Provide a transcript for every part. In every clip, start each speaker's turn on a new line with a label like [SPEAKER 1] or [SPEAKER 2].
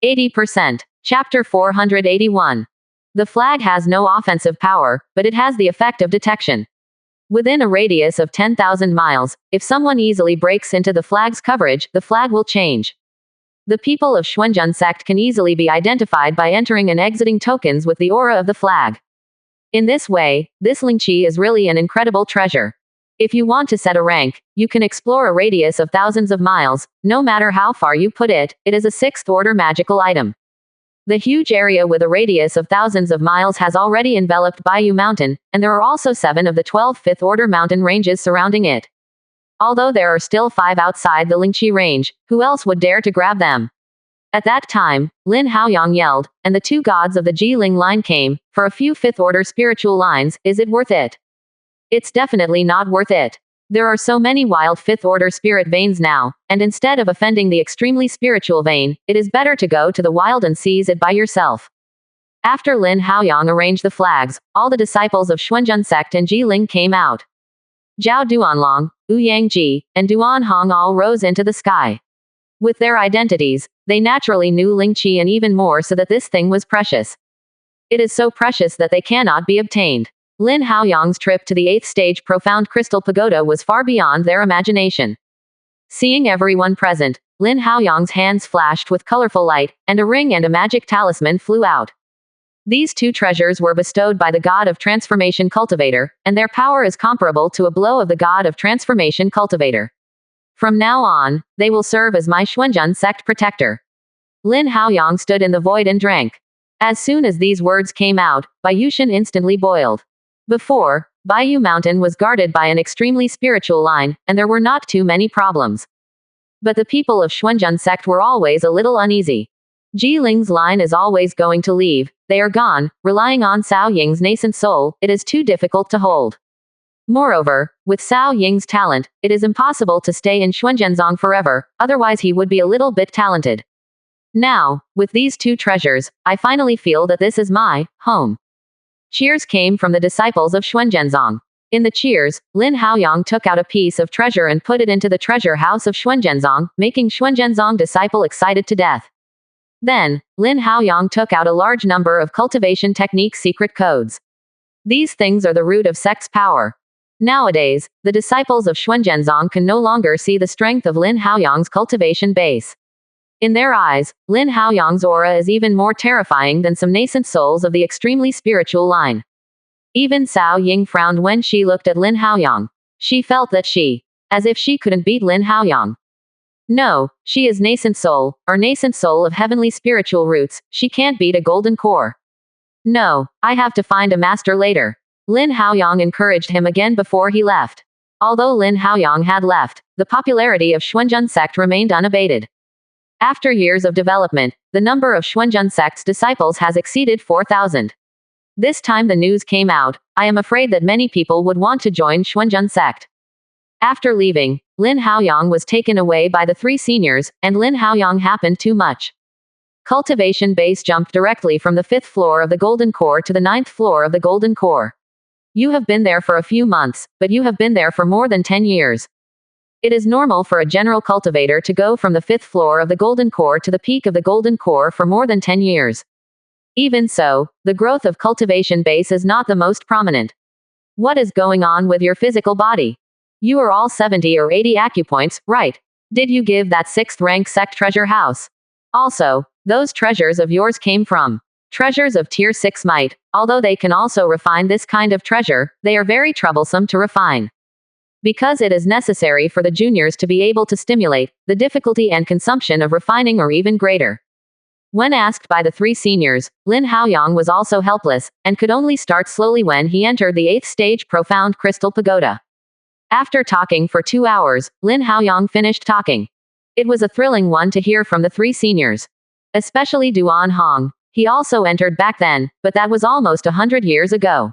[SPEAKER 1] 80%. Chapter 481. The flag has no offensive power, but it has the effect of detection. Within a radius of 10,000 miles, if someone easily breaks into the flag's coverage, the flag will change. The people of Xuanzhen sect can easily be identified by entering and exiting tokens with the aura of the flag. In this way, this Lingqi is really an incredible treasure. If you want to set a rank, you can explore a radius of thousands of miles, no matter how far you put it. It is a 6th order magical item. The huge area with a radius of thousands of miles has already enveloped Baiyu Mountain, and there are also 7 of the 12 5th order mountain ranges surrounding it. Although there are still 5 outside the Lingqi range, who else would dare to grab them? At that time, Lin Haoyang yelled, and the 2 gods of the Jiling line came. For a few 5th order spiritual lines, is it worth it? It's definitely not worth it. There are so many wild 5th order spirit veins now, and instead of offending the extremely spiritual vein, it is better to go to the wild and seize it by yourself. After Lin Haoyang arranged the flags, all the disciples of Xuanzhen sect and Jiling came out. Zhao Duanlong, Wu Yangji, and Duan Hong all rose into the sky. With their identities, they naturally knew Lingqi and even more so that this thing was precious. It is so precious that they cannot be obtained. Lin Haoyang's trip to the 8th stage profound crystal pagoda was far beyond their imagination. Seeing everyone present, Lin Haoyang's hands flashed with colorful light, and a ring and a magic talisman flew out. These 2 treasures were bestowed by the god of transformation cultivator, and their power is comparable to a blow of the god of transformation cultivator. From now on, they will serve as my Xuanzhen sect protector. Lin Haoyang stood in the void and drank. As soon as these words came out, Baiyushan instantly boiled. Before, Baiyu Mountain was guarded by an extremely spiritual line, and there were not too many problems. But the people of Xuanzhen sect were always a little uneasy. Jiling's line is always going to leave. They are gone, relying on Cao Ying's nascent soul. It is too difficult to hold. Moreover, with Cao Ying's talent, it is impossible to stay in Xuanzhenzong forever, otherwise he would be a little bit talented. Now, with these 2 treasures, I finally feel that this is my home. Cheers came from the disciples of Xuanzhenzong. In the cheers, Lin Haoyang took out a piece of treasure and put it into the treasure house of Xuanzhenzong, making Xuanzhenzong disciple excited to death. Then, Lin Haoyang took out a large number of cultivation technique secret codes. These things are the root of sect's power. Nowadays, the disciples of Xuanzhenzong can no longer see the strength of Lin Haoyang's cultivation base. In their eyes, Lin Haoyang's aura is even more terrifying than some nascent souls of the extremely spiritual line. Even Cao Ying frowned when she looked at Lin Haoyang. She felt that as if she couldn't beat Lin Haoyang. No, she is nascent soul, or nascent soul of heavenly spiritual roots, she can't beat a golden core. No, I have to find a master later. Lin Haoyang encouraged him again before he left. Although Lin Haoyang had left, the popularity of Xuanzhen sect remained unabated. After years of development, the number of Xuanzhen sect's disciples has exceeded 4,000. This time the news came out, I am afraid that many people would want to join Xuanzhen sect. After leaving, Lin Haoyang was taken away by the 3 seniors, and Lin Haoyang happened too much. Cultivation base jumped directly from the 5th floor of the Golden Core to the 9th floor of the Golden Core. You have been there for a few months, but you have been there for more than 10 years. It is normal for a general cultivator to go from the 5th floor of the Golden Core to the peak of the Golden Core for more than 10 years. Even so, the growth of cultivation base is not the most prominent. What is going on with your physical body? You are all 70 or 80 acupoints, right? Did you give that 6th rank sect treasure house? Also, those treasures of yours came from treasures of tier 6 might. Although they can also refine this kind of treasure, they are very troublesome to refine. Because it is necessary for the juniors to be able to stimulate, the difficulty and consumption of refining are even greater. When asked by the 3 seniors, Lin Haoyang was also helpless, and could only start slowly when he entered the 8th stage profound crystal pagoda. After talking for 2 hours, Lin Haoyang finished talking. It was a thrilling one to hear from the 3 seniors. Especially Duan Hong. He also entered back then, but that was almost 100 years ago.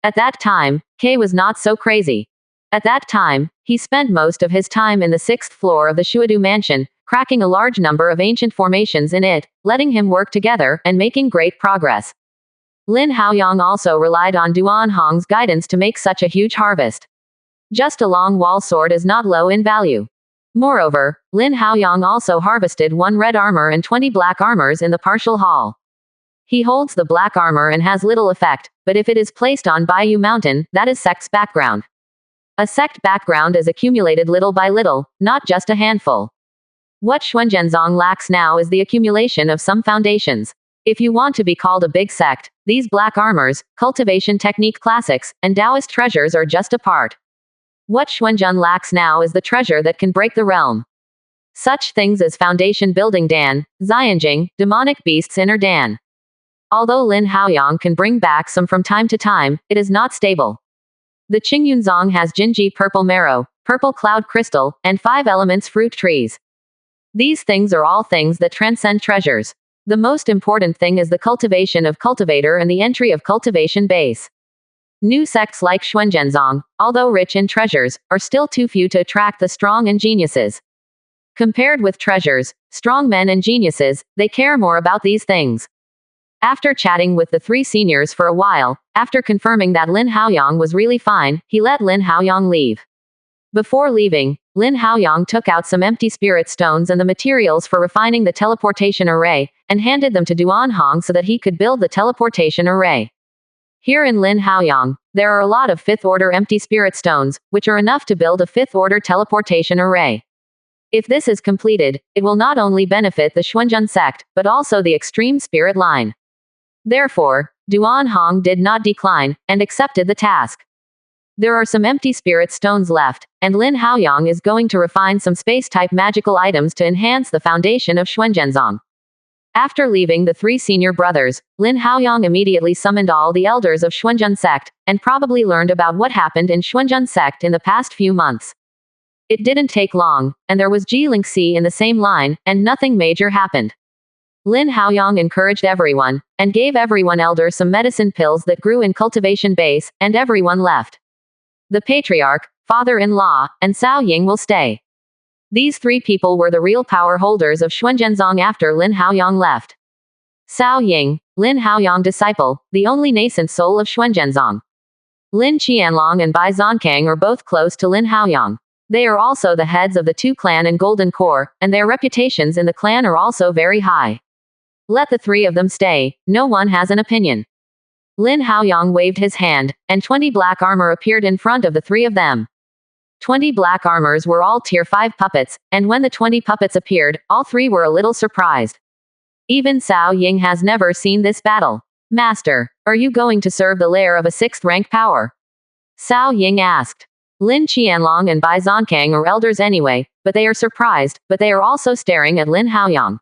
[SPEAKER 1] At that time, K was not so crazy. At that time, he spent most of his time in the 6th floor of the Shuadu mansion, cracking a large number of ancient formations in it, letting him work together, and making great progress. Lin Haoyang also relied on Duan Hong's guidance to make such a huge harvest. Just a long wall sword is not low in value. Moreover, Lin Haoyang also harvested 1 red armor and 20 black armors in the partial hall. He holds the black armor and has little effect, but if it is placed on Baiyu Mountain, that is sect's background. A sect background is accumulated little by little, not just a handful. What Xuanzhenzong lacks now is the accumulation of some foundations. If you want to be called a big sect, these black armors, cultivation technique classics, and Taoist treasures are just a part. What Xuanzhen lacks now is the treasure that can break the realm. Such things as foundation building Dan, Xianjing, demonic beasts inner Dan. Although Lin Haoyang can bring back some from time to time, it is not stable. The Qingyunzong has Jinji purple marrow, purple cloud crystal, and 5 elements fruit trees. These things are all things that transcend treasures. The most important thing is the cultivation of cultivator and the entry of cultivation base. New sects like Xuanzhenzong, although rich in treasures, are still too few to attract the strong and geniuses. Compared with treasures, strong men and geniuses, they care more about these things. After chatting with the 3 seniors for a while, after confirming that Lin Haoyang was really fine, he let Lin Haoyang leave. Before leaving, Lin Haoyang took out some empty spirit stones and the materials for refining the teleportation array, and handed them to Duan Hong so that he could build the teleportation array. Here in Lin Haoyang, there are a lot of 5th order empty spirit stones, which are enough to build a 5th order teleportation array. If this is completed, it will not only benefit the Xuanzhen sect, but also the extreme spirit line. Therefore, Duan Hong did not decline, and accepted the task. There are some empty spirit stones left, and Lin Haoyang is going to refine some space-type magical items to enhance the foundation of Xuanzhenzong. After leaving the 3 senior brothers, Lin Haoyang immediately summoned all the elders of Xuanzhen sect, and probably learned about what happened in Xuanzhen sect in the past few months. It didn't take long, and there was Ji Lingxi in the same line, and nothing major happened. Lin Haoyang encouraged everyone, and gave everyone elder some medicine pills that grew in cultivation base, and everyone left. The patriarch, father-in-law, and Cao Ying will stay. These 3 people were the real power holders of Xuanzhenzong after Lin Haoyang left. Cao Ying, Lin Haoyang disciple, the only nascent soul of Xuanzhenzong. Lin Qianlong and Bai Zonkang are both close to Lin Haoyang. They are also the heads of the 2 clan in Golden Core, and their reputations in the clan are also very high. Let the 3 of them stay, no one has an opinion. Lin Haoyang waved his hand, and 20 black armor appeared in front of the 3 of them. 20 black armors were all tier 5 puppets, and when the 20 puppets appeared, all 3 were a little surprised. Even Cao Ying has never seen this battle. Master, are you going to serve the lair of a 6th rank power? Cao Ying asked. Lin Qianlong and Bai Zonkang are elders anyway, but they are surprised, but they are also staring at Lin Haoyang.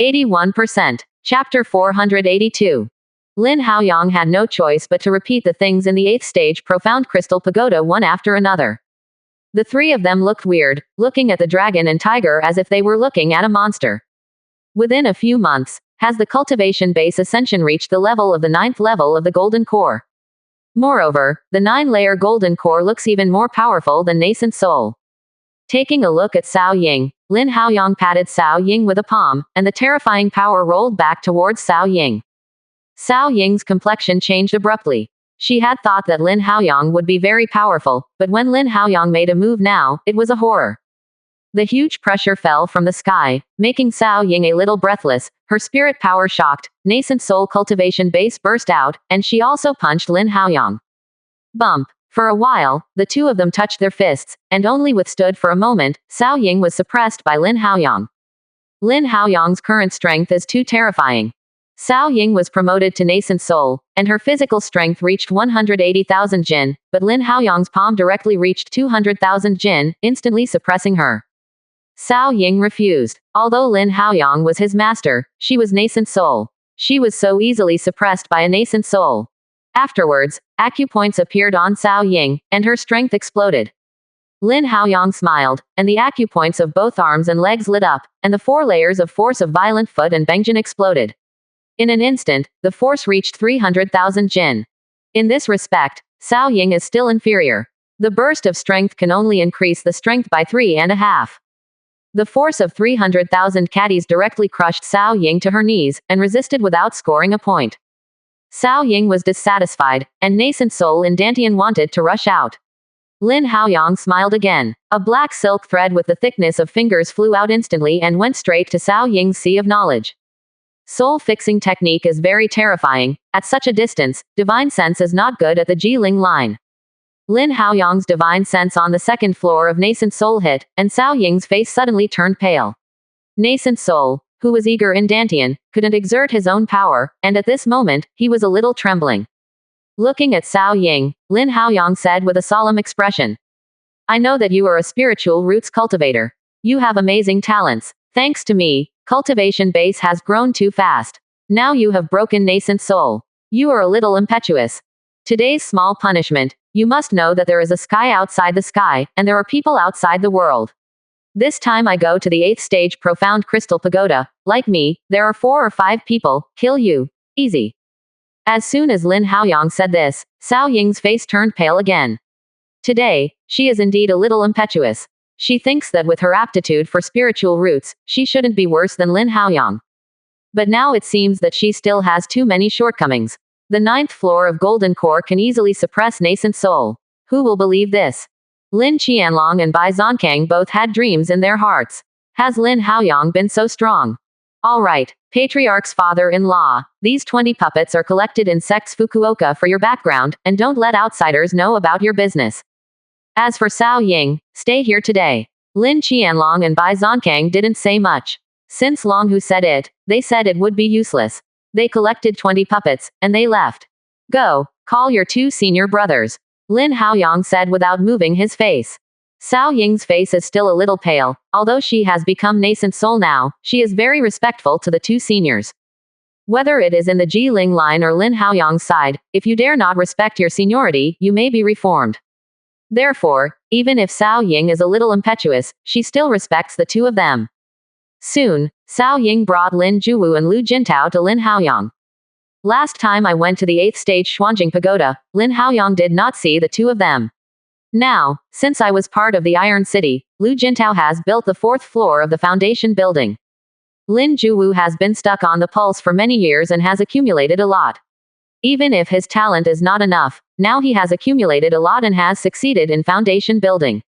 [SPEAKER 1] 81%. Chapter 482. Lin Haoyang had no choice but to repeat the things in the 8th stage profound crystal pagoda one after another. The 3 of them looked weird, looking at the dragon and tiger as if they were looking at a monster. Within a few months, has the cultivation base ascension reached the level of the 9th level of the golden core. Moreover, the 9-layer golden core looks even more powerful than nascent soul. Taking a look at Cao Ying, Lin Haoyang patted Cao Ying with a palm, and the terrifying power rolled back towards Cao Ying. Cao Ying's complexion changed abruptly. She had thought that Lin Haoyang would be very powerful, but when Lin Haoyang made a move now, it was a horror. The huge pressure fell from the sky, making Cao Ying a little breathless, her spirit power shocked, nascent soul cultivation base burst out, and she also punched Lin Haoyang. Bump. For a while, the 2 of them touched their fists, and only withstood for a moment. Cao Ying was suppressed by Lin Haoyang. Lin Haoyang's current strength is too terrifying. Cao Ying was promoted to nascent soul, and her physical strength reached 180,000 jin, but Lin Haoyang's palm directly reached 200,000 jin, instantly suppressing her. Cao Ying refused. Although Lin Haoyang was his master, she was nascent soul. She was so easily suppressed by a nascent soul. Afterwards, acupoints appeared on Cao Ying, and her strength exploded. Lin Haoyang smiled, and the acupoints of both arms and legs lit up, and the 4 layers of force of violent foot and bengjin exploded. In an instant, the force reached 300,000 jin. In this respect, Cao Ying is still inferior. The burst of strength can only increase the strength by 3.5. The force of 300,000 caddies directly crushed Cao Ying to her knees, and resisted without scoring a point. Cao Ying was dissatisfied, and nascent soul in Dantian wanted to rush out. Lin Haoyang smiled again. A black silk thread with the thickness of fingers flew out instantly and went straight to Cao Ying's sea of knowledge. Soul-fixing technique is very terrifying. At such a distance, divine sense is not good at the Jiling line. Lin Haoyang's divine sense on the second floor of nascent soul hit, and Cao Ying's face suddenly turned pale. Nascent soul, who was eager in Dantian, couldn't exert his own power, and at this moment, he was a little trembling. Looking at Cao Ying, Lin Haoyang said with a solemn expression. I know that you are a spiritual roots cultivator. You have amazing talents. Thanks to me, cultivation base has grown too fast. Now you have broken nascent soul. You are a little impetuous. Today's small punishment, you must know that there is a sky outside the sky, and there are people outside the world. This time I go to the 8th stage profound crystal pagoda. Like me, there are 4 or 5 people. Kill you. Easy. As soon as Lin Haoyang said this, Cao Ying's face turned pale again. Today, she is indeed a little impetuous. She thinks that with her aptitude for spiritual roots, she shouldn't be worse than Lin Haoyang. But now it seems that she still has too many shortcomings. The 9th floor of Golden Core can easily suppress nascent soul. Who will believe this? Lin Qianlong and Bai Zonkang both had dreams in their hearts. Has Lin Haoyang been so strong? All right, Patriarch's father-in-law, these 20 puppets are collected in Sects Fukuoka for your background, and don't let outsiders know about your business. As for Cao Ying, stay here today. Lin Qianlong and Bai Zonkang didn't say much. Since Long Hu said it, they said it would be useless. They collected 20 puppets, and they left. Go, call your 2 senior brothers. Lin Haoyang said without moving his face. Cao Ying's face is still a little pale. Although she has become nascent soul now, she is very respectful to the 2 seniors. Whether it is in the Jiling line or Lin Haoyang's side, if you dare not respect your seniority, you may be reformed. Therefore, even if Cao Ying is a little impetuous, she still respects the 2 of them. Soon, Cao Ying brought Lin Juwu and Lu Jintao to Lin Haoyang. Last time I went to the 8th stage Xuanjing Pagoda, Lin Haoyang did not see the 2 of them. Now, since I was part of the Iron City, Lu Jintao has built the 4th floor of the foundation building. Lin Juwu has been stuck on the pulse for many years and has accumulated a lot. Even if his talent is not enough, now he has accumulated a lot and has succeeded in foundation building.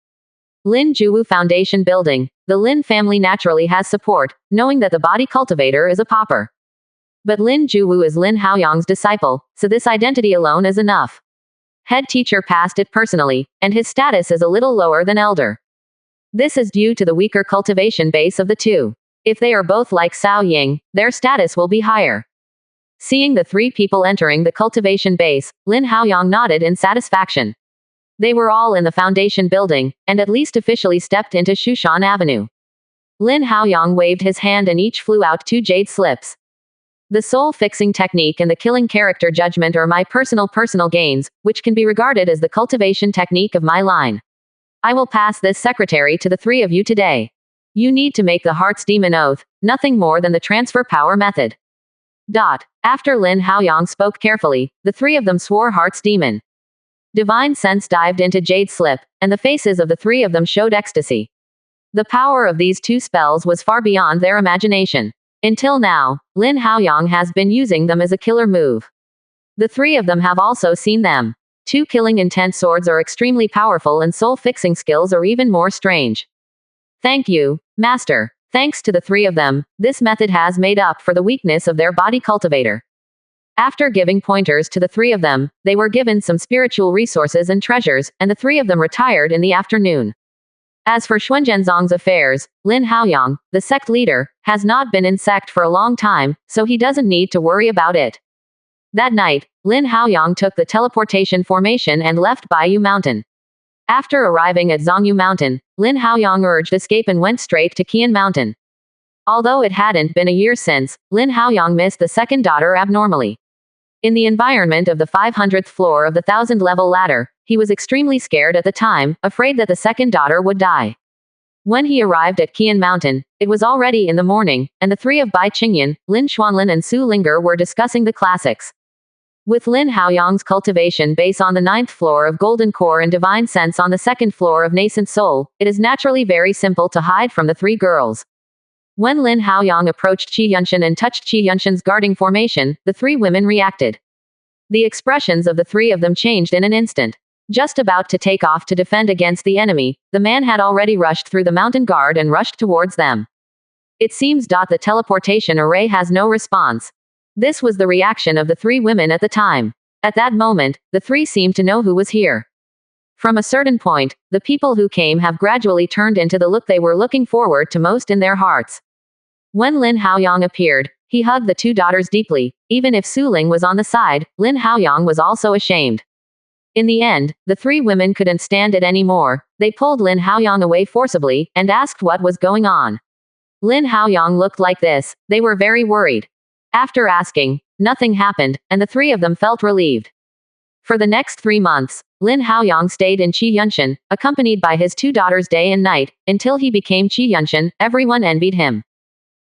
[SPEAKER 1] Lin Juwu foundation building, the Lin family naturally has support, knowing that the body cultivator is a pauper. But Lin Juwu is Lin Haoyang's disciple, so this identity alone is enough. Head teacher passed it personally, and his status is a little lower than elder. This is due to the weaker cultivation base of the 2. If they are both like Cao Ying, their status will be higher. Seeing the 3 people entering the cultivation base, Lin Haoyang nodded in satisfaction. They were all in the foundation building, and at least officially stepped into Shushan Avenue. Lin Haoyang waved his hand and each flew out 2 jade slips. The soul-fixing technique and the killing character judgment are my personal gains, which can be regarded as the cultivation technique of my line. I will pass this secretary to the 3 of you today. You need to make the Heart's Demon Oath, nothing more than the transfer power method. After Lin Haoyang spoke carefully, the 3 of them swore Heart's Demon. Divine sense dived into Jade Slip, and the faces of the 3 of them showed ecstasy. The power of these 2 spells was far beyond their imagination. Until now, Lin Haoyang has been using them as a killer move. The 3 of them have also seen them. 2 killing intent swords are extremely powerful and soul-fixing skills are even more strange. Thank you, Master. Thanks to the 3 of them, this method has made up for the weakness of their body cultivator. After giving pointers to the 3 of them, they were given some spiritual resources and treasures, and the 3 of them retired in the afternoon. As for Xuanzhenzong's affairs, Lin Haoyang, the sect leader, has not been in sect for a long time, so he doesn't need to worry about it. That night, Lin Haoyang took the teleportation formation and left Baiyu Mountain. After arriving at Zhongyu Mountain, Lin Haoyang urged escape and went straight to Qian Mountain. Although it hadn't been a year since, Lin Haoyang missed the second daughter abnormally. In the environment of the 500th floor of the 1000-level ladder, he was extremely scared at the time, afraid that the second daughter would die. When he arrived at Qian Mountain, it was already in the morning, and the 3 of Bai Qingyan, Lin Xuanlin and Su Linger were discussing the classics. With Lin Haoyang's cultivation base on the 9th floor of Golden Core and Divine Sense on the 2nd floor of Nascent Soul, it is naturally very simple to hide from the 3 girls. When Lin Haoyang approached Qi Yunshan and touched Qi Yunshan's guarding formation, the 3 women reacted. The expressions of the 3 of them changed in an instant. Just about to take off to defend against the enemy, the man had already rushed through the mountain guard and rushed towards them. It seems the teleportation array has no response. This was the reaction of the three women at the time. At that moment, the three seemed to know who was here. From a certain point, the people who came have gradually turned into the look they were looking forward to most in their hearts. When Lin Haoyang appeared, he hugged the two daughters deeply. Even if Su Ling was on the side, Lin Haoyang was also ashamed. In the end, the three women couldn't stand it anymore. They pulled Lin Haoyang away forcibly, and asked what was going on. Lin Haoyang looked like this. They were very worried. After asking, nothing happened, and the three of them felt relieved. For the next 3 months, Lin Haoyang stayed in Qi Yunshan, accompanied by his two daughters day and night, until he became Qi Yunshan. Everyone envied him.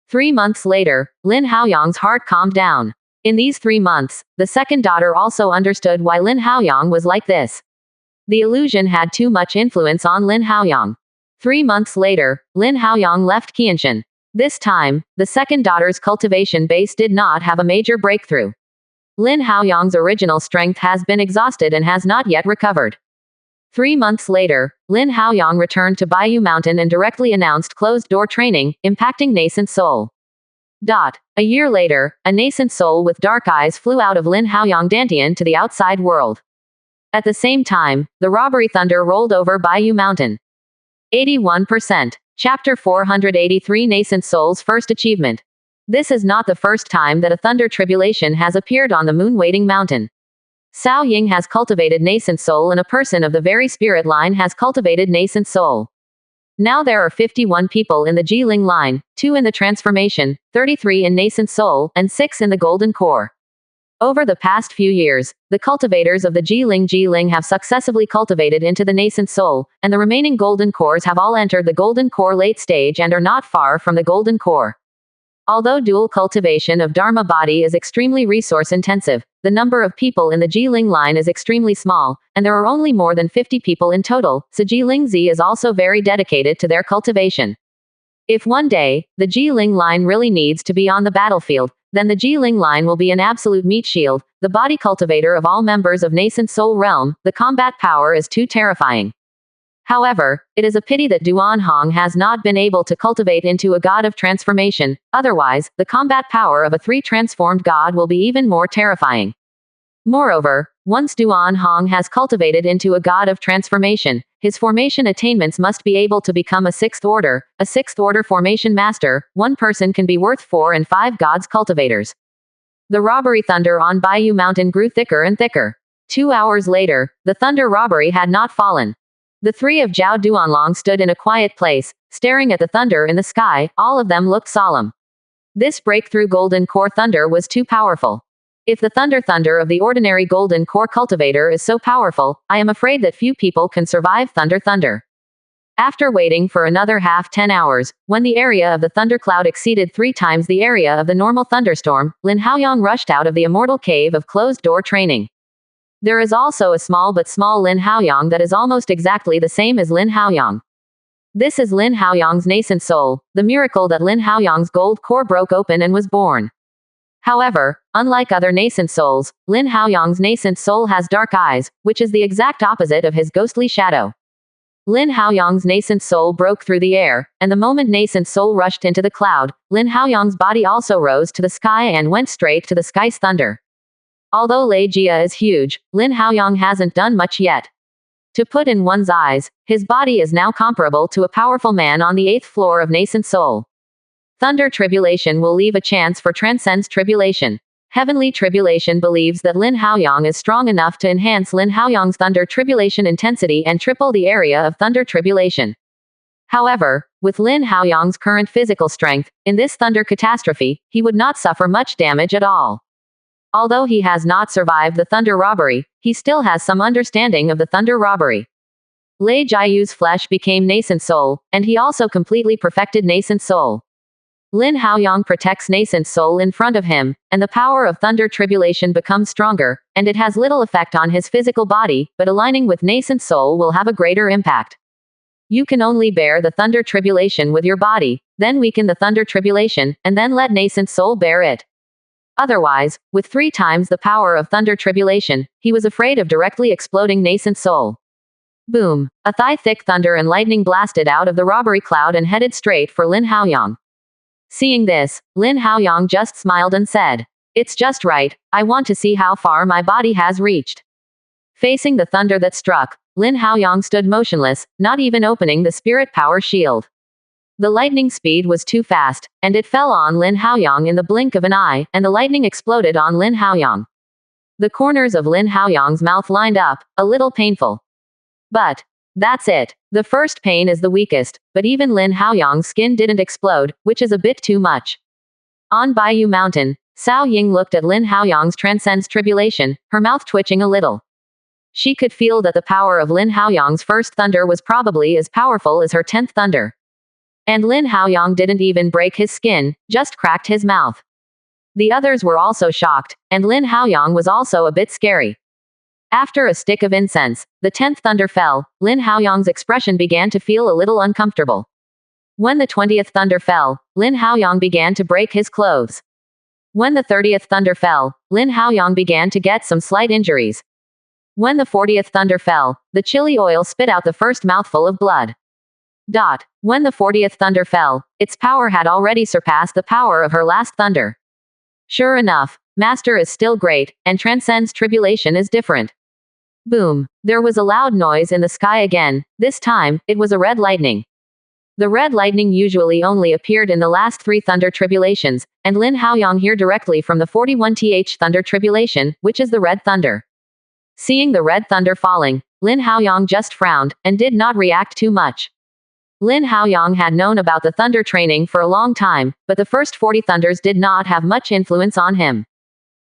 [SPEAKER 1] 3 months later, Lin Haoyang's heart calmed down. In these 3 months, the second daughter also understood why Lin Haoyang was like this. The illusion had too much influence on Lin Haoyang. 3 months later, Lin Haoyang left Qianshan. This time, the second daughter's cultivation base did not have a major breakthrough. Lin Haoyang's original strength has been exhausted and has not yet recovered. 3 months later, Lin Haoyang returned to Baiyu Mountain and directly announced closed-door training, impacting nascent soul. A year later, a nascent soul with dark eyes flew out of Lin Haoyang Dantian to the outside world. At the same time, the robbery thunder rolled over Baiyu Mountain. 81%. Chapter 483 Nascent Soul's First Achievement. This is not the first time that a thunder tribulation has appeared on the moon-waiting mountain. Cao Ying has cultivated nascent soul and a person of the very spirit line has cultivated nascent soul. Now there are 51 people in the Jiling line, 2 in the transformation, 33 in nascent soul, and 6 in the golden core. Over the past few years, the cultivators of the Jiling have successively cultivated into the nascent soul, and the remaining golden cores have all entered the golden core late stage and are not far from the golden core. Although dual cultivation of Dharma body is extremely resource intensive, the number of people in the Jiling line is extremely small, and there are only more than 50 people in total, so Jiling Z is also very dedicated to their cultivation. If one day, the Jiling line really needs to be on the battlefield, then the Jiling line will be an absolute meat shield, the body cultivator of all members of nascent soul realm. The combat power is too terrifying. However, it is a pity that Duan Hong has not been able to cultivate into a god of transformation, otherwise, the combat power of a 3-transformed god will be even more terrifying. Moreover, once Duan Hong has cultivated into a god of transformation, his formation attainments must be able to become a 6th order, a 6th order formation master. One person can be worth 4 and 5 gods cultivators. The robbery thunder on Baiyu Mountain grew thicker and thicker. 2 hours later, the thunder robbery had not fallen. The three of Zhao Duanlong stood in a quiet place, staring at the thunder in the sky. All of them looked solemn. This breakthrough golden core thunder was too powerful. If the thunder of the ordinary golden core cultivator is so powerful, I am afraid that few people can survive thunder. After waiting for another 10 hours, when the area of the thundercloud exceeded 3 times the area of the normal thunderstorm, Lin Haoyang rushed out of the immortal cave of closed-door training. There is also a small Lin Haoyang that is almost exactly the same as Lin Haoyang. This is Lin Haoyang's nascent soul, the miracle that Lin Haoyang's gold core broke open and was born. However, unlike other nascent souls, Lin Haoyang's nascent soul has dark eyes, which is the exact opposite of his ghostly shadow. Lin Haoyang's nascent soul broke through the air, and the moment nascent soul rushed into the cloud, Lin Haoyang's body also rose to the sky and went straight to the sky's thunder. Although Lei Jia is huge, Lin Haoyang hasn't done much yet. To put in one's eyes, his body is now comparable to a powerful man on the 8th floor of nascent soul. Thunder tribulation will leave a chance for transcends tribulation. Heavenly tribulation believes that Lin Haoyang is strong enough to enhance Lin Haoyang's thunder tribulation intensity and triple the area of thunder tribulation. However, with Lin Haoyang's current physical strength, in this thunder catastrophe, he would not suffer much damage at all. Although he has not survived the thunder robbery, he still has some understanding of the thunder robbery. Lei Jiayu's flesh became nascent soul, and he also completely perfected nascent soul. Lin Haoyang protects nascent soul in front of him, and the power of thunder tribulation becomes stronger, and it has little effect on his physical body, but aligning with nascent soul will have a greater impact. You can only bear the thunder tribulation with your body, then weaken the thunder tribulation, and then let nascent soul bear it. Otherwise, with 3 times the power of thunder tribulation, he was afraid of directly exploding nascent soul. Boom! A thigh-thick thunder and lightning blasted out of the robbery cloud and headed straight for Lin Haoyang. Seeing this, Lin Haoyang just smiled and said, "It's just right, I want to see how far my body has reached." Facing the thunder that struck, Lin Haoyang stood motionless, not even opening the spirit power shield. The lightning speed was too fast, and it fell on Lin Haoyang in the blink of an eye, and the lightning exploded on Lin Haoyang. The corners of Lin Haoyang's mouth lined up, a little painful. But that's it. The first pain is the weakest, but even Lin Haoyang's skin didn't explode, which is a bit too much. On Bayou Mountain, Cao Ying looked at Lin Haoyang's transcends tribulation, her mouth twitching a little. She could feel that the power of Lin Haoyang's first thunder was probably as powerful as her 10th thunder. And Lin Haoyang didn't even break his skin, just cracked his mouth. The others were also shocked, and Lin Haoyang was also a bit scary. After a stick of incense, the 10th thunder fell, Lin Haoyang's expression began to feel a little uncomfortable. When the 20th thunder fell, Lin Haoyang began to break his clothes. When the 30th thunder fell, Lin Haoyang began to get some slight injuries. When the 40th thunder fell, the chili oil spit out the first mouthful of blood. When the 40th thunder fell, its power had already surpassed the power of her last thunder. Sure enough, Master is still great, and transcends tribulation is different. Boom! There was a loud noise in the sky again. This time, it was a red lightning. The red lightning usually only appeared in the last 3 thunder tribulations, and Lin Haoyang heard directly from the 41th thunder tribulation, which is the red thunder. Seeing the red thunder falling, Lin Haoyang just frowned, and did not react too much. Lin Haoyang had known about the thunder training for a long time, but the first 40 thunders did not have much influence on him.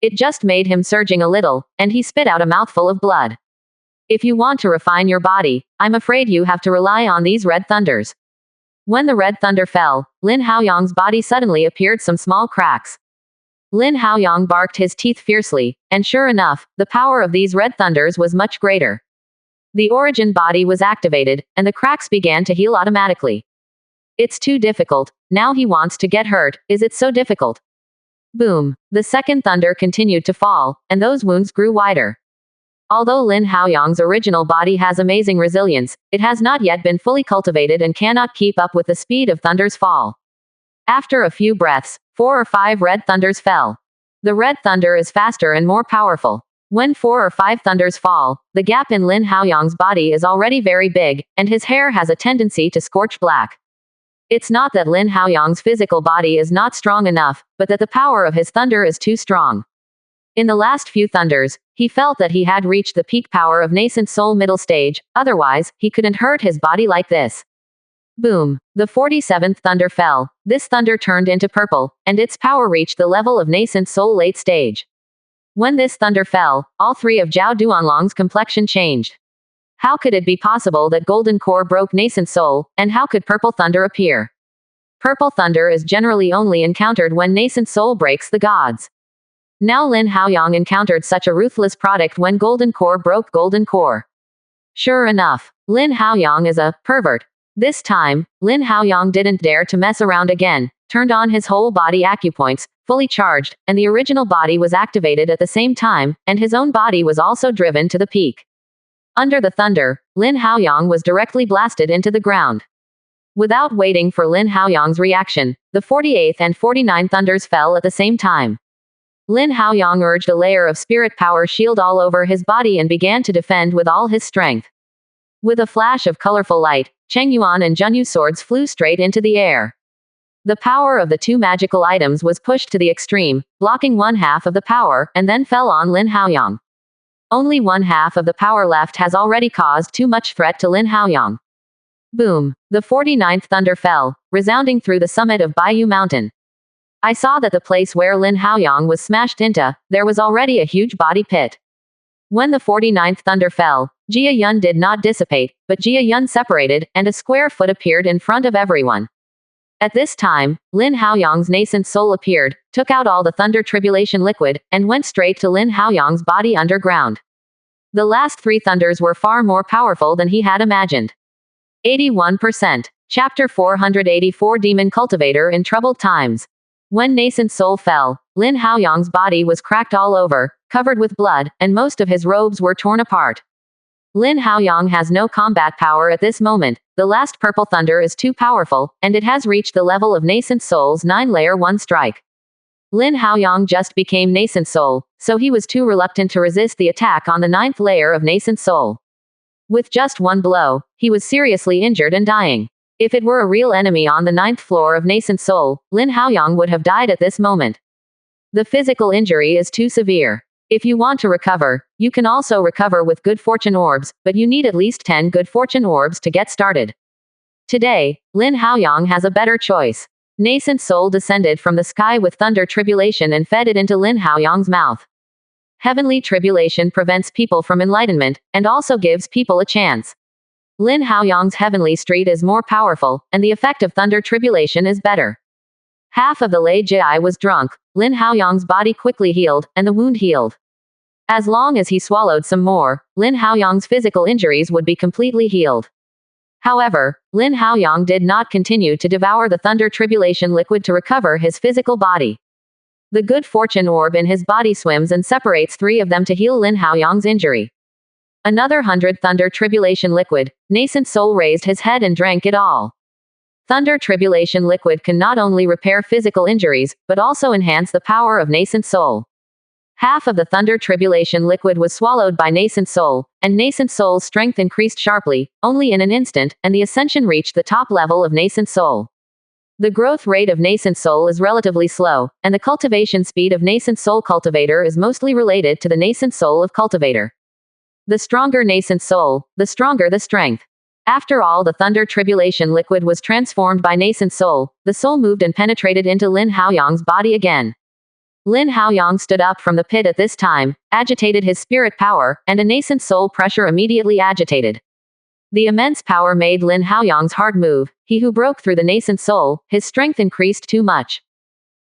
[SPEAKER 1] It just made him surging a little, and he spit out a mouthful of blood. If you want to refine your body, I'm afraid you have to rely on these red thunders. When the red thunder fell, Lin Haoyang's body suddenly appeared some small cracks. Lin Haoyang barked his teeth fiercely, and sure enough, the power of these red thunders was much greater. The origin body was activated, and the cracks began to heal automatically. It's too difficult, now he wants to get hurt, is it so difficult? Boom! The second thunder continued to fall, and those wounds grew wider. Although Lin Haoyang's original body has amazing resilience, it has not yet been fully cultivated and cannot keep up with the speed of thunder's fall. After a few breaths, 4 or 5 red thunders fell. The red thunder is faster and more powerful. When 4 or 5 thunders fall, the gap in Lin Haoyang's body is already very big, and his hair has a tendency to scorch black. It's not that Lin Haoyang's physical body is not strong enough, but that the power of his thunder is too strong. In the last few thunders, he felt that he had reached the peak power of nascent soul middle stage, otherwise, he couldn't hurt his body like this. Boom! The 47th thunder fell. This thunder turned into purple, and its power reached the level of nascent soul late stage. When this thunder fell, all 3 of Zhao Duanlong's complexion changed. How could it be possible that golden core broke nascent soul, and how could purple thunder appear? Purple thunder is generally only encountered when nascent soul breaks the gods. Now Lin Haoyang encountered such a ruthless product when golden core broke golden core. Sure enough, Lin Haoyang is a pervert. This time, Lin Haoyang didn't dare to mess around again, turned on his whole body acupoints, fully charged, and the original body was activated at the same time, and his own body was also driven to the peak. Under the thunder, Lin Haoyang was directly blasted into the ground. Without waiting for Lin Haoyang's reaction, the 48th and 49th thunders fell at the same time. Lin Haoyang urged a layer of spirit power shield all over his body and began to defend with all his strength. With a flash of colorful light, Cheng Yuan and Junyu swords flew straight into the air. The power of the 2 magical items was pushed to the extreme, blocking 1/2 of the power, and then fell on Lin Haoyang. Only 1/2 of the power left has already caused too much threat to Lin Haoyang. Boom! The 49th thunder fell, resounding through the summit of Bayou Mountain. I saw that the place where Lin Haoyang was smashed into, there was already a huge body pit. When the 49th thunder fell, Jia Yun did not dissipate, but Jia Yun separated, and a square foot appeared in front of everyone. At this time, Lin Haoyang's nascent soul appeared, took out all the thunder tribulation liquid, and went straight to Lin Haoyang's body underground. The last 3 thunders were far more powerful than he had imagined. 81%. Chapter 484 Demon Cultivator in Troubled Times. When nascent soul fell, Lin Haoyang's body was cracked all over, covered with blood, and most of his robes were torn apart. Lin Haoyang has no combat power at this moment. The last purple thunder is too powerful, and it has reached the level of Nascent Soul's 9-layer 1 strike. Lin Haoyang just became Nascent Soul, so he was too reluctant to resist the attack on the 9th layer of Nascent Soul. With just one blow, he was seriously injured and dying. If it were a real enemy on the 9th floor of Nascent Soul, Lin Haoyang would have died at this moment. The physical injury is too severe. If you want to recover, you can also recover with good fortune orbs, but you need at least 10 good fortune orbs to get started. Today, Lin Haoyang has a better choice. Nascent Soul descended from the sky with thunder tribulation and fed it into Lin Haoyang's mouth. Heavenly tribulation prevents people from enlightenment, and also gives people a chance. Lin Haoyang's heavenly street is more powerful, and the effect of thunder tribulation is better. Half of the Lei Jai was drunk. Lin Haoyang's body quickly healed, and the wound healed. As long as he swallowed some more, Lin Haoyang's physical injuries would be completely healed. However, Lin Haoyang did not continue to devour the thunder tribulation liquid to recover his physical body. The good fortune orb in his body swims and separates 3 of them to heal Lin Haoyang's injury. Another 100 thunder tribulation liquid. Nascent Soul raised his head and drank it all. Thunder tribulation liquid can not only repair physical injuries, but also enhance the power of Nascent Soul. Half of the thunder tribulation liquid was swallowed by Nascent Soul, and Nascent Soul's strength increased sharply, only in an instant, and the ascension reached the top level of Nascent Soul. The growth rate of Nascent Soul is relatively slow, and the cultivation speed of Nascent Soul Cultivator is mostly related to the Nascent Soul of Cultivator. The stronger Nascent Soul, the stronger the strength. After all the thunder tribulation liquid was transformed by Nascent Soul, the soul moved and penetrated into Lin Haoyang's body again. Lin Haoyang stood up from the pit at this time, agitated his spirit power, and a Nascent Soul pressure immediately agitated. The immense power made Lin Haoyang's heart move. He who broke through the Nascent Soul, his strength increased too much.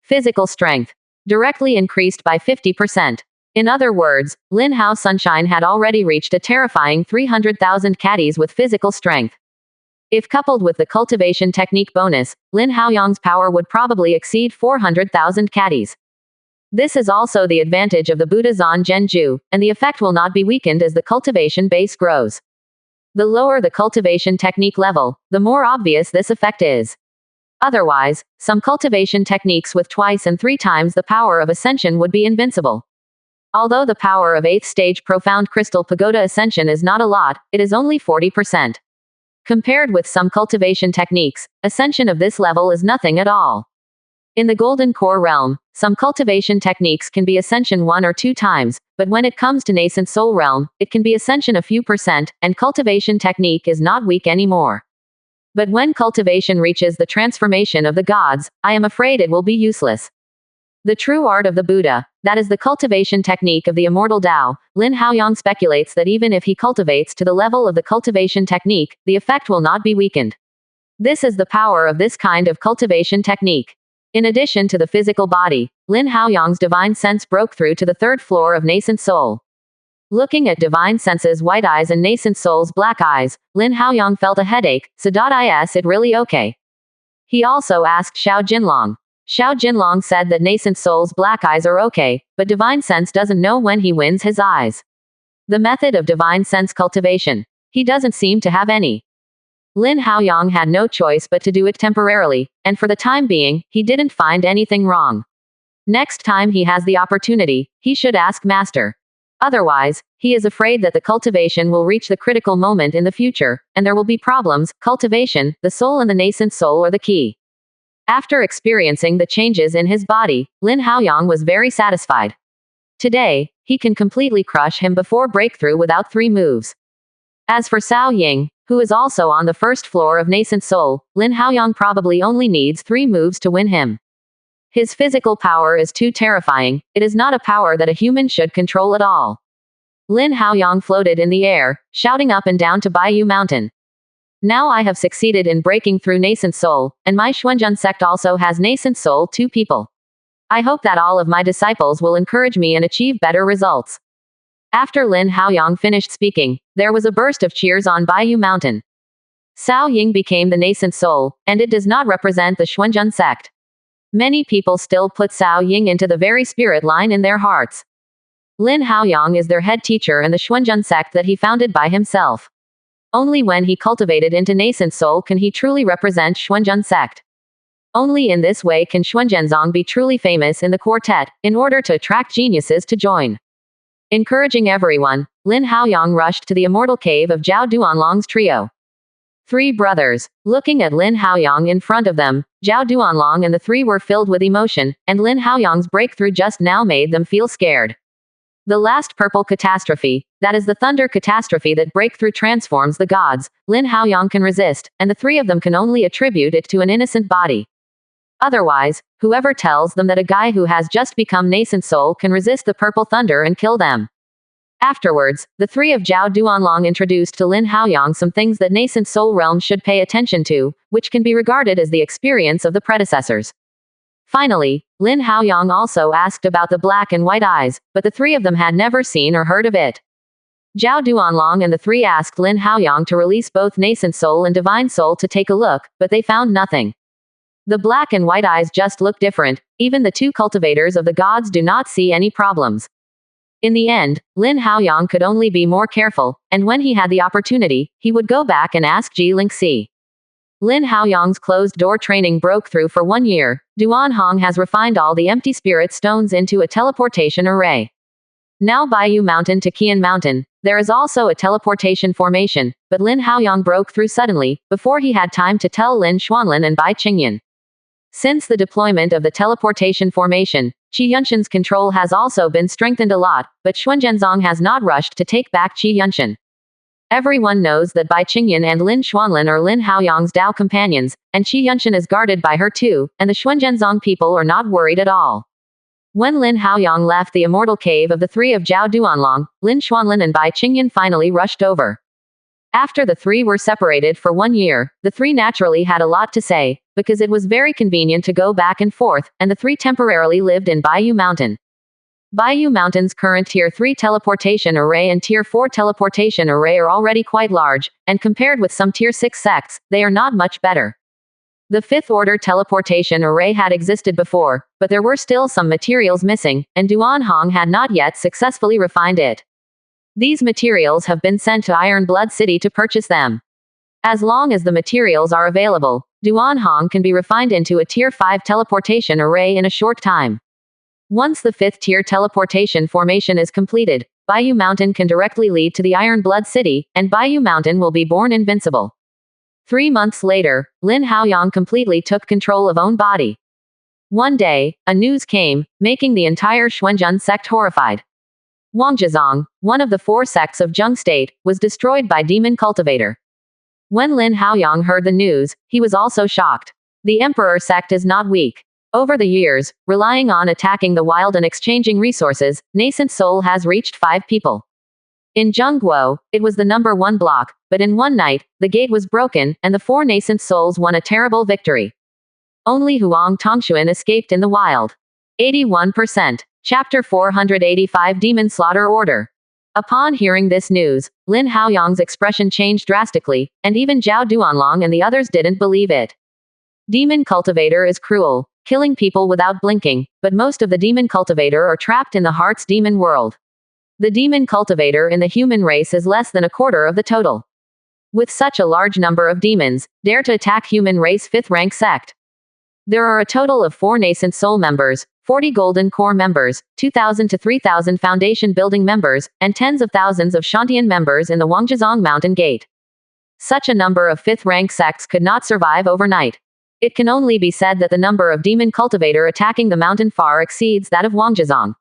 [SPEAKER 1] Physical strength directly increased by 50%. In other words, Lin Hao Sunshine had already reached a terrifying 300,000 caddies with physical strength. If coupled with the cultivation technique bonus, Lin Haoyang's power would probably exceed 400,000 caddies. This is also the advantage of the Buddha Zan Genju, and the effect will not be weakened as the cultivation base grows. The lower the cultivation technique level, the more obvious this effect is. Otherwise, some cultivation techniques with 2 and 3 times the power of ascension would be invincible. Although the power of 8th stage Profound Crystal Pagoda Ascension is not a lot, it is only 40%. Compared with some cultivation techniques, ascension of this level is nothing at all. In the Golden Core realm, some cultivation techniques can be ascension 1 or 2 times, but when it comes to Nascent Soul realm, it can be ascension a few %, and cultivation technique is not weak anymore. But when cultivation reaches the transformation of the gods, I am afraid it will be useless. The true art of the Buddha, that is the cultivation technique of the immortal Tao, Lin Haoyang speculates that even if he cultivates to the level of the cultivation technique, the effect will not be weakened. This is the power of this kind of cultivation technique. In addition to the physical body, Lin Haoyang's divine sense broke through to the 3rd floor of Nascent Soul. Looking at divine sense's white eyes and Nascent Soul's black eyes, Lin Haoyang felt a headache. Is it really okay? He also asked Xiao Jinlong. Xiao Jinlong said that Nascent Soul's black eyes are okay, but divine sense doesn't know when he wins his eyes. The method of divine sense cultivation. He doesn't seem to have any. Lin Haoyang had no choice but to do it temporarily, and for the time being, he didn't find anything wrong. Next time he has the opportunity, he should ask Master. Otherwise, he is afraid that the cultivation will reach the critical moment in the future, and there will be problems. Cultivation, the soul and the Nascent Soul are the key. After experiencing the changes in his body, Lin Haoyang was very satisfied. Today, he can completely crush him before breakthrough without 3 moves. As for Cao Ying, who is also on the 1st floor of Nascent Soul, Lin Haoyang probably only needs 3 moves to win him. His physical power is too terrifying. It is not a power that a human should control at all. Lin Haoyang floated in the air, shouting up and down to Baiyu Mountain. Now I have succeeded in breaking through Nascent Soul, and my Xuanzhen sect also has Nascent Soul 2 people. I hope that all of my disciples will encourage me and achieve better results. After Lin Haoyang finished speaking, there was a burst of cheers on Baiyu Mountain. Cao Ying became the Nascent Soul, and it does not represent the Xuanzhen sect. Many people still put Cao Ying into the very spirit line in their hearts. Lin Haoyang is their head teacher in the Xuanzhen sect that he founded by himself. Only when he cultivated into nascent soul can he truly represent Xuanzhen sect. Only in this way can Xuanzhenzong be truly famous in the quartet, in order to attract geniuses to join. Encouraging everyone, Lin Haoyang rushed to the immortal cave of Zhao Duanlong's trio. Three brothers. Looking at Lin Haoyang in front of them, Zhao Duanlong and the three were filled with emotion, and Lin Haoyang's breakthrough just now made them feel scared. The last purple catastrophe, that is the thunder catastrophe that breakthrough transforms the gods, Lin Haoyang can resist, and the three of them can only attribute it to an innocent body. Otherwise, whoever tells them that a guy who has just become nascent soul can resist the purple thunder and kill them. Afterwards, the three of Zhao Duanlong introduced to Lin Haoyang some things that nascent soul realm should pay attention to, which can be regarded as the experience of the predecessors. Finally, Lin Haoyang also asked about the black and white eyes, but the three of them had never seen or heard of it. Zhao Duanlong and the three asked Lin Haoyang to release both nascent soul and divine soul to take a look, but they found nothing. The black and white eyes just look different, even the two cultivators of the gods do not see any problems. In the end, Lin Haoyang could only be more careful, and when he had the opportunity, he would go back and ask Ji Lingxi. Lin Haoyang's closed-door training broke through for 1 year. Duan Hong has refined all the empty spirit stones into a teleportation array. Now Baiyu Mountain to Qian Mountain, there is also a teleportation formation, but Lin Haoyang broke through suddenly, before he had time to tell Lin Xuanlin and Bai Qingyan. Since the deployment of the teleportation formation, Qi Yunshan's control has also been strengthened a lot, but Xuanzhenzong has not rushed to take back Qi Yunshan. Everyone knows that Bai Qingyan and Lin Xuanlin are Lin Haoyang's Dao companions, and Qi Yunshan is guarded by her too, and the Xuanzhenzong people are not worried at all. When Lin Haoyang left the immortal cave of the three of Zhao Duanlong, Lin Xuanlin and Bai Qingyan finally rushed over. After the three were separated for 1 year, the three naturally had a lot to say, because it was very convenient to go back and forth, and the three temporarily lived in Baiyu Mountain. Baiyu Mountain's current Tier 3 teleportation array and Tier 4 teleportation array are already quite large, and compared with some Tier 6 sects, they are not much better. The 5th order teleportation array had existed before, but there were still some materials missing, and Duan Hong had not yet successfully refined it. These materials have been sent to Iron Blood City to purchase them. As long as the materials are available, Duan Hong can be refined into a Tier 5 teleportation array in a short time. Once the 5th tier teleportation formation is completed, Baiyu Mountain can directly lead to the Iron Blood City, and Baiyu Mountain will be born invincible. 3 months later, Lin Haoyang completely took control of own body. One day, a news came, making the entire Xuanzhen sect horrified. Wangjizong, one of the 4 sects of Zheng State, was destroyed by Demon Cultivator. When Lin Haoyang heard the news, he was also shocked. The Emperor sect is not weak. Over the years, relying on attacking the wild and exchanging resources, nascent soul has reached 5 people. In Zhengguo, it was the number 1 block, but in one night, the gate was broken, and the 4 nascent souls won a terrible victory. Only Huang Tongshuan escaped in the wild. 81%. Chapter 485 Demon Slaughter Order. Upon hearing this news, Lin Haoyang's expression changed drastically, and even Zhao Duanlong and the others didn't believe it. Demon Cultivator is cruel, killing people without blinking, but most of the Demon Cultivator are trapped in the Heart's demon world. The Demon Cultivator in the human race is less than a quarter of the total. With such a large number of demons, dare to attack human race 5th rank sect. There are a total of 4 nascent soul members, 40 golden core members, 2,000 to 3,000 foundation building members, and tens of thousands of Shantian members in the Wangjizong Mountain Gate. Such a number of 5th rank sects could not survive overnight. It can only be said that the number of Demon Cultivator attacking the mountain far exceeds that of Wangjizong.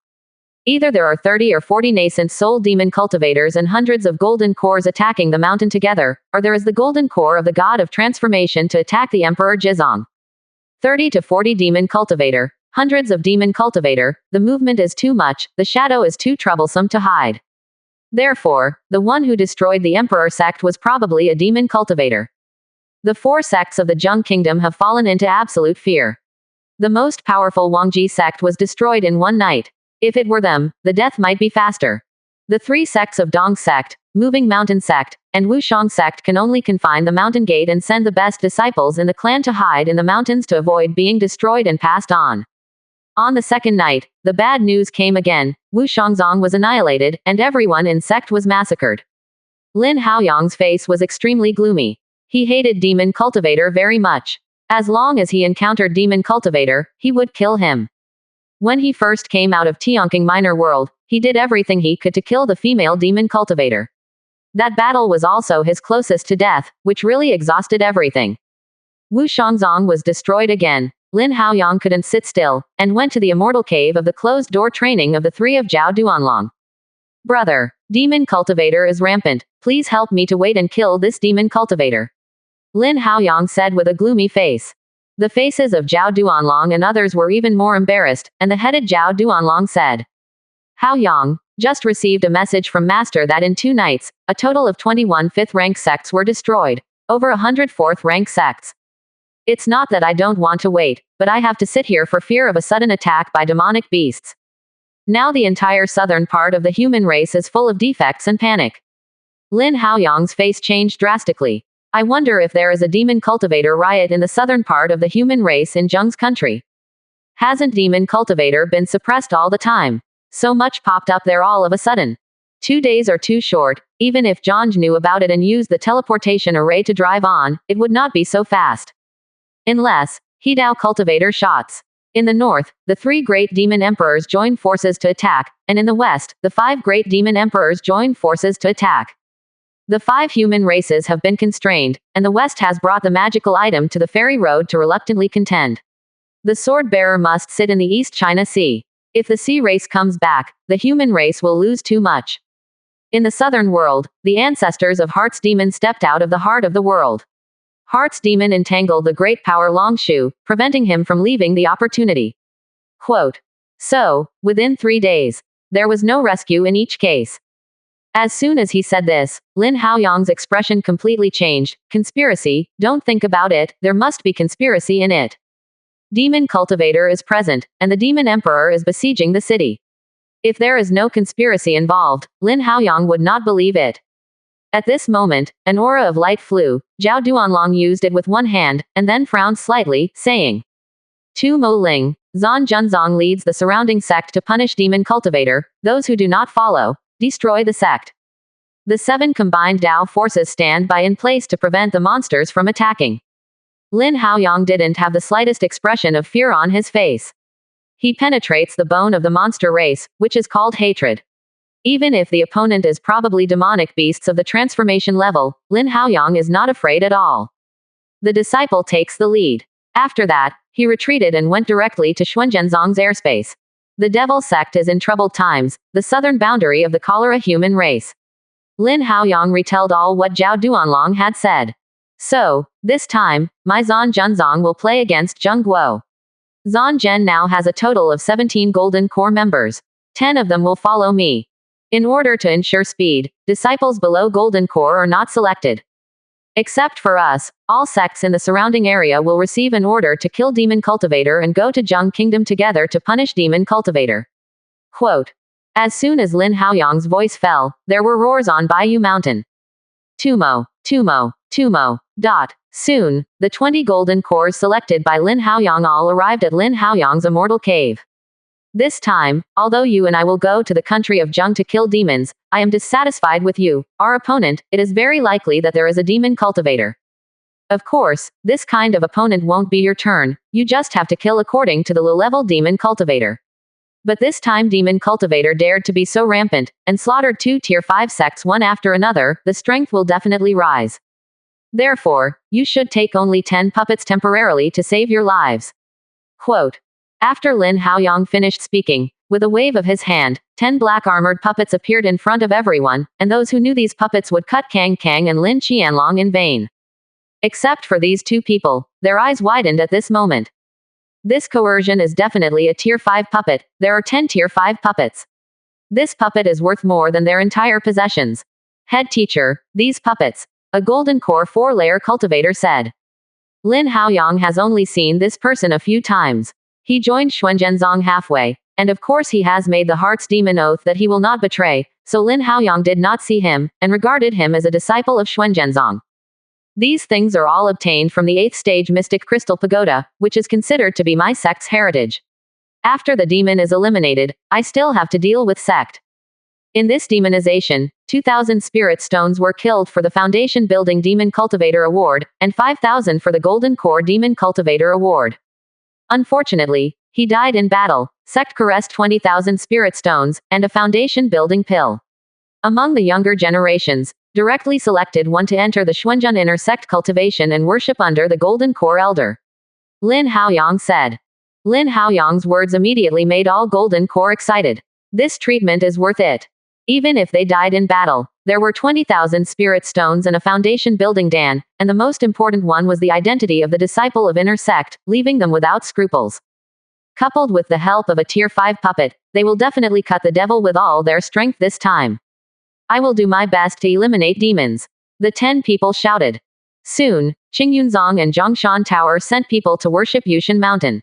[SPEAKER 1] Either there are 30 or 40 nascent soul Demon Cultivators and hundreds of golden cores attacking the mountain together, or there is the golden core of the God of Transformation to attack the Emperor Jizong. 30 to 40 Demon Cultivator, hundreds of Demon Cultivator, the movement is too much, the shadow is too troublesome to hide. Therefore, the one who destroyed the Emperor sect was probably a Demon Cultivator. The 4 sects of the Zheng Kingdom have fallen into absolute fear. The most powerful Wangji sect was destroyed in one night. If it were them, the death might be faster. The 3 sects of Dong sect, moving mountain sect, and Wushang sect can only confine the mountain gate and send the best disciples in the clan to hide in the mountains to avoid being destroyed and passed on. On the second night, the bad news came again. Wu Shangzong was annihilated, and everyone in sect was massacred. Lin Haoyang's face was extremely gloomy. He hated Demon Cultivator very much. As long as he encountered Demon Cultivator, he would kill him. When he first came out of Tianqing Minor World, he did everything he could to kill the female Demon Cultivator. That battle was also his closest to death, which really exhausted everything. Wu Shangzong was destroyed again. Lin Haoyang couldn't sit still, and went to the immortal cave of the closed-door training of the three of Zhao Duanlong. Brother, Demon Cultivator is rampant. Please help me to wait and kill this Demon Cultivator. Lin Haoyang said with a gloomy face. The faces of Zhao Duanlong and others were even more embarrassed, and the headed Zhao Duanlong said, Haoyang, just received a message from Master that in 2 nights, a total of 21 5th-rank sects were destroyed, over 100 4th-rank sects. It's not that I don't want to wait, but I have to sit here for fear of a sudden attack by demonic beasts. Now the entire southern part of the human race is full of defects and panic. Lin Haoyang's face changed drastically. I wonder if there is a demon cultivator riot in the southern part of the human race in Zheng's country. Hasn't demon cultivator been suppressed all the time? So much popped up there all of a sudden. 2 days are too short. Even if Zhang knew about it and used the teleportation array to drive on, it would not be so fast. Unless, Hidao cultivator shots. In the north, the 3 great demon emperors joined forces to attack, and in the west, the 5 great demon emperors joined forces to attack. The 5 human races have been constrained, and the west has brought the magical item to the ferry road to reluctantly contend. The sword bearer must sit in the East China Sea. If the sea race comes back, the human race will lose too much. In the southern world, the ancestors of Heart's demon stepped out of the heart of the world. Heart's demon entangled the great power Longshu, preventing him from leaving the opportunity. Quote. So, within 3 days, there was no rescue in each case. As soon as he said this, Lin Haoyang's expression completely changed. Conspiracy, don't think about it, there must be conspiracy in it. Demon cultivator is present, and the demon emperor is besieging the city. If there is no conspiracy involved, Lin Haoyang would not believe it. At this moment, an aura of light flew. Zhao Duanlong used it with one hand, and then frowned slightly, saying, Tu Mo Ling, Zan Junzong leads the surrounding sect to punish demon cultivator. Those who do not follow, destroy the sect. The 7 combined Dao forces stand by in place to prevent the monsters from attacking. Lin Haoyang didn't have the slightest expression of fear on his face. He penetrates the bone of the monster race, which is called hatred. Even if the opponent is probably demonic beasts of the transformation level, Lin Haoyang is not afraid at all. The disciple takes the lead. After that, he retreated and went directly to Xuanzhenzong's airspace. The devil sect is in troubled times, the southern boundary of the cholera human race. Lin Haoyang retold all what Zhao Duanlong had said. So, this time, my Zan Junzong will play against Zheng Guo. Zan Zhen now has a total of 17 Golden Core members. 10 of them will follow me. In order to ensure speed, disciples below Golden Core are not selected. Except for us, all sects in the surrounding area will receive an order to kill Demon Cultivator and go to Zheng Kingdom together to punish Demon Cultivator. Quote. As soon as Lin Haoyang's voice fell, there were roars on Baiyu Mountain. Tumo, Tumo, Tumo. Soon, the 20 golden cores selected by Lin Haoyang all arrived at Lin Haoyang's immortal cave. This time, although you and I will go to the country of Zheng to kill demons, I am dissatisfied with you, our opponent. It is very likely that there is a demon cultivator. Of course, this kind of opponent won't be your turn, you just have to kill according to the low-level demon cultivator. But this time demon cultivator dared to be so rampant, and slaughtered 2 tier 5 sects one after another, the strength will definitely rise. Therefore, you should take only 10 puppets temporarily to save your lives. Quote. After Lin Haoyang finished speaking, with a wave of his hand, 10 black armored puppets appeared in front of everyone, and those who knew these puppets would cut Kang Kang and Lin Qianlong in vain. Except for these 2 people, their eyes widened at this moment. This coercion is definitely a tier 5 puppet, there are 10 tier 5 puppets. This puppet is worth more than their entire possessions. Head teacher, these puppets. A golden core 4-layer cultivator said. Lin Haoyang has only seen this person a few times. He joined Xuanzhenzong halfway, And of course he has made the heart's demon oath that he will not betray, so Lin Haoyang did not see him, and regarded him as a disciple of Xuanzhenzong. These things are all obtained from the 8th stage mystic crystal pagoda, which is considered to be my sect's heritage. After the demon is eliminated, I still have to deal with sect. In this demonization, 2,000 spirit stones were killed for the Foundation Building Demon Cultivator Award, and 5,000 for the Golden Core Demon Cultivator Award. Unfortunately, he died in battle. Sect caressed 20,000 spirit stones, and a foundation building pill. Among the younger generations, directly selected one to enter the Xuanzhen inner sect cultivation and worship under the Golden Core Elder. Lin Haoyang said. Lin Haoyang's words immediately made all Golden Core excited. This treatment is worth it. Even if they died in battle, there were 20,000 spirit stones and a foundation building dan, and the most important one was the identity of the disciple of inner sect, leaving them without scruples. Coupled with the help of a tier 5 puppet, they will definitely cut the devil with all their strength this time. I will do my best to eliminate demons. The 10 people shouted. Soon, Qingyunzong and Zhongshan Tower sent people to worship Yushan Mountain.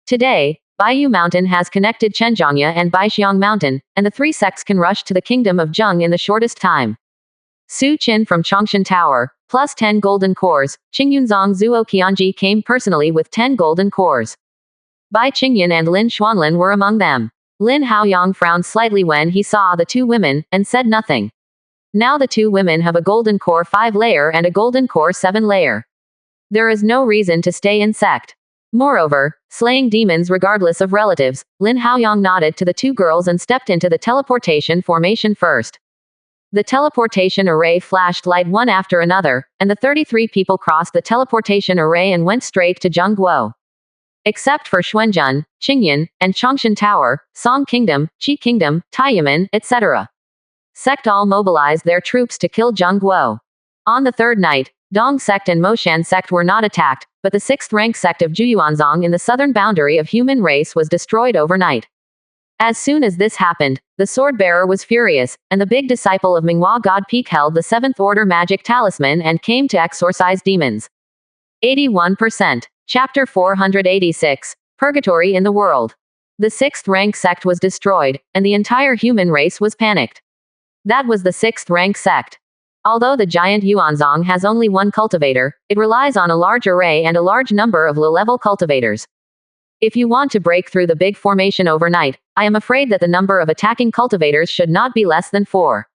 [SPEAKER 1] Today, Baiyu Mountain has connected Chenzhongya and Baixiang Mountain, and the 3 sects can rush to the kingdom of Zheng in the shortest time. Su Qin from Chongshan Tower, plus 10 golden cores. Qingyunzong Zuo Qianji came personally with 10 golden cores. Bai Qingyan and Lin Xuanlin were among them. Lin Haoyang frowned slightly when he saw the 2 women, and said nothing. Now the 2 women have a golden core 5 layer and a golden core 7 layer. There is no reason to stay in sect. Moreover, slaying demons regardless of relatives, Lin Haoyang nodded to the 2 girls and stepped into the teleportation formation first. The teleportation array flashed light one after another, and the 33 people crossed the teleportation array and went straight to Zhengguo. Except for Xuanzhen, Qingyan, and Chongshan Tower, Song Kingdom, Qi Kingdom, Taiyamen, etc. Sect all mobilized their troops to kill Zhengguo. On the 3rd night, Dong sect and Moshan sect were not attacked, but the 6th rank sect of Juyuanzong in the southern boundary of human race was destroyed overnight. As soon as this happened, the sword bearer was furious, and the big disciple of Minghua God Peak held the 7th order magic talisman and came to exorcise demons. 81%. Chapter 486. Purgatory in the World. The 6th rank sect was destroyed, and the entire human race was panicked. That was the 6th rank sect. Although the giant Yuanzong has only 1 cultivator, it relies on a large array and a large number of low-level cultivators. If you want to break through the big formation overnight, I am afraid that the number of attacking cultivators should not be less than 4.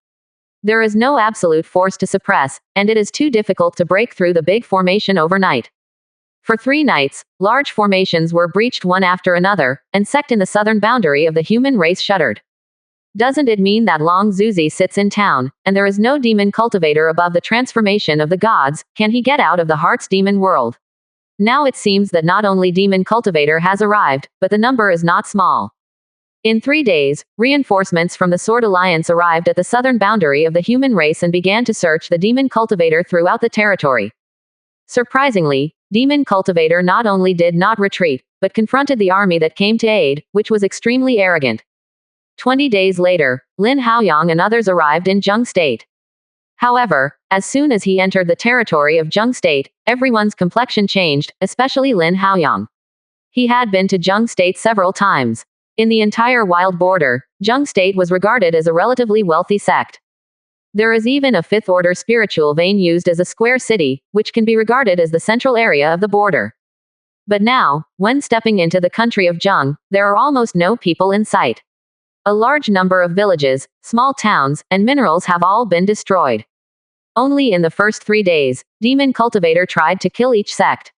[SPEAKER 1] There is no absolute force to suppress, and it is too difficult to break through the big formation overnight. For 3 nights, large formations were breached one after another, and sect in the southern boundary of the human race shuddered. Doesn't it mean that Long Zuzi sits in town, and there is no demon cultivator above the transformation of the gods? Can he get out of the heart's demon world? Now it seems that not only demon cultivator has arrived, but the number is not small. In 3 days, reinforcements from the Sword Alliance arrived at the southern boundary of the human race and began to search the demon cultivator throughout the territory. Surprisingly, Demon Cultivator not only did not retreat, but confronted the army that came to aid, which was extremely arrogant. 20 days later, Lin Haoyang and others arrived in Zheng State. However, as soon as he entered the territory of Zheng State, everyone's complexion changed, especially Lin Haoyang. He had been to Zheng State several times. In the entire wild border, Zheng State was regarded as a relatively wealthy sect. There is even a 5th order spiritual vein used as a square city, which can be regarded as the central area of the border. But now, when stepping into the country of Zheng, there are almost no people in sight. A large number of villages, small towns, and minerals have all been destroyed. Only in the first 3 days, Demon Cultivator tried to kill each sect.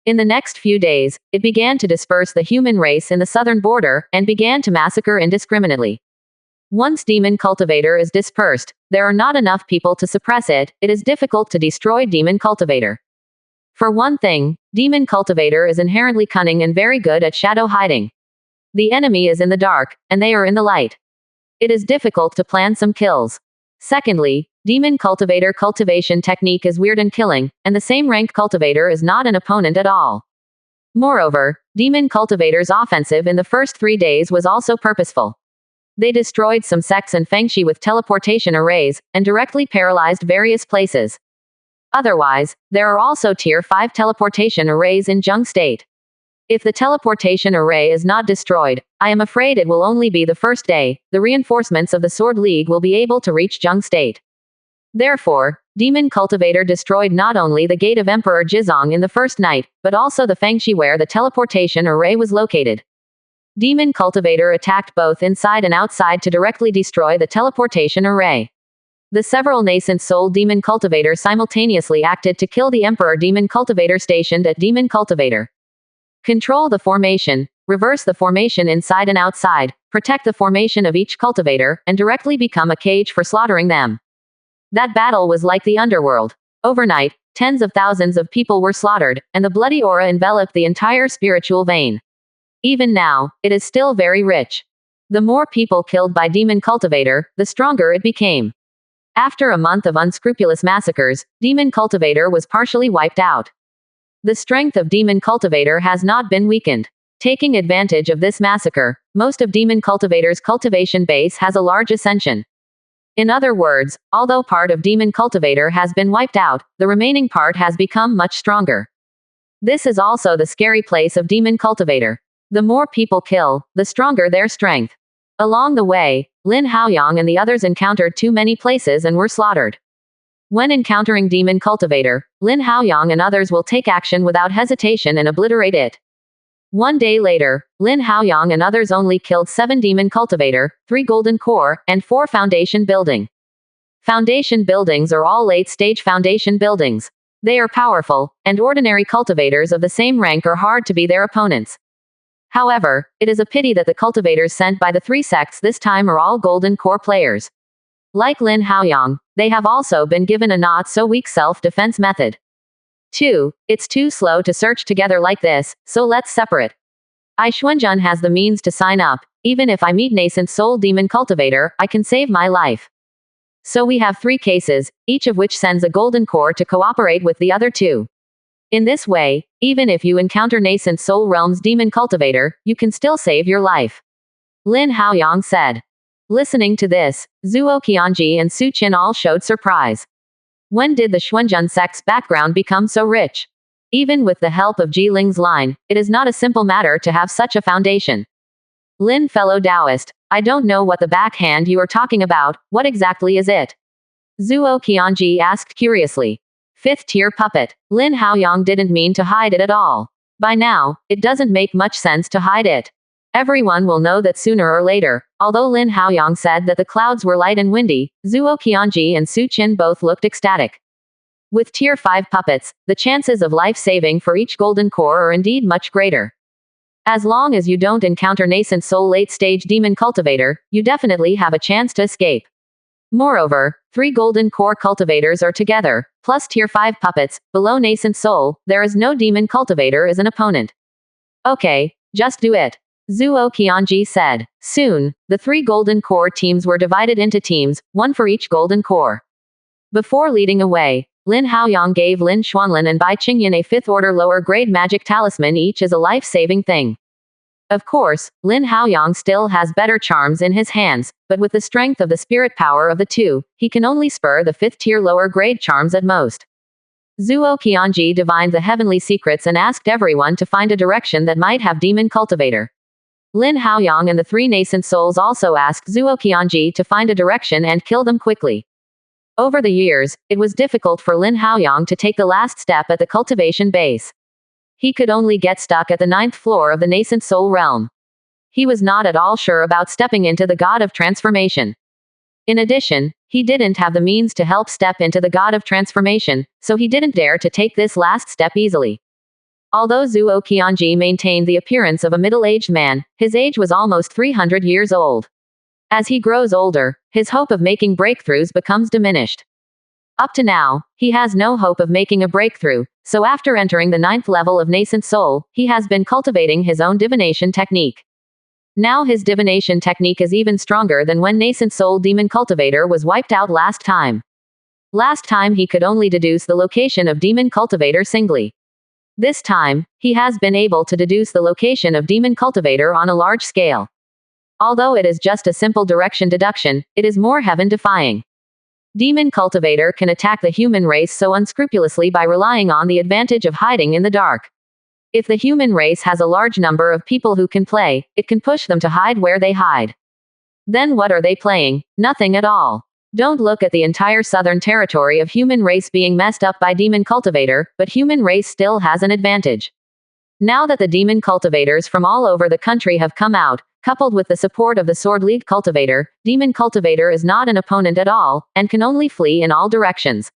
[SPEAKER 1] In the next few days, it began to disperse the human race in the southern border, and began to massacre indiscriminately. Once Demon Cultivator is dispersed, there are not enough people to suppress it. It is difficult to destroy Demon Cultivator. For one thing, Demon Cultivator is inherently cunning and very good at shadow hiding. The enemy is in the dark, and they are in the light. It is difficult to plan some kills. Secondly, Demon Cultivator cultivation technique is weird and killing, and the same rank cultivator is not an opponent at all. Moreover, Demon Cultivator's offensive in the first 3 days was also purposeful. They destroyed some sects and Fengshi with teleportation arrays, and directly paralyzed various places. Otherwise, there are also Tier 5 teleportation arrays in Zheng State. If the teleportation array is not destroyed, I am afraid it will only be the first day. The reinforcements of the Sword League will be able to reach Zheng State. Therefore, Demon Cultivator destroyed not only the gate of Emperor Jizong in the first night, but also the Fangshi where the teleportation array was located. Demon Cultivator attacked both inside and outside to directly destroy the teleportation array. The several nascent soul Demon Cultivator simultaneously acted to kill the Emperor Demon Cultivator stationed at Demon Cultivator. Control the formation, reverse the formation inside and outside, protect the formation of each cultivator, and directly become a cage for slaughtering them. That battle was like the underworld. Overnight, tens of thousands of people were slaughtered, and the bloody aura enveloped the entire spiritual vein. Even now, it is still very rich. The more people killed by Demon Cultivator, the stronger it became. After a month of unscrupulous massacres, Demon Cultivator was partially wiped out. The strength of Demon Cultivator has not been weakened. Taking advantage of this massacre, most of Demon Cultivator's cultivation base has a large ascension. In other words, although part of Demon Cultivator has been wiped out, the remaining part has become much stronger. This is also the scary place of Demon Cultivator. The more people kill, the stronger their strength. Along the way, Lin Haoyang and the others encountered too many places and were slaughtered. When encountering Demon Cultivator, Lin Haoyang and others will take action without hesitation and obliterate it. One day later, Lin Haoyang and others only killed 7 Demon Cultivator, 3 Golden Core, and 4 Foundation Building. Foundation buildings are all late-stage foundation buildings. They are powerful, and ordinary cultivators of the same rank are hard to be their opponents. However, it is a pity that the cultivators sent by the 3 sects this time are all Golden Core players. Like Lin Haoyang, they have also been given a not-so-weak self-defense method. 2. It's too slow to search together like this, so let's separate. I Xuanjun has the means to sign up. Even if I meet Nascent Soul Demon Cultivator, I can save my life. So we have 3 cases, each of which sends a Golden Core to cooperate with the other 2. In this way, even if you encounter Nascent Soul Realm's Demon Cultivator, you can still save your life. Lin Haoyang said. Listening to this, Zhuo Qianji and Su Qin all showed surprise. When did the Xuanjun sect's background become so rich? Even with the help of Ji Ling's line, it is not a simple matter to have such a foundation. Lin, fellow Taoist, I don't know what the backhand you are talking about, what exactly is it? Zhuo Qianji asked curiously. 5th tier puppet. Lin Haoyang didn't mean to hide it at all. By now, it doesn't make much sense to hide it. Everyone will know that sooner or later. Although Lin Haoyang said that the clouds were light and windy, Zhuo Qianji and Su Qin both looked ecstatic. With tier 5 puppets, the chances of life saving for each Golden Core are indeed much greater. As long as you don't encounter Nascent Soul late-stage Demon Cultivator, you definitely have a chance to escape. Moreover, 3 Golden Core cultivators are together, plus tier 5 puppets, below Nascent Soul, there is no Demon Cultivator as an opponent. Okay, just do it. Zhuo Qianji said. Soon, the 3 Golden Core teams were divided into teams, 1 for each Golden Core. Before leading away, Lin Haoyang gave Lin Xuanlin and Bai Qingyan a 5th order lower grade magic talisman each as a life-saving thing. Of course, Lin Haoyang still has better charms in his hands, but with the strength of the spirit power of the 2, he can only spur the 5th tier lower grade charms at most. Zhuo Qianji divined the heavenly secrets and asked everyone to find a direction that might have Demon Cultivator. Lin Haoyang and the 3 nascent souls also asked Zhuo Qianji to find a direction and kill them quickly. Over the years, it was difficult for Lin Haoyang to take the last step at the cultivation base. He could only get stuck at the 9th floor of the nascent soul realm. He was not at all sure about stepping into the God of Transformation. In addition, he didn't have the means to help step into the God of Transformation, so he didn't dare to take this last step easily. Although Zhuo Qianji maintained the appearance of a middle-aged man, his age was almost 300 years old. As he grows older, his hope of making breakthroughs becomes diminished. Up to now, he has no hope of making a breakthrough, so after entering the 9th level of Nascent Soul, he has been cultivating his own divination technique. Now his divination technique is even stronger than when Nascent Soul Demon Cultivator was wiped out last time. Last time he could only deduce the location of Demon Cultivator singly. This time, he has been able to deduce the location of Demon Cultivator on a large scale. Although it is just a simple direction deduction, it is more heaven-defying. Demon Cultivator can attack the human race so unscrupulously by relying on the advantage of hiding in the dark. If the human race has a large number of people who can play, it can push them to hide where they hide. Then what are they playing? Nothing at all. Don't look at the entire southern territory of human race being messed up by demon cultivator, but human race still has an advantage. Now that the demon cultivators from all over the country have come out, coupled with the support of the Sword League cultivator, demon cultivator is not an opponent at all, and can only flee in all directions.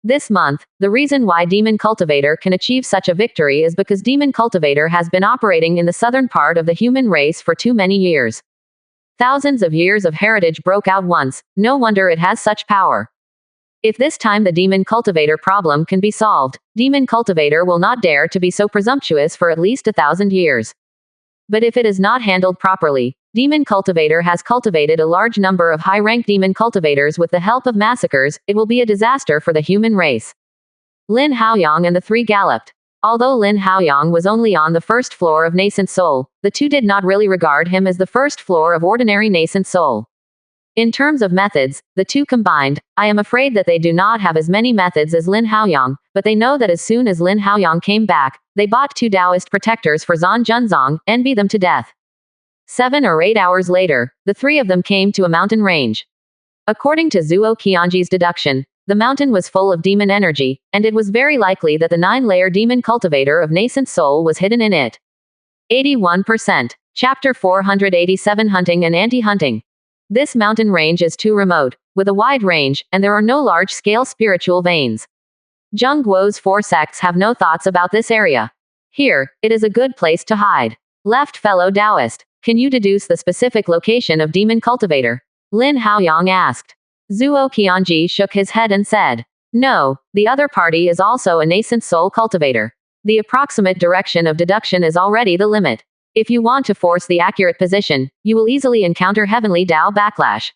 [SPEAKER 1] This month, the reason why Demon Cultivator can achieve such a victory is because Demon Cultivator has been operating in the southern part of the human race for too many years. Thousands of years of heritage broke out once, no wonder it has such power. If this time the Demon Cultivator problem can be solved, Demon Cultivator will not dare to be so presumptuous for at least 1,000 years. But if it is not handled properly, Demon Cultivator has cultivated a large number of high-ranked demon cultivators with the help of massacres, it will be a disaster for the human race. Lin Haoyang and the three galloped. Although Lin Haoyang was only on the first floor of Nascent Soul, the two did not really regard him as the first floor of ordinary Nascent Soul. In terms of methods, the two combined, I am afraid that they do not have as many methods as Lin Haoyang, but they know that as soon as Lin Haoyang came back, they bought 2 Taoist protectors for Zan Junzong, envy them to death. 7 or 8 hours later, the three of them came to a mountain range. According to Zuo Qianji's deduction, the mountain was full of demon energy, and it was very likely that the 9-layer demon cultivator of Nascent Soul was hidden in it. 81%. Chapter 487 Hunting and Anti-Hunting. This mountain range is too remote, with a wide range, and there are no large-scale spiritual veins. Zheng Guo's 4 sects have no thoughts about this area. Here, it is a good place to hide. Left fellow Taoist. Can you deduce the specific location of Demon Cultivator? Lin Haoyang asked. Zuo Qianji shook his head and said, no, the other party is also a nascent soul cultivator. The approximate direction of deduction is already the limit. If you want to force the accurate position, you will easily encounter Heavenly Dao backlash.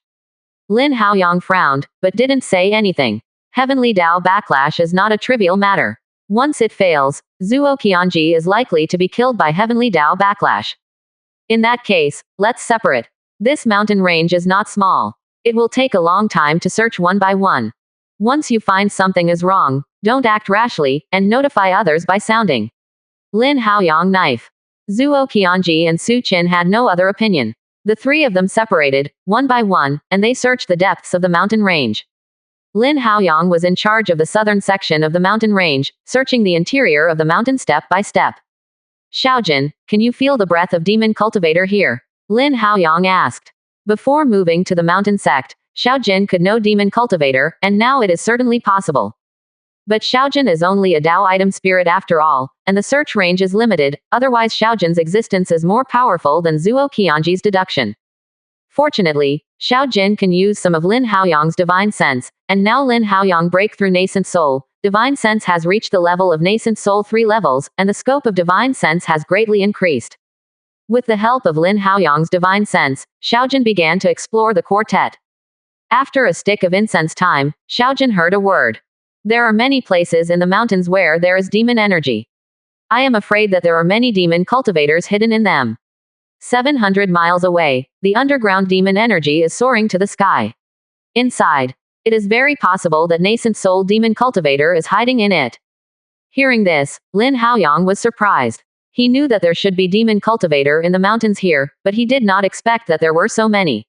[SPEAKER 1] Lin Haoyang frowned, but didn't say anything. Heavenly Dao backlash is not a trivial matter. Once it fails, Zuo Qianji is likely to be killed by Heavenly Dao backlash. In that case, let's separate. This mountain range is not small. It will take a long time to search one by one. Once you find something is wrong, don't act rashly, and notify others by sounding. Lin Haoyang knife. Zuo Qianji and Su Qin had no other opinion. The three of them separated, one by one, and they searched the depths of the mountain range. Lin Haoyang was in charge of the southern section of the mountain range, searching the interior of the mountain step by step. Xiaojin, can you feel the breath of demon cultivator here? Lin Haoyang asked. Before moving to the mountain sect, Xiaojin could know demon cultivator, and now it is certainly possible. But Xiaojin is only a Dao item spirit after all, and the search range is limited, otherwise Xiaojin's existence is more powerful than Zuo Qianji's deduction. Fortunately, Xiaojin can use some of Lin Haoyang's divine sense, and now Lin Haoyang break through nascent soul. Divine sense has reached the level of nascent soul 3 levels, and the scope of divine sense has greatly increased. With the help of Lin Haoyang's divine sense, Xiaojin began to explore the quartet. After a stick of incense time, Xiaojin heard a word. There are many places in the mountains where there is demon energy. I am afraid that there are many demon cultivators hidden in them. 700 miles away, the underground demon energy is soaring to the sky. Inside, it is very possible that nascent soul demon cultivator is hiding in it. Hearing this, Lin Haoyang was surprised. He knew that there should be demon cultivator in the mountains here, but he did not expect that there were so many.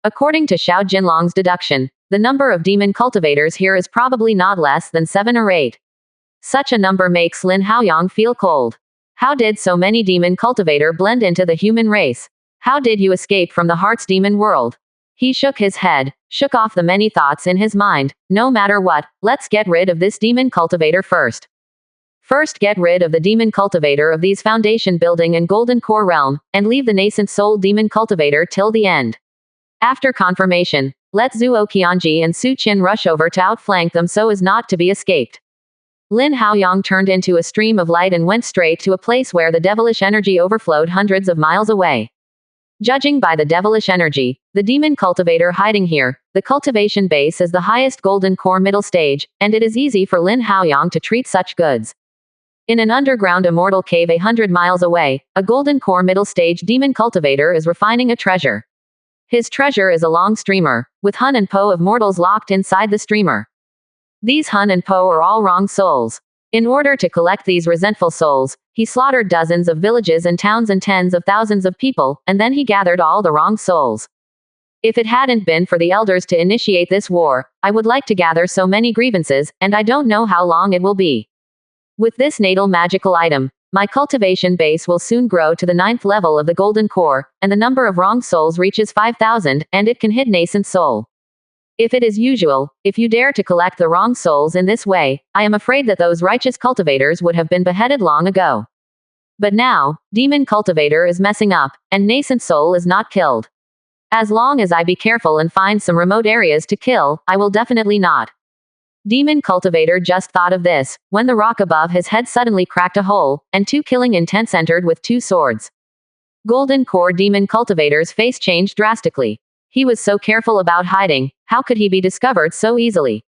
[SPEAKER 1] According to Xiao Jinlong's deduction, the number of demon cultivators here is probably not less than 7 or 8. Such a number makes Lin Haoyang feel cold. How did so many demon cultivator blend into the human race? How did you escape from the heart's demon world? He shook his head, shook off the many thoughts in his mind. No matter what, let's get rid of this demon cultivator first. First get rid of the demon cultivator of these foundation building and golden core realm, and leave the nascent soul demon cultivator till the end. After confirmation, let Zuo Qianji and Su Qin rush over to outflank them so as not to be escaped. Lin Haoyang turned into a stream of light and went straight to a place where the devilish energy overflowed hundreds of miles away. Judging by the devilish energy, the demon cultivator hiding here, the cultivation base is the highest golden core middle stage, and it is easy for Lin Haoyang to treat such goods. In an underground immortal cave 100 miles away, a golden core middle stage demon cultivator is refining a treasure. His treasure is a long streamer, with Hun and Po of mortals locked inside the streamer. These Hun and Po are all wrong souls. In order to collect these resentful souls, he slaughtered dozens of villages and towns and tens of thousands of people, and then he gathered all the wrong souls. If it hadn't been for the elders to initiate this war, I would like to gather so many grievances, and I don't know how long it will be. With this natal magical item, my cultivation base will soon grow to the 9th level of the golden core, and the number of wrong souls reaches 5,000, and it can hit nascent soul. If it is usual, if you dare to collect the wrong souls in this way, I am afraid that those righteous cultivators would have been beheaded long ago. But now, demon cultivator is messing up, and nascent soul is not killed. As long as I be careful and find some remote areas to kill, I will definitely not. Demon cultivator just thought of this, when the rock above his head suddenly cracked a hole, and 2 killing intents entered with 2 swords. Golden core demon cultivator's face changed drastically. He was so careful about hiding, how could he be discovered so easily?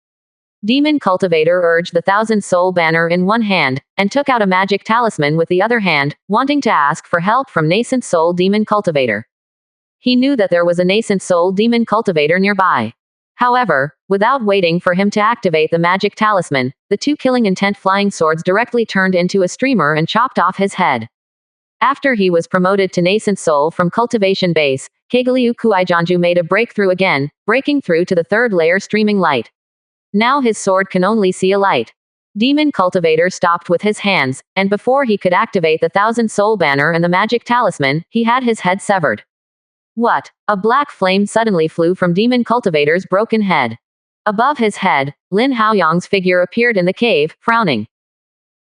[SPEAKER 1] Demon cultivator urged the 1,000 soul banner in one hand, and took out a magic talisman with the other hand, wanting to ask for help from nascent soul demon cultivator. He knew that there was a nascent soul demon cultivator nearby. However, without waiting for him to activate the magic talisman, the 2 killing intent flying swords directly turned into a streamer and chopped off his head. After he was promoted to nascent soul from cultivation base, Kegaliu Kuijanju made a breakthrough again, breaking through to the 3rd layer streaming light. Now his sword can only see a light. Demon cultivator stopped with his hands, and before he could activate the 1,000 soul banner and the magic talisman, he had his head severed. What? A black flame suddenly flew from demon cultivator's broken head. Above his head, Lin Haoyang's figure appeared in the cave, frowning.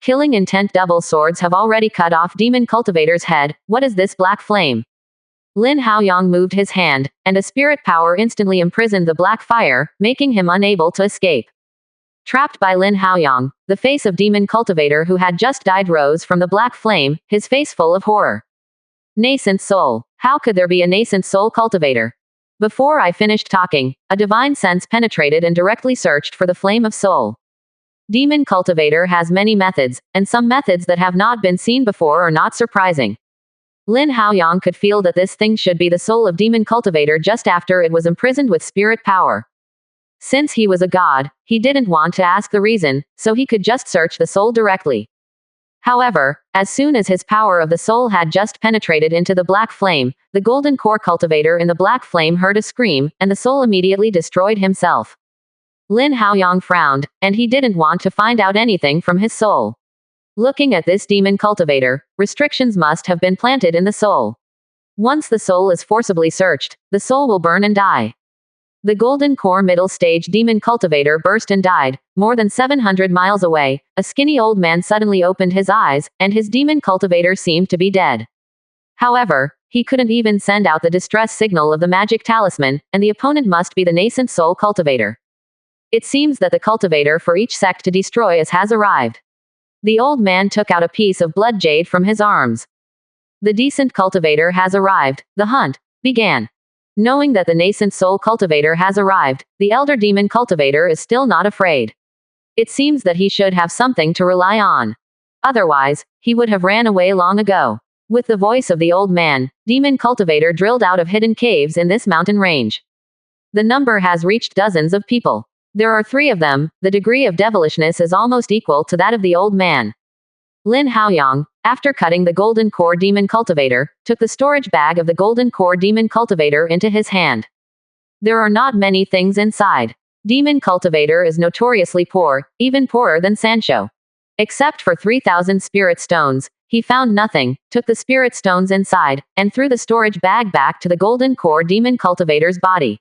[SPEAKER 1] Killing intent double swords have already cut off demon cultivator's head. What is this black flame? Lin Haoyang moved his hand, and a spirit power instantly imprisoned the black fire, making him unable to escape. Trapped by Lin Haoyang, the face of demon cultivator who had just died rose from the black flame, his face full of horror. Nascent soul. How could there be a nascent soul cultivator? Before I finished talking, a divine sense penetrated and directly searched for the flame of soul. Demon cultivator has many methods, and some methods that have not been seen before are not surprising. Lin Haoyang could feel that this thing should be the soul of demon cultivator just after it was imprisoned with spirit power. Since he was a god, he didn't want to ask the reason, so he could just search the soul directly. However, as soon as his power of the soul had just penetrated into the black flame, the golden core cultivator in the black flame heard a scream, and the soul immediately destroyed himself. Lin Haoyang frowned, and he didn't want to find out anything from his soul. Looking at this demon cultivator, restrictions must have been planted in the soul. Once the soul is forcibly searched, the soul will burn and die. The golden core middle stage demon cultivator burst and died. More than 700 miles away, a skinny old man suddenly opened his eyes, and his demon cultivator seemed to be dead. However, he couldn't even send out the distress signal of the magic talisman, and the opponent must be the nascent soul cultivator. It seems that the cultivator for each sect to destroy has arrived. The old man took out a piece of blood jade from his arms. The decent cultivator has arrived. The hunt began. Knowing that the nascent soul cultivator has arrived, the elder demon cultivator is still not afraid. It seems that he should have something to rely on. Otherwise, he would have ran away long ago. With the voice of the old man, demon cultivator drilled out of hidden caves in this mountain range. The number has reached dozens of people. There are 3 of them. The degree of devilishness is almost equal to that of the old man. Lin Haoyang, after cutting the golden core demon cultivator, took the storage bag of the golden core demon cultivator into his hand. There are not many things inside. Demon cultivator is notoriously poor, even poorer than Sancho. Except for 3,000 spirit stones, he found nothing, took the spirit stones inside, and threw the storage bag back to the golden core demon cultivator's body.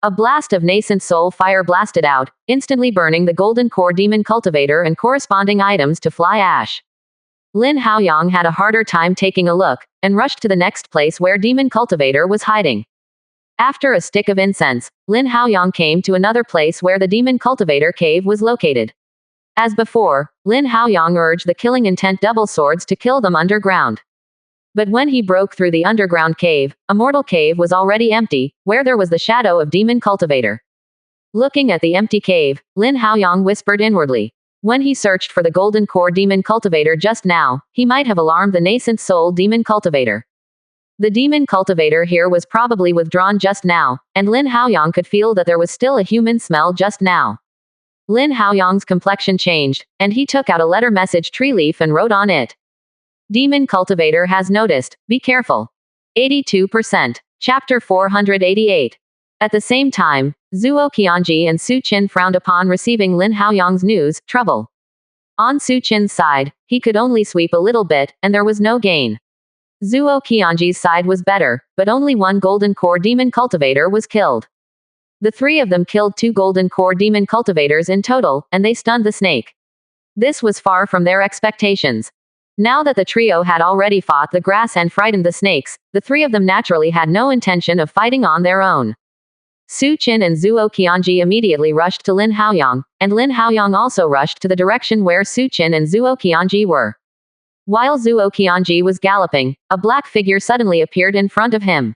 [SPEAKER 1] A blast of nascent soul fire blasted out, instantly burning the golden core demon cultivator and corresponding items to fly ash. Lin Haoyang had a harder time taking a look, and rushed to the next place where demon cultivator was hiding. After a stick of incense, Lin Haoyang came to another place where the demon cultivator cave was located. As before, Lin Haoyang urged the killing intent double swords to kill them underground. But when he broke through the underground cave, a mortal cave was already empty, where there was the shadow of demon cultivator. Looking at the empty cave, Lin Haoyang whispered inwardly. When he searched for the golden core demon cultivator just now, he might have alarmed the nascent soul demon cultivator. The demon cultivator here was probably withdrawn just now, and Lin Haoyang could feel that there was still a human smell just now. Lin Haoyang's complexion changed, and he took out a letter message tree leaf and wrote on it. Demon Cultivator has noticed, be careful. 82%. Chapter 488. At the same time, Zhuo Qianji and Su Qin frowned upon receiving Lin Haoyang's news, trouble. On Su Qin's side, he could only sweep a little bit, and there was no gain. Zhuo Qianji's side was better, but only one Golden Core Demon Cultivator was killed. The three of them killed 2 Golden Core Demon Cultivators in total, and they stunned the snake. This was far from their expectations. Now that the trio had already fought the grass and frightened the snakes, the three of them naturally had no intention of fighting on their own. Su Qin and Zhuo Qianji immediately rushed to Lin Haoyang, and Lin Haoyang also rushed to the direction where Su Qin and Zhuo Qianji were. While Zhuo Qianji was galloping, a black figure suddenly appeared in front of him.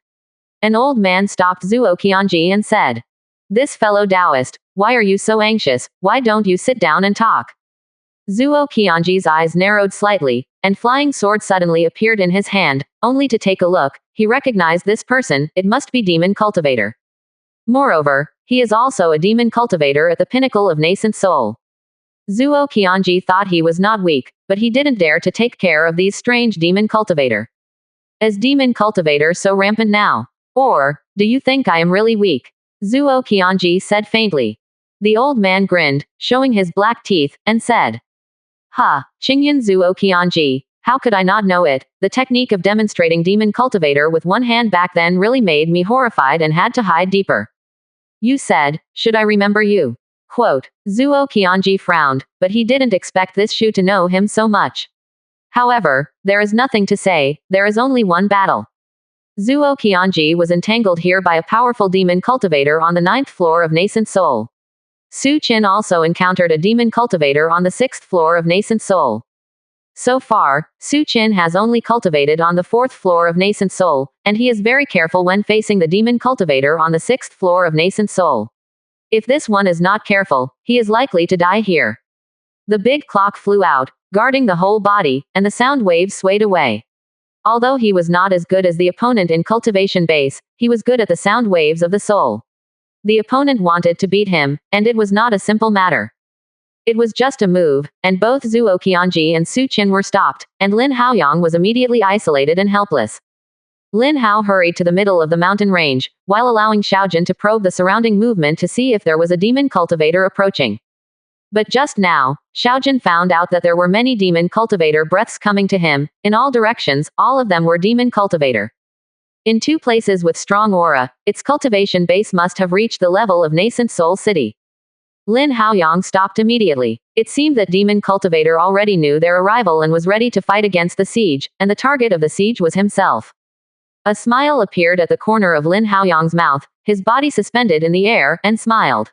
[SPEAKER 1] An old man stopped Zhuo Qianji and said, "This fellow Taoist, why are you so anxious? Why don't you sit down and talk?" Zhuo Qianji's eyes narrowed slightly, and flying sword suddenly appeared in his hand, only to take a look. He recognized this person, it must be Demon Cultivator. Moreover, he is also a demon cultivator at the pinnacle of nascent soul. Zhuo Qianji thought he was not weak, but he didn't dare to take care of these strange demon cultivator. Is demon cultivator so rampant now? Or, do you think I am really weak? Zhuo Qianji said faintly. The old man grinned, showing his black teeth, and said, "Ha, Qingyan Zhuo Qianji, how could I not know it? The technique of demonstrating demon cultivator with one hand back then really made me horrified and had to hide deeper. You said, should I remember you?" Quote. Zhuo Qianji frowned, but he didn't expect this Shu to know him so much. However, there is nothing to say, there is only one battle. Zhuo Qianji was entangled here by a powerful demon cultivator on the 9th floor of Nascent Soul. Su Qin also encountered a demon cultivator on the 6th floor of Nascent Soul. So far, Su Qin has only cultivated on the 4th floor of Nascent Soul, and he is very careful when facing the demon cultivator on the 6th floor of Nascent Soul. If this one is not careful, he is likely to die here. The big clock flew out, guarding the whole body, and the sound waves swayed away. Although he was not as good as the opponent in cultivation base, he was good at the sound waves of the soul. The opponent wanted to beat him, and it was not a simple matter. It was just a move, and both Zhuo Qianji and Su Qin were stopped, and Lin Haoyang was immediately isolated and helpless. Lin Hao hurried to the middle of the mountain range, while allowing Xiaojun to probe the surrounding movement to see if there was a demon cultivator approaching. But just now, Xiaojun found out that there were many demon cultivator breaths coming to him, in all directions, all of them were demon cultivator. In 2 places with strong aura, its cultivation base must have reached the level of nascent soul city. Lin Haoyang stopped immediately. It seemed that demon cultivator already knew their arrival and was ready to fight against the siege, and the target of the siege was himself. A smile appeared at the corner of Lin Haoyang's mouth, his body suspended in the air, and smiled.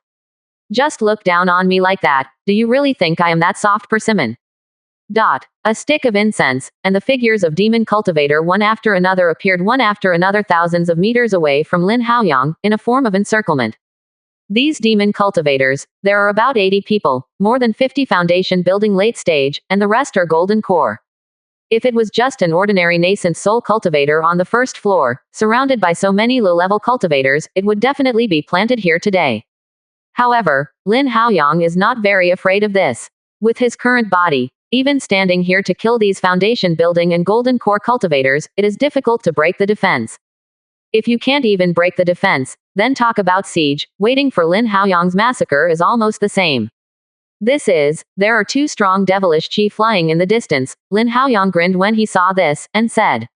[SPEAKER 1] "Just look down on me like that, do you really think I am that soft persimmon?" A stick of incense, and the figures of demon cultivator one after another appeared one after another thousands of meters away from Lin Haoyang, in a form of encirclement. These demon cultivators, there are about 80 people, more than 50 foundation building late stage, and the rest are golden core. If it was just an ordinary nascent soul cultivator on the 1st floor, surrounded by so many low-level cultivators, it would definitely be planted here today. However, Lin Haoyang is not very afraid of this. With his current body, even standing here to kill these foundation building and golden core cultivators, it is difficult to break the defense. If you can't even break the defense, then talk about siege. Waiting for Lin Haoyang's massacre is almost the same. There are 2 strong devilish chi flying in the distance. Lin Haoyang grinned when he saw this, and said,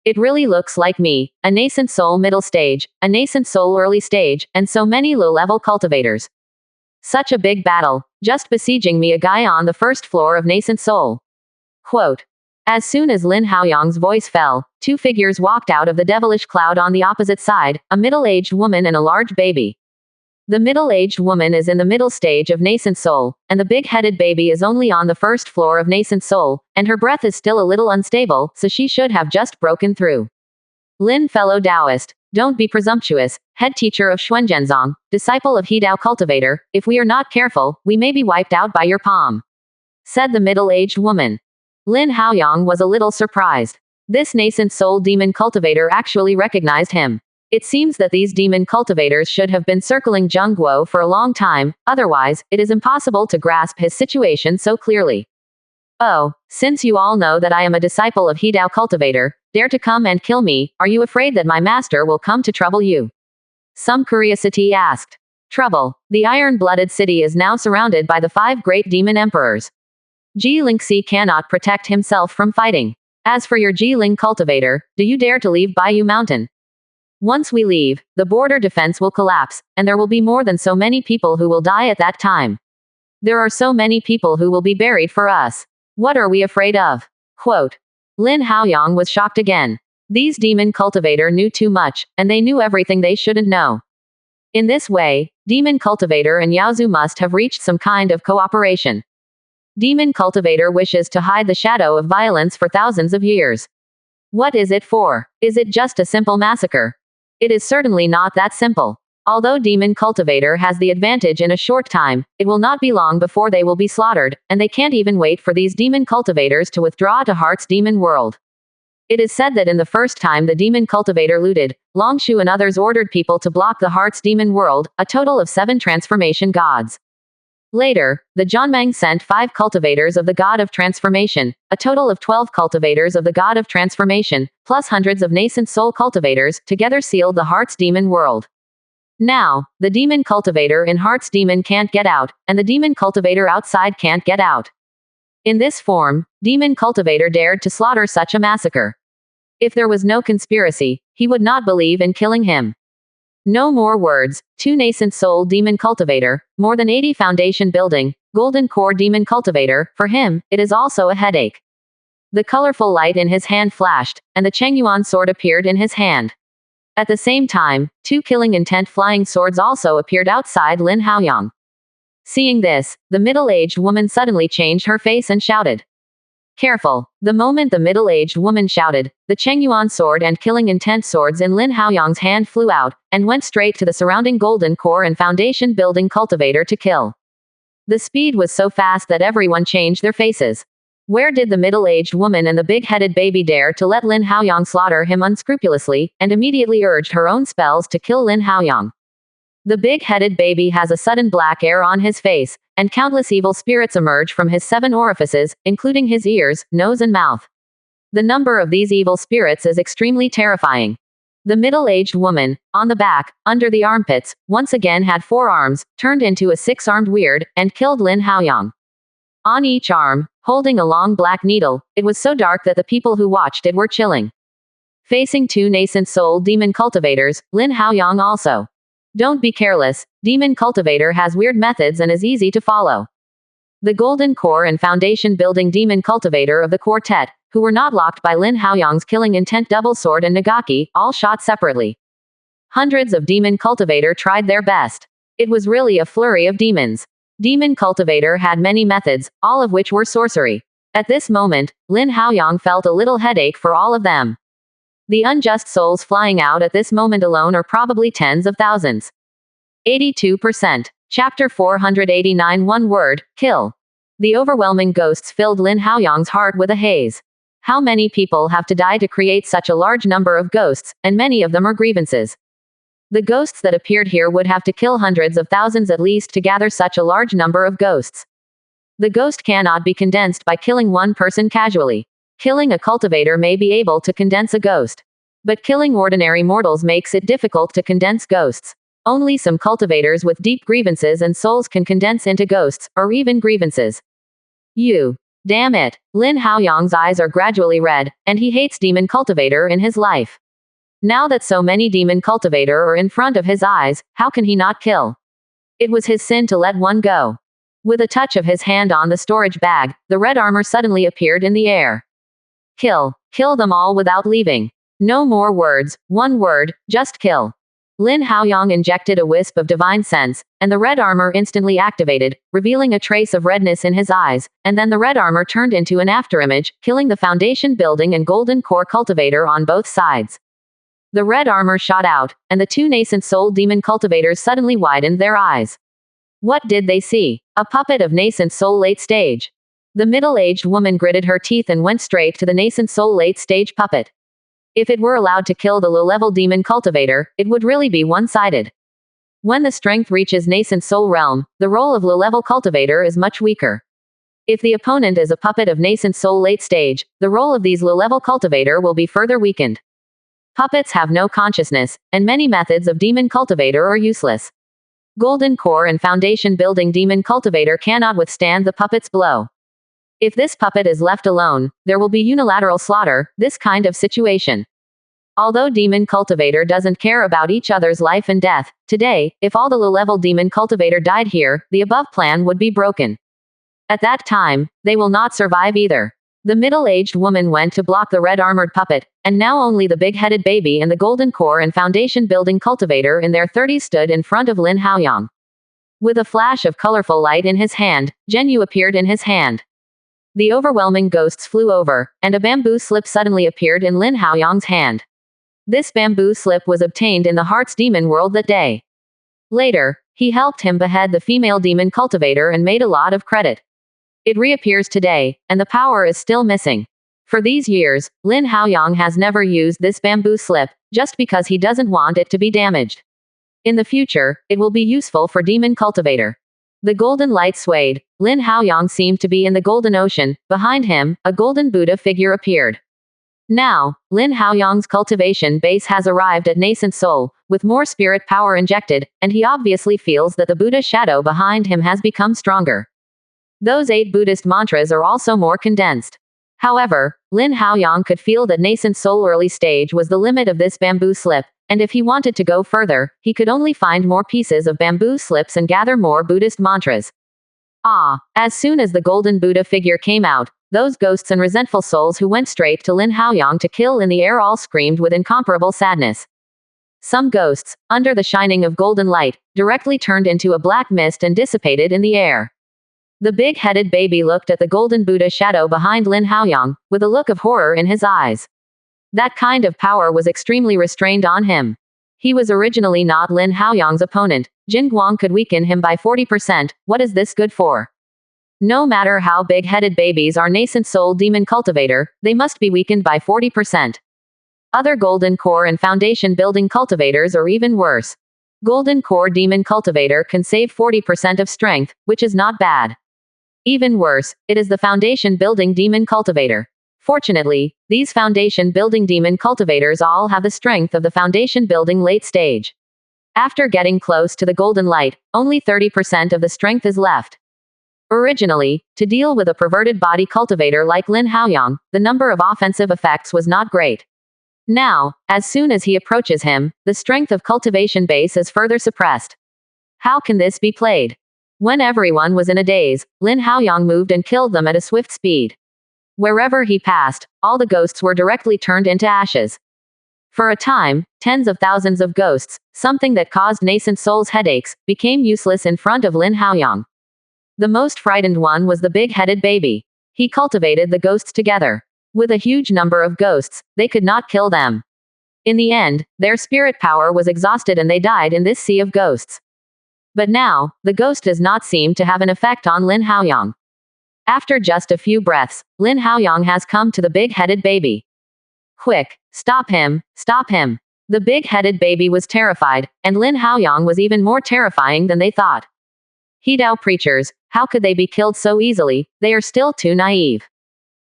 [SPEAKER 1] "It really looks like me, a nascent soul middle stage, a nascent soul early stage, and so many low-level cultivators. Such a big battle, just besieging me a guy on the 1st floor of nascent soul." Quote. As soon as Lin Haoyang's voice fell, 2 figures walked out of the devilish cloud on the opposite side, a middle-aged woman and a large baby. The middle-aged woman is in the middle stage of nascent soul, and the big-headed baby is only on the 1st floor of nascent soul, and her breath is still a little unstable, so she should have just broken through. Lin, fellow Taoist, don't be presumptuous, head teacher of Xuanzhenzong, disciple of Hidao cultivator, if we are not careful, we may be wiped out by your palm, said the middle-aged woman. Lin Haoyang was a little surprised. This nascent soul demon cultivator actually recognized him. It seems that these demon cultivators should have been circling Zheng Guo for a long time, otherwise, it is impossible to grasp his situation so clearly. Oh, since you all know that I am a disciple of Hidao Cultivator, dare to come and kill me, are you afraid that my master will come to trouble you? Some curiosity asked. Trouble. The iron-blooded city is now surrounded by the 5 great demon emperors. Ji Lingxi cannot protect himself from fighting. As for your Ji Ling cultivator, do you dare to leave Baiyu Mountain? Once we leave, the border defense will collapse, and there will be more than so many people who will die at that time. There are so many people who will be buried for us. What are we afraid of? Quote. Lin Haoyang was shocked again. These demon cultivator knew too much, and they knew everything they shouldn't know. In this way, demon cultivator and Yaozu must have reached some kind of cooperation. Demon cultivator wishes to hide the shadow of violence for thousands of years. What is it for? Is it just a simple massacre? It is certainly not that simple. Although demon cultivator has the advantage in a short time, it will not be long before they will be slaughtered, and they can't even wait for these demon cultivators to withdraw to Heart's demon world. It is said that in the first time the demon cultivator looted, Longshu and others ordered people to block the Heart's demon world, a total of 7 transformation gods. Later, the Zhanmeng sent 5 cultivators of the God of Transformation, a total of 12 cultivators of the God of Transformation, plus hundreds of nascent soul cultivators, together sealed the Heart's demon world. Now, the demon cultivator in Heart's demon can't get out, and the demon cultivator outside can't get out. In this form, demon cultivator dared to slaughter such a massacre. If there was no conspiracy, he would not believe in killing him. No more words. 2 nascent soul demon cultivator, more than 80 foundation building, golden core demon cultivator, for him, it is also a headache. The colorful light in his hand flashed, and the Chengyuan sword appeared in his hand. At the same time, 2 killing intent flying swords also appeared outside Lin Haoyang. Seeing this, the middle-aged woman suddenly changed her face and shouted. Careful. The moment the middle-aged woman shouted, the Chengyuan sword and killing intent swords in Lin Haoyang's hand flew out, and went straight to the surrounding golden core and foundation building cultivator to kill. The speed was so fast that everyone changed their faces. Where did the middle-aged woman and the big-headed baby dare to let Lin Haoyang slaughter him unscrupulously, and immediately urged her own spells to kill Lin Haoyang? The big-headed baby has a sudden black air on his face, and countless evil spirits emerge from his 7 orifices, including his ears, nose and mouth. The number of these evil spirits is extremely terrifying. The middle-aged woman, on the back, under the armpits, once again had 4 arms, turned into a 6-armed weird, and killed Lin Haoyang. On each arm, holding a long black needle, it was so dark that the people who watched it were chilling. Facing 2 nascent soul demon cultivators, Lin Haoyang also. Don't be careless, demon cultivator has weird methods and is easy to follow. The golden core and foundation building demon cultivator of the quartet, who were not locked by Lin Haoyang's killing intent double sword and Nagaki, all shot separately. Hundreds of demon cultivator tried their best. It was really a flurry of demons. Demon cultivator had many methods, all of which were sorcery. At this moment, Lin Haoyang felt a little headache for all of them. The unjust souls flying out at this moment alone are probably tens of thousands. 82%. Chapter 489. One word, kill. The overwhelming ghosts filled Lin Haoyang's heart with a haze. How many people have to die to create such a large number of ghosts, and many of them are grievances. The ghosts that appeared here would have to kill hundreds of thousands at least to gather such a large number of ghosts. The ghost cannot be condensed by killing one person casually. Killing a cultivator may be able to condense a ghost. But killing ordinary mortals makes it difficult to condense ghosts. Only some cultivators with deep grievances and souls can condense into ghosts, or even grievances. Damn it. Lin Haoyang's eyes are gradually red, and he hates demon cultivator in his life. Now that so many demon cultivator are in front of his eyes, how can he not kill? It was his sin to let one go. With a touch of his hand on the storage bag, the red armor suddenly appeared in the air. Kill them all without leaving. No more words, one word, just kill. Lin Haoyang injected a wisp of divine sense, and the red armor instantly activated, revealing a trace of redness in his eyes, and then the red armor turned into an afterimage, killing the foundation building and golden core cultivator on both sides. The red armor shot out, and the 2 nascent soul demon cultivators suddenly widened their eyes. What did they see? A puppet of nascent soul late stage. The middle-aged woman gritted her teeth and went straight to the nascent soul late stage puppet. If it were allowed to kill the low-level demon cultivator, it would really be one-sided. When the strength reaches nascent soul realm, the role of low-level cultivator is much weaker. If the opponent is a puppet of nascent soul late stage, the role of these low-level cultivator will be further weakened. Puppets have no consciousness, and many methods of demon cultivator are useless. Golden core and foundation building demon cultivator cannot withstand the puppet's blow. If this puppet is left alone, there will be unilateral slaughter, this kind of situation. Although demon cultivator doesn't care about each other's life and death, today, if all the low-level demon cultivator died here, the above plan would be broken. At that time, they will not survive either. The middle-aged woman went to block the red-armored puppet, and now only the big-headed baby and the golden core and foundation-building cultivator in their 30s stood in front of Lin Haoyang. With a flash of colorful light in his hand, Zhenyu appeared in his hand. The overwhelming ghosts flew over, and a bamboo slip suddenly appeared in Lin Haoyang's hand. This bamboo slip was obtained in the Heart's demon world that day. Later, he helped him behead the female demon cultivator and made a lot of credit. It reappears today, and the power is still missing. For these years, Lin Haoyang has never used this bamboo slip, just because he doesn't want it to be damaged. In the future, it will be useful for demon cultivator. The golden light swayed. Lin Haoyang seemed to be in the golden ocean. Behind him, a golden Buddha figure appeared. Now, Lin Haoyang's cultivation base has arrived at nascent soul, with more spirit power injected, and he obviously feels that the Buddha shadow behind him has become stronger. Those 8 Buddhist mantras are also more condensed. However, Lin Haoyang could feel that nascent soul early stage was the limit of this bamboo slip, and if he wanted to go further, he could only find more pieces of bamboo slips and gather more Buddhist mantras. As soon as the golden Buddha figure came out, those ghosts and resentful souls who went straight to Lin Haoyang to kill in the air all screamed with incomparable sadness. Some ghosts, under the shining of golden light, directly turned into a black mist and dissipated in the air. The big-headed baby looked at the golden Buddha shadow behind Lin Haoyang, with a look of horror in his eyes. That kind of power was extremely restrained on him. He was originally not Lin Haoyang's opponent. Jin Guang could weaken him by 40%, what is this good for? No matter how big-headed babies are nascent soul demon cultivator, they must be weakened by 40%. Other golden core and foundation building cultivators are even worse. Golden core demon cultivator can save 40% of strength, which is not bad. Even worse, it is the foundation building demon cultivator. Fortunately, these foundation building demon cultivators all have the strength of the foundation building late stage. After getting close to the golden light, only 30% of the strength is left. Originally, to deal with a perverted body cultivator like Lin Haoyang, the number of offensive effects was not great. Now, as soon as he approaches him, the strength of cultivation base is further suppressed. How can this be played? When everyone was in a daze, Lin Haoyang moved and killed them at a swift speed. Wherever he passed, all the ghosts were directly turned into ashes. For a time, tens of thousands of ghosts, something that caused nascent souls headaches, became useless in front of Lin Haoyang. The most frightened one was the big-headed baby. He cultivated the ghosts together. With a huge number of ghosts, they could not kill them. In the end, their spirit power was exhausted and they died in this sea of ghosts. But now, the ghost does not seem to have an effect on Lin Haoyang. After just a few breaths, Lin Haoyang has come to the big-headed baby. Quick, stop him, stop him. The big-headed baby was terrified, and Lin Haoyang was even more terrifying than they thought. Hidao preachers, how could they be killed so easily? They are still too naive.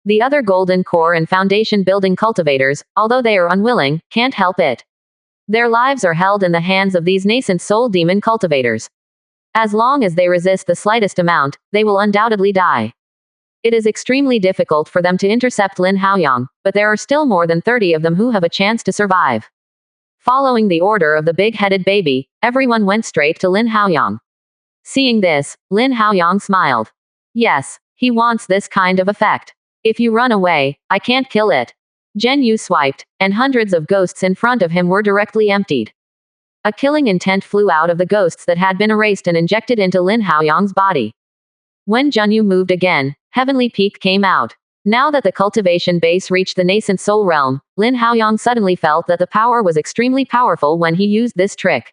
[SPEAKER 1] The other golden core and foundation building cultivators, although they are unwilling, can't help it. Their lives are held in the hands of these nascent soul demon cultivators. As long as they resist the slightest amount, they will undoubtedly die. It is extremely difficult for them to intercept Lin Haoyang, but there are still more than 30 of them who have a chance to survive. Following the order of the big-headed baby, everyone went straight to Lin Haoyang. Seeing this, Lin Haoyang smiled. Yes, he wants this kind of effect. If you run away, I can't kill it. Zhenyu swiped, and hundreds of ghosts in front of him were directly emptied. A killing intent flew out of the ghosts that had been erased and injected into Lin Haoyang's body. When Zhenyu moved again, Heavenly Peak came out. Now that the cultivation base reached the nascent soul realm, Lin Haoyang suddenly felt that the power was extremely powerful when he used this trick.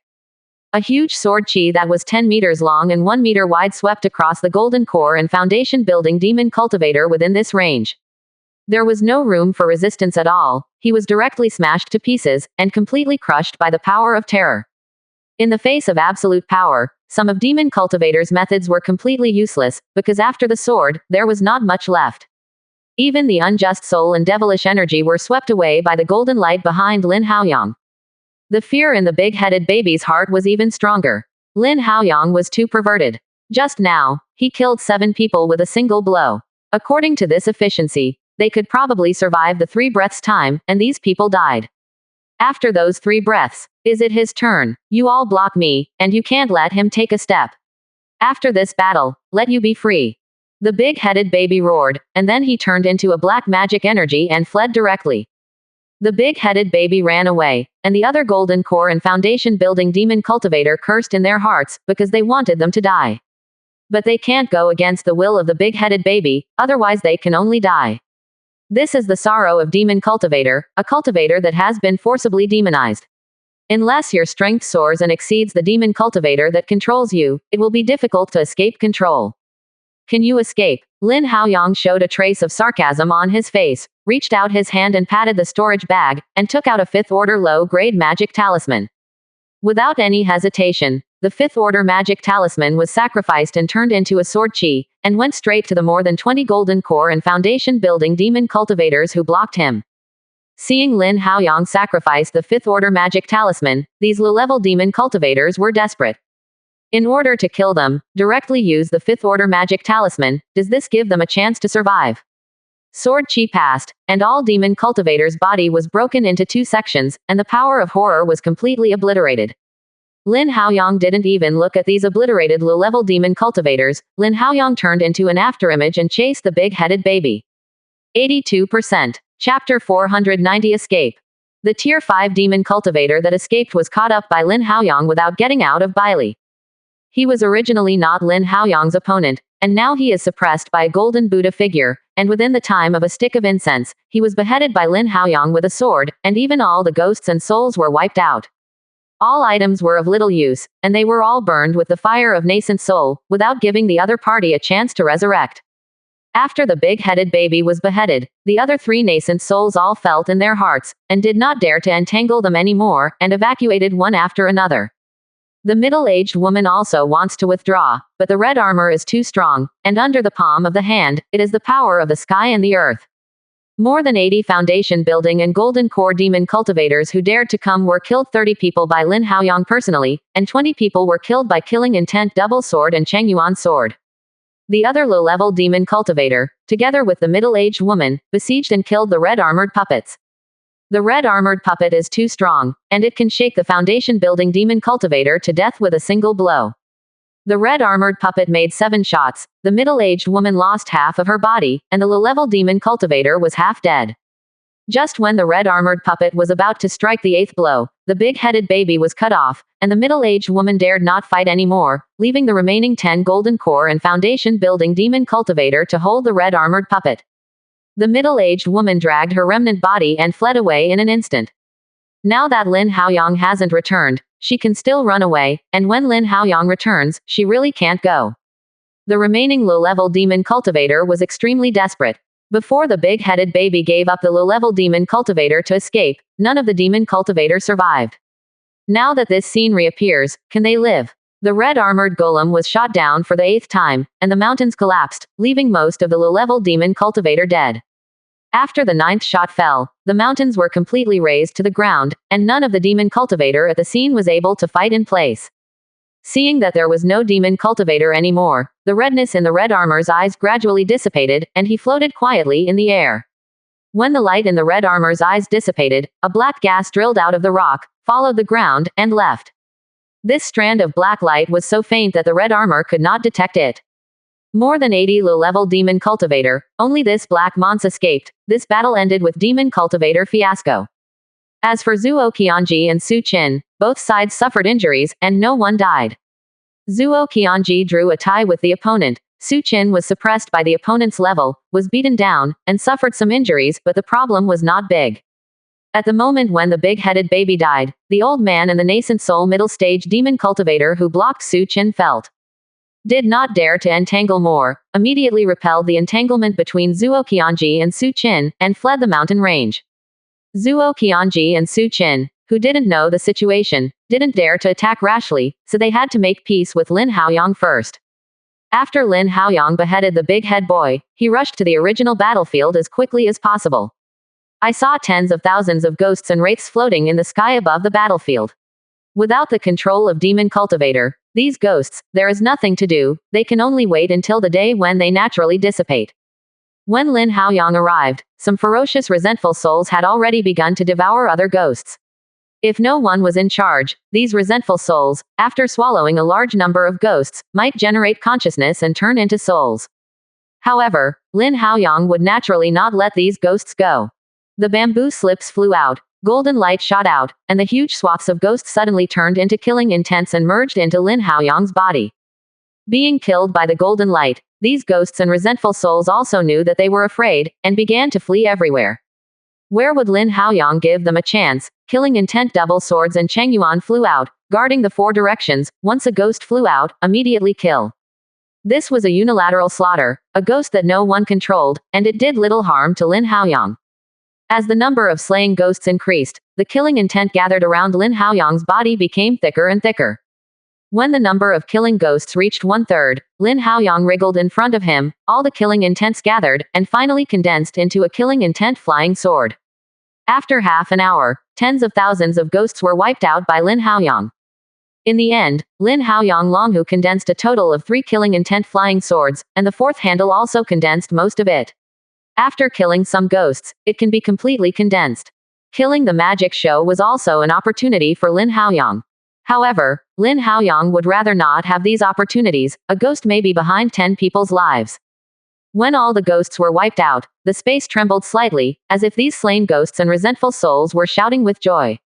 [SPEAKER 1] A huge sword chi that was 10 meters long and 1 meter wide swept across the golden core and foundation building demon cultivator within this range. There was no room for resistance at all. he was directly smashed to pieces, and completely crushed by the power of terror. In the face of absolute power, some of Demon Cultivator's methods were completely useless, because after the sword, there was not much left. Even the unjust soul and devilish energy were swept away by the golden light behind Lin Haoyang. The fear in the big-headed baby's heart was even stronger. Lin Haoyang was too perverted. Just now, he killed 7 people with a single blow. According to this efficiency, they could probably survive the 3 breaths time, and these people died. After those 3 breaths, is it his turn? You all block me, and you can't let him take a step. After this battle, let you be free. The big-headed baby roared, and then he turned into a black magic energy and fled directly. The big-headed baby ran away, and the other golden core and foundation building demon cultivator cursed in their hearts, because they wanted them to die. But they can't go against the will of the big-headed baby, otherwise they can only die. This is the sorrow of demon cultivator, a cultivator that has been forcibly demonized. Unless your strength soars and exceeds the demon cultivator that controls you, it will be difficult to escape control. Can you escape? Lin Haoyang showed a trace of sarcasm on his face, reached out his hand and patted the storage bag, and took out a 5th-order low-grade magic talisman. Without any hesitation, the 5th-order magic talisman was sacrificed and turned into a sword chi, and went straight to the more than 20 golden core and foundation building demon cultivators who blocked him. Seeing Lin Haoyang sacrifice the 5th-order magic talisman, these low-level demon cultivators were desperate. In order to kill them, directly use the 5th-order magic talisman. Does this give them a chance to survive? Sword chi passed, and all demon cultivators' body was broken into 2 sections, and the power of horror was completely obliterated. Lin Haoyang didn't even look at these obliterated low-level demon cultivators. Lin Haoyang turned into an afterimage and chased the big-headed baby. 82%. Chapter 490 Escape. The Tier 5 demon cultivator that escaped was caught up by Lin Haoyang without getting out of Bailey. He was originally not Lin Haoyang's opponent, and now he is suppressed by a golden Buddha figure, and within the time of a stick of incense, he was beheaded by Lin Haoyang with a sword, and even all the ghosts and souls were wiped out. All items were of little use, and they were all burned with the fire of nascent soul, without giving the other party a chance to resurrect. After the big-headed baby was beheaded, the other 3 nascent souls all felt in their hearts, and did not dare to entangle them anymore, and evacuated one after another. The middle-aged woman also wants to withdraw, but the red armor is too strong, and under the palm of the hand, it is the power of the sky and the earth. More than 80 foundation building and golden core demon cultivators who dared to come were killed. 30 people by Lin Haoyang personally, and 20 people were killed by killing intent double sword and Changyuan sword. The other low-level demon cultivator, together with the middle-aged woman, besieged and killed the red-armored puppets. The red-armored puppet is too strong, and it can shake the foundation-building demon cultivator to death with a single blow. The red-armored puppet made 7 shots, the middle-aged woman lost half of her body, and the low-level demon cultivator was half dead. Just when the red-armored puppet was about to strike the 8th blow, the big-headed baby was cut off, and the middle-aged woman dared not fight anymore, leaving the remaining 10 golden core and foundation-building demon cultivator to hold the red-armored puppet. The middle-aged woman dragged her remnant body and fled away in an instant. Now that Lin Haoyang hasn't returned, she can still run away, and when Lin Haoyang returns, she really can't go. The remaining low-level demon cultivator was extremely desperate. Before the big-headed baby gave up the low-level demon cultivator to escape, none of the demon cultivator survived. Now that this scene reappears, can they live? The red-armored golem was shot down for the 8th time, and the mountains collapsed, leaving most of the low-level demon cultivator dead. After the 9th shot fell, the mountains were completely razed to the ground, and none of the demon cultivator at the scene was able to fight in place. Seeing that there was no demon cultivator anymore, the redness in the red armor's eyes gradually dissipated, and he floated quietly in the air. When the light in the red armor's eyes dissipated, a black gas drilled out of the rock, followed the ground, and left. This strand of black light was so faint that the red armor could not detect it. More than 80 low-level demon cultivator, only this black monster escaped. This battle ended with demon cultivator fiasco. As for Zhuo Qianji and Su Qin, both sides suffered injuries, and no one died. Zhuo Qianji drew a tie with the opponent. Su Qin was suppressed by the opponent's level, was beaten down, and suffered some injuries, but the problem was not big. At the moment when the big-headed baby died, the old man and the nascent soul middle-stage demon cultivator who blocked Su Qin felt. Did not dare to entangle more, immediately repelled the entanglement between Zhuo Qianji and Su Qin, and fled the mountain range. Zuo Qianji and Su Qin, who didn't know the situation, didn't dare to attack rashly, so they had to make peace with Lin Haoyang first. After Lin Haoyang beheaded the big head boy, he rushed to the original battlefield as quickly as possible. I saw tens of thousands of ghosts and wraiths floating in the sky above the battlefield. Without the control of Demon Cultivator, these ghosts, there is nothing to do, they can only wait until the day when they naturally dissipate. When Lin Haoyang arrived, some ferocious resentful souls had already begun to devour other ghosts. If no one was in charge, these resentful souls, after swallowing a large number of ghosts, might generate consciousness and turn into souls. However, Lin Haoyang would naturally not let these ghosts go. The bamboo slips flew out, golden light shot out, and the huge swaths of ghosts suddenly turned into killing intents and merged into Lin Haoyang's body. Being killed by the golden light, these ghosts and resentful souls also knew that they were afraid, and began to flee everywhere. Where would Lin Haoyang give them a chance? Killing intent double swords and Cheng Yuan flew out, guarding the four directions. Once a ghost flew out, immediately kill. This was a unilateral slaughter, a ghost that no one controlled, and it did little harm to Lin Haoyang. As the number of slaying ghosts increased, the killing intent gathered around Lin Haoyang's body became thicker and thicker. When the number of killing ghosts reached 1/3, Lin Haoyang wriggled in front of him, all the killing intents gathered, and finally condensed into a killing intent flying sword. After half an hour, tens of thousands of ghosts were wiped out by Lin Haoyang. In the end, Lin Haoyang Longhu condensed a total of 3 killing intent flying swords, and the fourth handle also condensed most of it. After killing some ghosts, it can be completely condensed. Killing the magic show was also an opportunity for Lin Haoyang. However, Lin Haoyang would rather not have these opportunities. A ghost may be behind 10 people's lives. When all the ghosts were wiped out, the space trembled slightly, as if these slain ghosts and resentful souls were shouting with joy.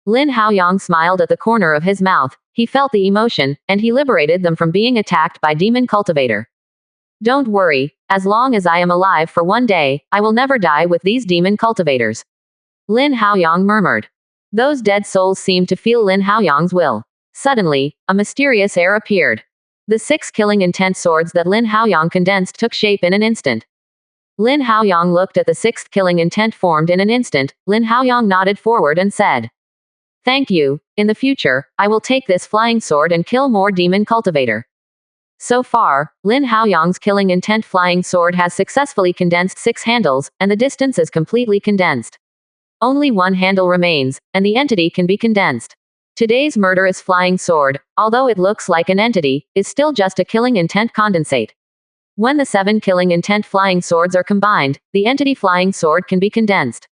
[SPEAKER 1] Lin Haoyang smiled at the corner of his mouth. He felt the emotion, and he liberated them from being attacked by Demon Cultivator. Don't worry, as long as I am alive for one day, I will never die with these demon cultivators. Lin Haoyang murmured. Those dead souls seemed to feel Lin Haoyang's will. Suddenly, a mysterious air appeared. The 6 killing intent swords that Lin Haoyang condensed took shape in an instant. Lin Haoyang looked at the 6th killing intent formed in an instant. Lin Haoyang nodded forward and said, "Thank you. In the future, I will take this flying sword and kill more demon cultivator." So far, Lin Haoyang's killing intent flying sword has successfully condensed 6 handles, and the distance is completely condensed. Only 1 handle remains, and the entity can be condensed. Today's murderous flying sword, although it looks like an entity, is still just a killing intent condensate. When the 7 killing intent flying swords are combined, the entity flying sword can be condensed.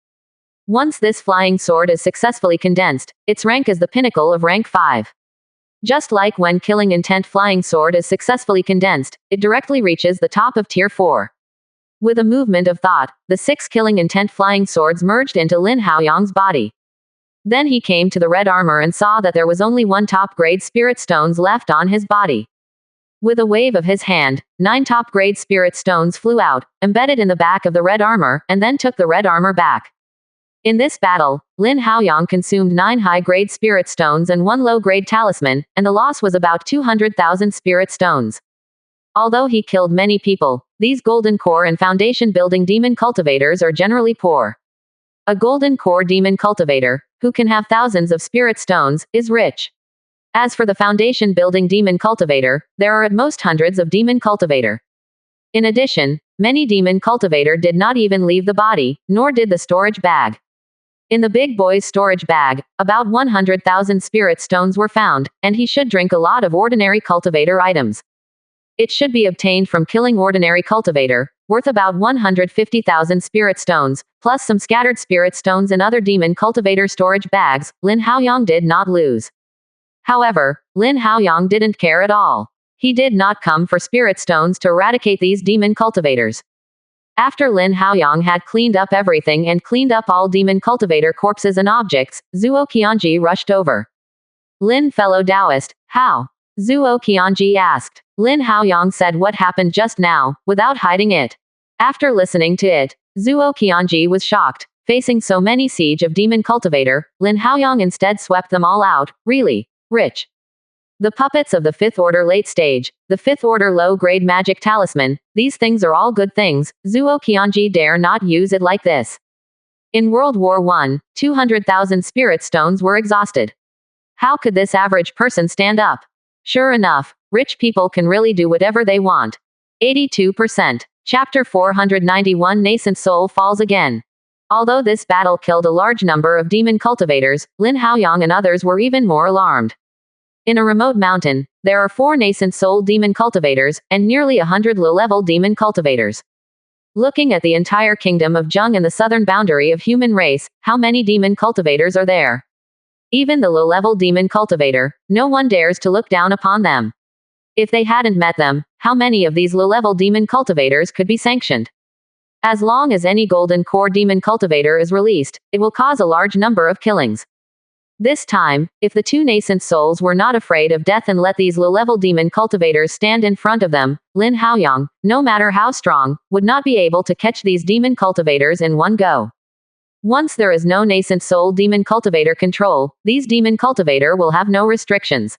[SPEAKER 1] Once this flying sword is successfully condensed, its rank is the pinnacle of rank 5. Just like when killing intent flying sword is successfully condensed, it directly reaches the top of tier 4. With a movement of thought, the 6 killing intent flying swords merged into Lin Haoyang's body. Then he came to the red armor and saw that there was only 1 top-grade spirit stones left on his body. With a wave of his hand, 9 top-grade spirit stones flew out, embedded in the back of the red armor, and then took the red armor back. In this battle, Lin Haoyang consumed 9 high-grade spirit stones and 1 low-grade talisman, and the loss was about 200,000 spirit stones. Although he killed many people, these golden core and foundation building demon cultivators are generally poor. A golden core demon cultivator, who can have thousands of spirit stones, is rich. As for the foundation building demon cultivator, there are at most hundreds of demon cultivator. In addition, many demon cultivator did not even leave the body, nor did the storage bag. In the big boy's storage bag, about 100,000 spirit stones were found, and he should drink a lot of ordinary cultivator items. It should be obtained from killing ordinary cultivator, worth about 150,000 spirit stones, plus some scattered spirit stones in other demon cultivator storage bags. Lin Haoyang did not lose. However, Lin Haoyang didn't care at all. He did not come for spirit stones to eradicate these demon cultivators. After Lin Haoyang had cleaned up everything and cleaned up all demon cultivator corpses and objects, Zuo Qianji rushed over. Lin, fellow Taoist, how? Zuo Qianji asked. Lin Haoyang said what happened just now, without hiding it. After listening to it, Zuo Qianji was shocked. Facing so many siege of demon cultivator, Lin Haoyang instead swept them all out. Really? Rich. The puppets of the 5th order late stage, the 5th order low-grade magic talisman, these things are all good things. Zuo Qianji dare not use it like this. In World War I, 200,000 spirit stones were exhausted. How could this average person stand up? Sure enough, rich people can really do whatever they want. 82%. Chapter 491 Nascent Soul Falls Again. Although this battle killed a large number of demon cultivators, Lin Haoyang and others were even more alarmed. In a remote mountain, there are 4 nascent soul demon cultivators, and nearly 100 low-level demon cultivators. Looking at the entire kingdom of Zheng and the southern boundary of human race, how many demon cultivators are there? Even the low-level demon cultivator, no one dares to look down upon them. If they hadn't met them, how many of these low-level demon cultivators could be sanctioned? As long as any golden core demon cultivator is released, it will cause a large number of killings. This time, if the 2 nascent souls were not afraid of death and let these low-level demon cultivators stand in front of them, Lin Haoyang, no matter how strong, would not be able to catch these demon cultivators in one go. Once there is no nascent soul demon cultivator control, these demon cultivator will have no restrictions.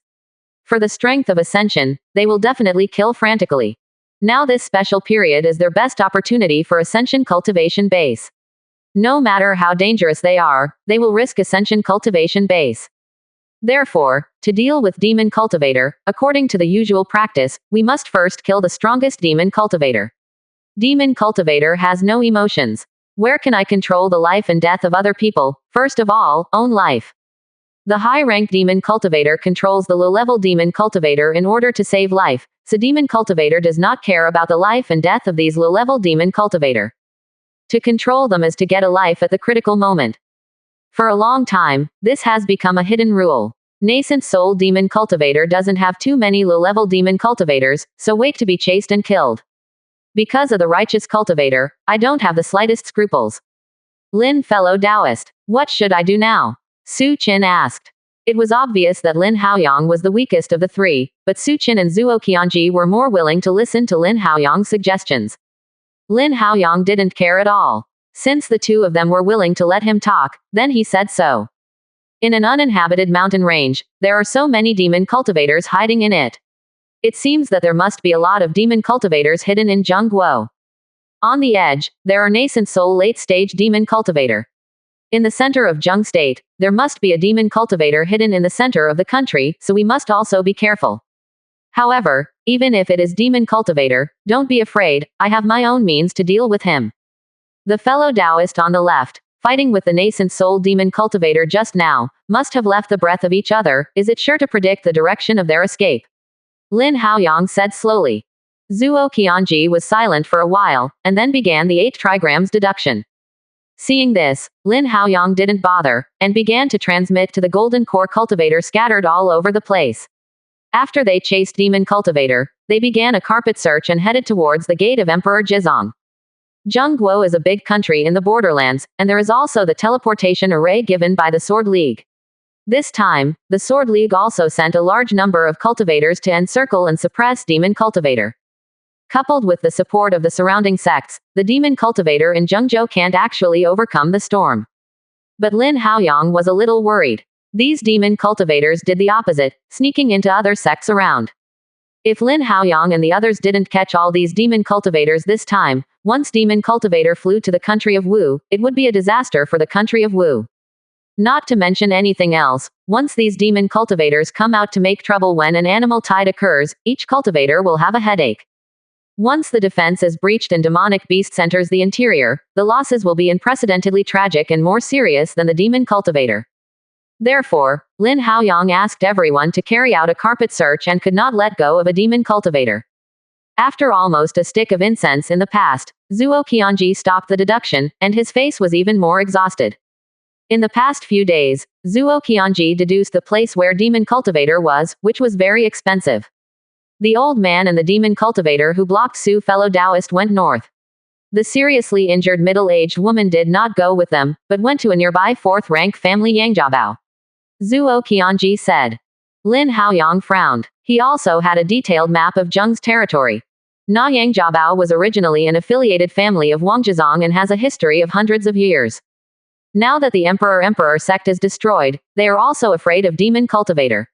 [SPEAKER 1] For the strength of ascension, they will definitely kill frantically. Now this special period is their best opportunity for ascension cultivation base. No matter how dangerous they are, they will risk ascension cultivation base. Therefore, to deal with demon cultivator, according to the usual practice, we must first kill the strongest demon cultivator. Demon cultivator has no emotions. Where can I control the life and death of other people? First of all, own life. The high-rank demon cultivator controls the low-level demon cultivator in order to save life, so demon cultivator does not care about the life and death of these low-level demon cultivator. To control them is to get a life at the critical moment. For a long time, this has become a hidden rule. Nascent soul demon cultivator doesn't have too many low-level demon cultivators, so wait to be chased and killed. Because of the righteous cultivator, I don't have the slightest scruples. Lin, fellow Taoist, what should I do now? Su Qin asked. It was obvious that Lin Haoyang was the weakest of the 3, but Su Qin and Zuo Qianji were more willing to listen to Lin Haoyang's suggestions. Lin Haoyang didn't care at all. Since the 2 of them were willing to let him talk, then he said so. In an uninhabited mountain range, there are so many demon cultivators hiding in it. It seems that there must be a lot of demon cultivators hidden in Zhengguo. On the edge, there are nascent soul late-stage demon cultivator. In the center of Zheng State, there must be a demon cultivator hidden in the center of the country, so we must also be careful. However, even if it is demon cultivator, don't be afraid, I have my own means to deal with him. The fellow Taoist on the left, fighting with the nascent soul demon cultivator just now, must have left the breath of each other. Is it sure to predict the direction of their escape? Lin Haoyang said slowly. Zuo Qianji was silent for a while, and then began the 8 trigrams deduction. Seeing this, Lin Haoyang didn't bother, and began to transmit to the golden core cultivator scattered all over the place. After they chased demon cultivator, they began a carpet search and headed towards the gate of Emperor Jizong. Zhengguo is a big country in the borderlands, and there is also the teleportation array given by the Sword League. This time, the Sword League also sent a large number of cultivators to encircle and suppress demon cultivator. Coupled with the support of the surrounding sects, the demon cultivator in Zhengzhou can't actually overcome the storm. But Lin Haoyang was a little worried. These demon cultivators did the opposite, sneaking into other sects around. If Lin Haoyang and the others didn't catch all these demon cultivators this time, once demon cultivator flew to the country of Wu, it would be a disaster for the country of Wu. Not to mention anything else, once these demon cultivators come out to make trouble when an animal tide occurs, each cultivator will have a headache. Once the defense is breached and demonic beasts enters the interior, the losses will be unprecedentedly tragic and more serious than the demon cultivator. Therefore, Lin Haoyang asked everyone to carry out a carpet search and could not let go of a demon cultivator. After almost a stick of incense in the past, Zuo Qianji stopped the deduction, and his face was even more exhausted. In the past few days, Zuo Qianji deduced the place where demon cultivator was, which was very expensive. The old man and the demon cultivator who blocked Su fellow Taoist went north. The seriously injured middle-aged woman did not go with them, but went to a nearby 4th-rank family Yangjiabao. Zuo Qianji said. Lin Haoyang frowned. He also had a detailed map of Zheng's territory. Na Yangjiabao was originally an affiliated family of Wangjizong and has a history of hundreds of years. Now that the Emperor sect is destroyed, they are also afraid of demon cultivator.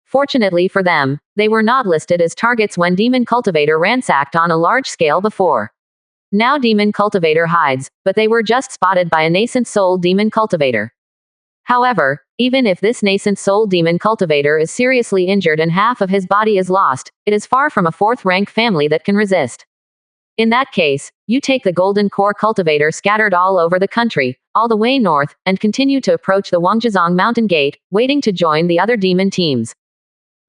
[SPEAKER 1] Fortunately for them, they were not listed as targets when demon cultivator ransacked on a large scale before. Now Demon Cultivator hides, but they were just spotted by a nascent soul Demon Cultivator. However, even if this nascent soul Demon Cultivator is seriously injured and half of his body is lost, it is far from a fourth-rank family that can resist. In that case, you take the Golden Core Cultivator scattered all over the country, all the way north, and continue to approach the Wangjazong Mountain Gate, waiting to join the other demon teams.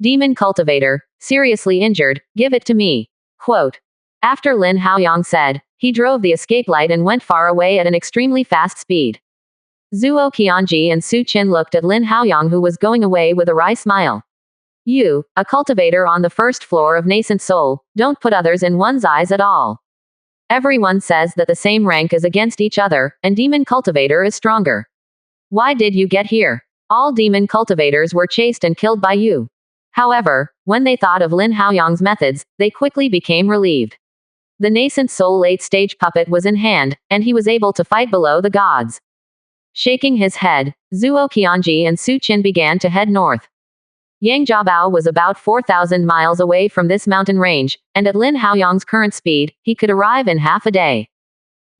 [SPEAKER 1] Demon Cultivator, seriously injured, give it to me. Quote. After Lin Haoyang said, he drove the escape light and went far away at an extremely fast speed. Zuo Qianji and Su Qin looked at Lin Haoyang, who was going away with a wry smile. You, a cultivator on the first floor of Nascent Soul, don't put others in one's eyes at all. Everyone says that the same rank is against each other, and Demon Cultivator is stronger. Why did you get here? All Demon Cultivators were chased and killed by you. However, when they thought of Lin Haoyang's methods, they quickly became relieved. The Nascent Soul late-stage puppet was in hand, and he was able to fight below the gods. Shaking his head, Zuo Qianji and Su Qin began to head north. Yangjiabao was about 4,000 miles away from this mountain range, and at Lin Haoyang's current speed, he could arrive in half a day.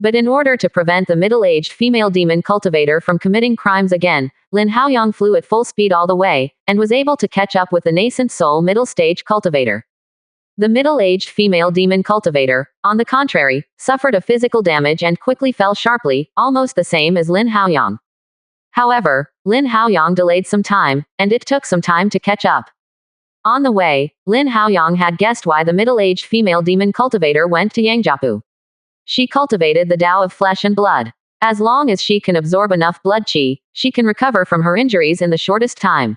[SPEAKER 1] But in order to prevent the middle-aged female demon cultivator from committing crimes again, Lin Haoyang flew at full speed all the way, and was able to catch up with the nascent soul middle-stage cultivator. The middle-aged female demon cultivator, on the contrary, suffered a physical damage and quickly fell sharply, almost the same as Lin Haoyang. However, Lin Haoyang delayed some time, and it took some time to catch up. On the way, Lin Haoyang had guessed why the middle-aged female demon cultivator went to Yangjiapu. She cultivated the Tao of flesh and blood. As long as she can absorb enough blood qi, she can recover from her injuries in the shortest time.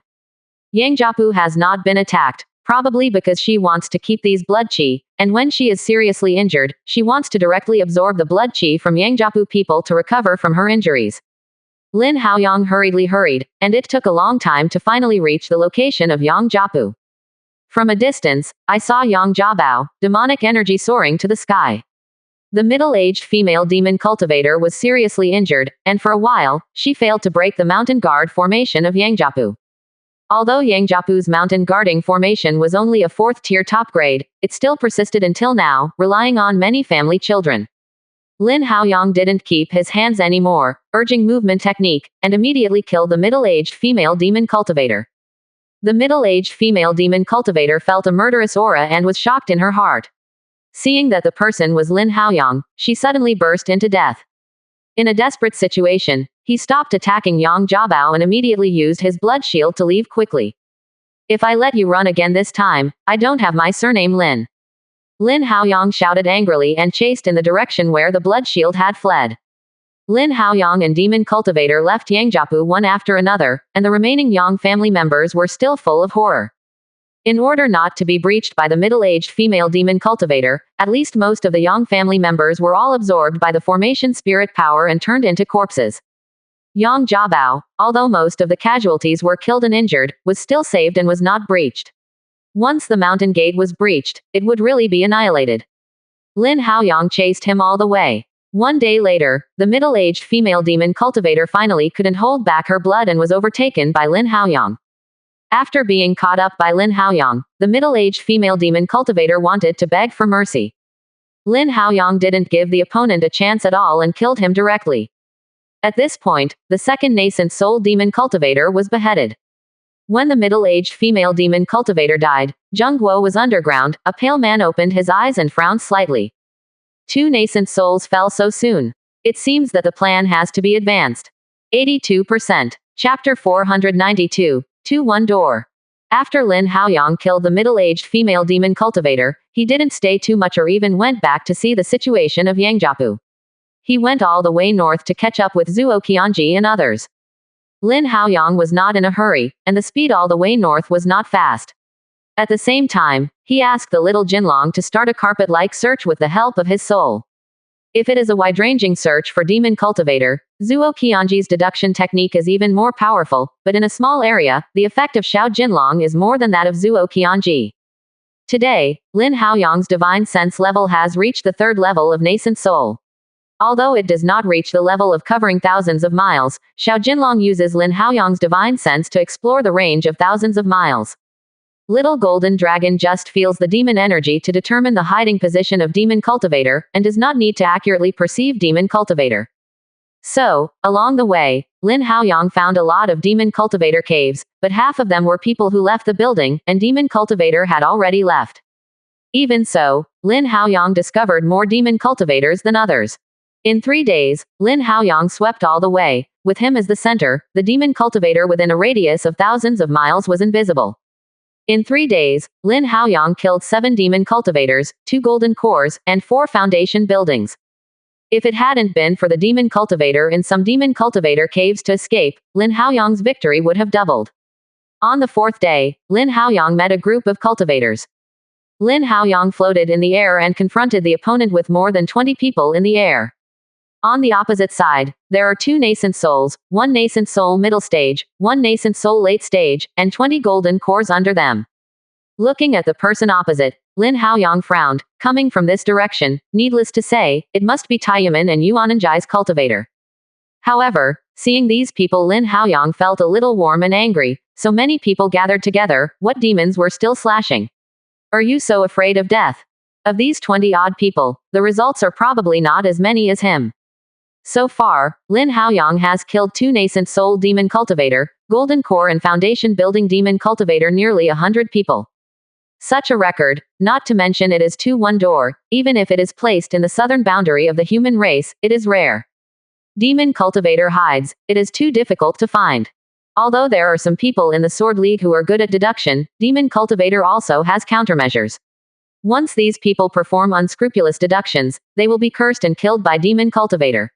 [SPEAKER 1] Yangjiapu has not been attacked, probably because she wants to keep these blood qi, and when she is seriously injured, she wants to directly absorb the blood qi from Yangjiapu people to recover from her injuries. Lin Haoyang hurried, and it took a long time to finally reach the location of Yangjiapu. From a distance, I saw Yangjiabao, demonic energy soaring to the sky. The middle-aged female demon cultivator was seriously injured, and for a while, she failed to break the mountain guard formation of Yangjiapu. Although Yangjiapu's mountain guarding formation was only a 4th-tier top grade, it still persisted until now, relying on many family children. Lin Haoyang didn't keep his hands anymore, urging movement technique, and immediately killed the middle-aged female demon cultivator. The middle-aged female demon cultivator felt a murderous aura and was shocked in her heart. Seeing that the person was Lin Haoyang, she suddenly burst into death. In a desperate situation, he stopped attacking Yang Jiabao and immediately used his blood shield to leave quickly. If I let you run again this time, I don't have my surname Lin. Lin Haoyang shouted angrily and chased in the direction where the blood shield had fled. Lin Haoyang and Demon Cultivator left Yangjiapu one after another, and the remaining Yang family members were still full of horror. In order not to be breached by the middle-aged female demon cultivator, at least most of the Yang family members were all absorbed by the formation spirit power and turned into corpses. Yang Jiabao, although most of the casualties were killed and injured, was still saved and was not breached. Once the mountain gate was breached, it would really be annihilated. Lin Haoyang chased him all the way. One day later, the middle-aged female demon cultivator finally couldn't hold back her blood and was overtaken by Lin Haoyang. After being caught up by Lin Haoyang, the middle-aged female demon cultivator wanted to beg for mercy. Lin Haoyang didn't give the opponent a chance at all and killed him directly. At this point, the second nascent soul demon cultivator was beheaded. When the middle-aged female demon cultivator died, Zheng Guo was underground. A pale man opened his eyes and frowned slightly. 2 nascent souls fell so soon. It seems that the plan has to be advanced. 82%. Chapter 492. 2-1 Door. After Lin Haoyang killed the middle-aged female demon cultivator, he didn't stay too much or even went back to see the situation of Yangjiapu. He went all the way north to catch up with Zuo Qianji and others. Lin Haoyang was not in a hurry, and the speed all the way north was not fast. At the same time, he asked the little Jinlong to start a carpet-like search with the help of his soul. If it is a wide-ranging search for demon cultivator, Zuo Qianji's deduction technique is even more powerful, but in a small area, the effect of Xiao Jinlong is more than that of Zuo Qianji. Today, Lin Haoyang's divine sense level has reached the 3rd level of nascent soul. Although it does not reach the level of covering thousands of miles, Xiao Jinlong uses Lin Haoyang's divine sense to explore the range of thousands of miles. Little Golden Dragon just feels the demon energy to determine the hiding position of Demon Cultivator, and does not need to accurately perceive Demon Cultivator. So, along the way, Lin Haoyang found a lot of Demon Cultivator caves, but half of them were people who left the building, and Demon Cultivator had already left. Even so, Lin Haoyang discovered more Demon Cultivators than others. In 3 days, Lin Haoyang swept all the way. With him as the center, the Demon Cultivator within a radius of thousands of miles was invisible. In 3 days, Lin Haoyang killed 7 Demon Cultivators, 2 Golden Cores, and 4 Foundation buildings. If it hadn't been for the Demon Cultivator in some Demon Cultivator caves to escape, Lin Haoyang's victory would have doubled. On the 4th day, Lin Haoyang met a group of cultivators. Lin Haoyang floated in the air and confronted the opponent with more than 20 people in the air. On the opposite side, there are 2 nascent souls, 1 nascent soul middle stage, 1 nascent soul late stage, and 20 golden cores under them. Looking at the person opposite, Lin Haoyang frowned. Coming from this direction, needless to say, it must be Taiyaman and Yuananjai's cultivator. However, seeing these people, Lin Haoyang felt a little warm and angry. So many people gathered together, what demons were still slashing? Are you so afraid of death? Of these 20-odd people, the results are probably not as many as him. So far, Lin Haoyang has killed 2 nascent soul demon cultivator, golden core and foundation building demon cultivator, nearly 100 people. Such a record, not to mention it is 2-1 door, even if it is placed in the southern boundary of the human race, it is rare. Demon Cultivator hides, it is too difficult to find. Although there are some people in the Sword League who are good at deduction, Demon Cultivator also has countermeasures. Once these people perform unscrupulous deductions, they will be cursed and killed by Demon Cultivator.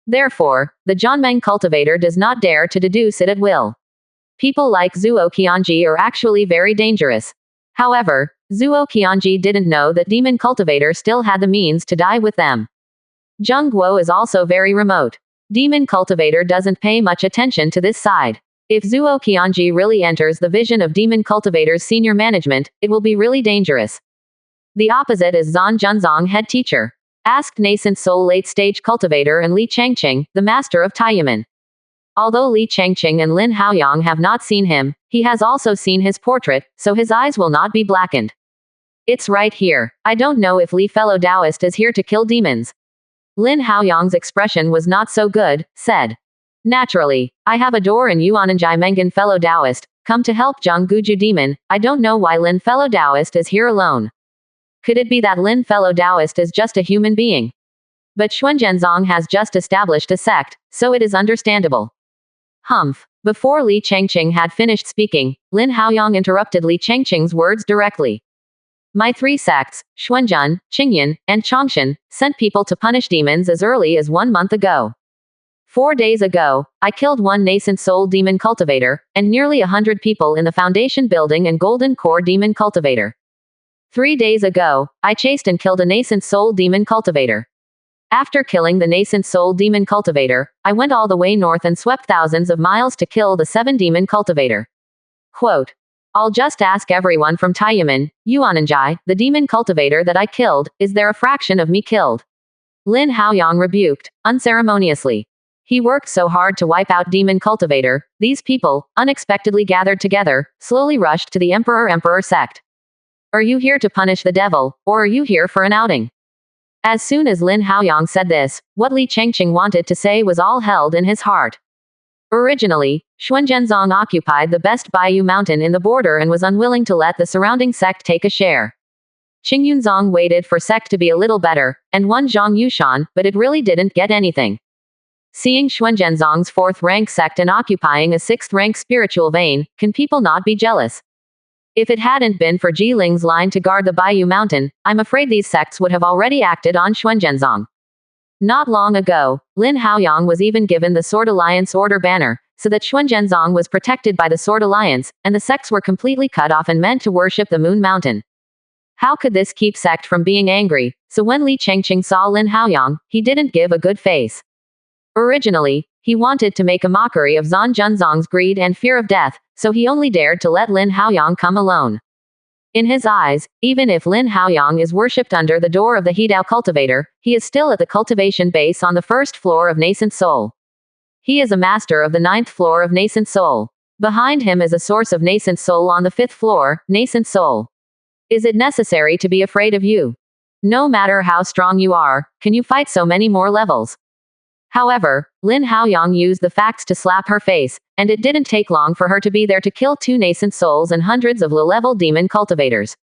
[SPEAKER 1] Therefore, the Zhanmeng Cultivator does not dare to deduce it at will. People like Zuo Qianji are actually very dangerous. However, Zuo Qianji didn't know that Demon Cultivator still had the means to die with them. Zheng Guo is also very remote. Demon Cultivator doesn't pay much attention to this side. If Zuo Qianji really enters the vision of Demon Cultivator's senior management, it will be really dangerous. The opposite is Zan Junzong, head teacher. Asked Nascent Soul late stage cultivator and Li Changqing, the master of Taiyaman. Although Li Changqing and Lin Haoyang have not seen him, he has also seen his portrait, so his eyes will not be blackened. It's right here. I don't know if Li fellow Taoist is here to kill demons. Lin Haoyang's expression was not so good, said. Naturally, I have a door in Yuananjai Mengan fellow Taoist, come to help Zhang Guju demon. I don't know why Lin fellow Taoist is here alone. Could it be that Lin fellow Taoist is just a human being? But Xuanzhenzong has just established a sect, so it is understandable. Humph. Before Li Changqing had finished speaking, Lin Haoyang interrupted Li Changqing's words directly. My 3 sects, Xuanzhen, Qingyan, and Chongshan, sent people to punish demons as early as 1 month ago. 4 days ago, I killed 1 nascent soul demon cultivator, and nearly 100 people in the foundation building and golden core demon cultivator. 3 days ago, I chased and killed a nascent soul demon cultivator. After killing the nascent soul demon cultivator, I went all the way north and swept thousands of miles to kill the 7 demon cultivator. Quote. I'll just ask everyone from Taiyaman, Yuananjai, the demon cultivator that I killed, is there a fraction of me killed? Lin Haoyang rebuked, unceremoniously. He worked so hard to wipe out demon cultivator, these people, unexpectedly gathered together, slowly rushed to the Emperor sect. Are you here to punish the devil, or are you here for an outing? As soon as Lin Haoyang said this, what Li Changqing wanted to say was all held in his heart. Originally, Xuanzhenzong occupied the best Baiyu mountain in the border and was unwilling to let the surrounding sect take a share. Qingyunzong waited for sect to be a little better, and won Zhang Yushan, but it really didn't get anything. Seeing Xuanzhenzong's 4th rank sect and occupying a 6th rank spiritual vein, can people not be jealous? If it hadn't been for Jiling's line to guard the Baiyu mountain, I'm afraid these sects would have already acted on Xuanzhenzong. Not long ago, Lin Haoyang was even given the Sword Alliance Order banner, so that Xuanzhenzong was protected by the Sword Alliance, and the sects were completely cut off and meant to worship the Moon Mountain. How could this keep sect from being angry? So when Li Changqing saw Lin Haoyang, he didn't give a good face. Originally, he wanted to make a mockery of Zan Junzong's greed and fear of death, so he only dared to let Lin Haoyang come alone. In his eyes, even if Lin Haoyang is worshipped under the door of the Hedao cultivator, he is still at the cultivation base on the 1st floor of Nascent Soul. He is a master of the 9th floor of Nascent Soul. Behind him is a source of nascent soul on the 5th floor, nascent soul. Is it necessary to be afraid of you? No matter how strong you are, can you fight so many more levels? However, Lin Haoyang used the facts to slap her face, and it didn't take long for her to be there to kill 2 nascent souls and hundreds of low-level demon cultivators.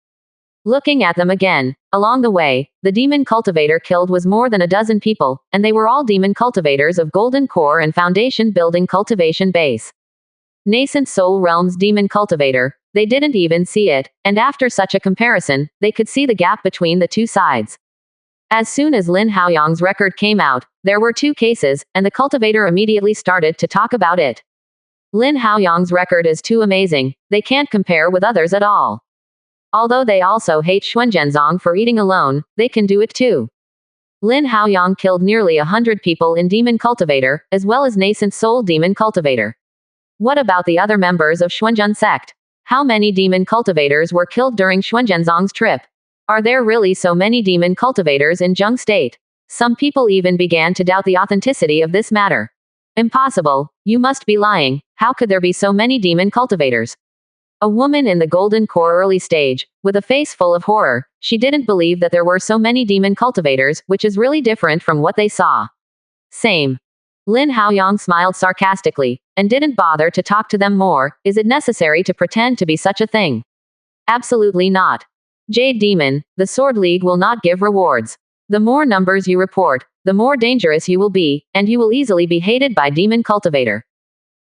[SPEAKER 1] Looking at them again, along the way, the demon cultivator killed was more than a dozen people, and they were all demon cultivators of Golden Core and Foundation Building Cultivation Base. Nascent Soul Realm's demon cultivator, they didn't even see it, and after such a comparison, they could see the gap between the two sides. As soon as Lin Haoyang's record came out, there were 2 cases, and the cultivator immediately started to talk about it. Lin Haoyang's record is too amazing, they can't compare with others at all. Although they also hate Xuanzhenzong for eating alone, they can do it too. Lin Haoyang killed nearly 100 people in Demon Cultivator, as well as Nascent Soul Demon Cultivator. What about the other members of Xuanzhen sect? How many demon cultivators were killed during Xuanzhenzong's trip? Are there really so many demon cultivators in Zheng State? Some people even began to doubt the authenticity of this matter. Impossible, you must be lying, how could there be so many demon cultivators? A woman in the Golden Core early stage, with a face full of horror, she didn't believe that there were so many demon cultivators, which is really different from what they saw. Same. Lin Haoyang smiled sarcastically, and didn't bother to talk to them more. Is it necessary to pretend to be such a thing? Absolutely not. Jade Demon, the Sword League will not give rewards. The more numbers you report, the more dangerous you will be, and you will easily be hated by Demon Cultivator.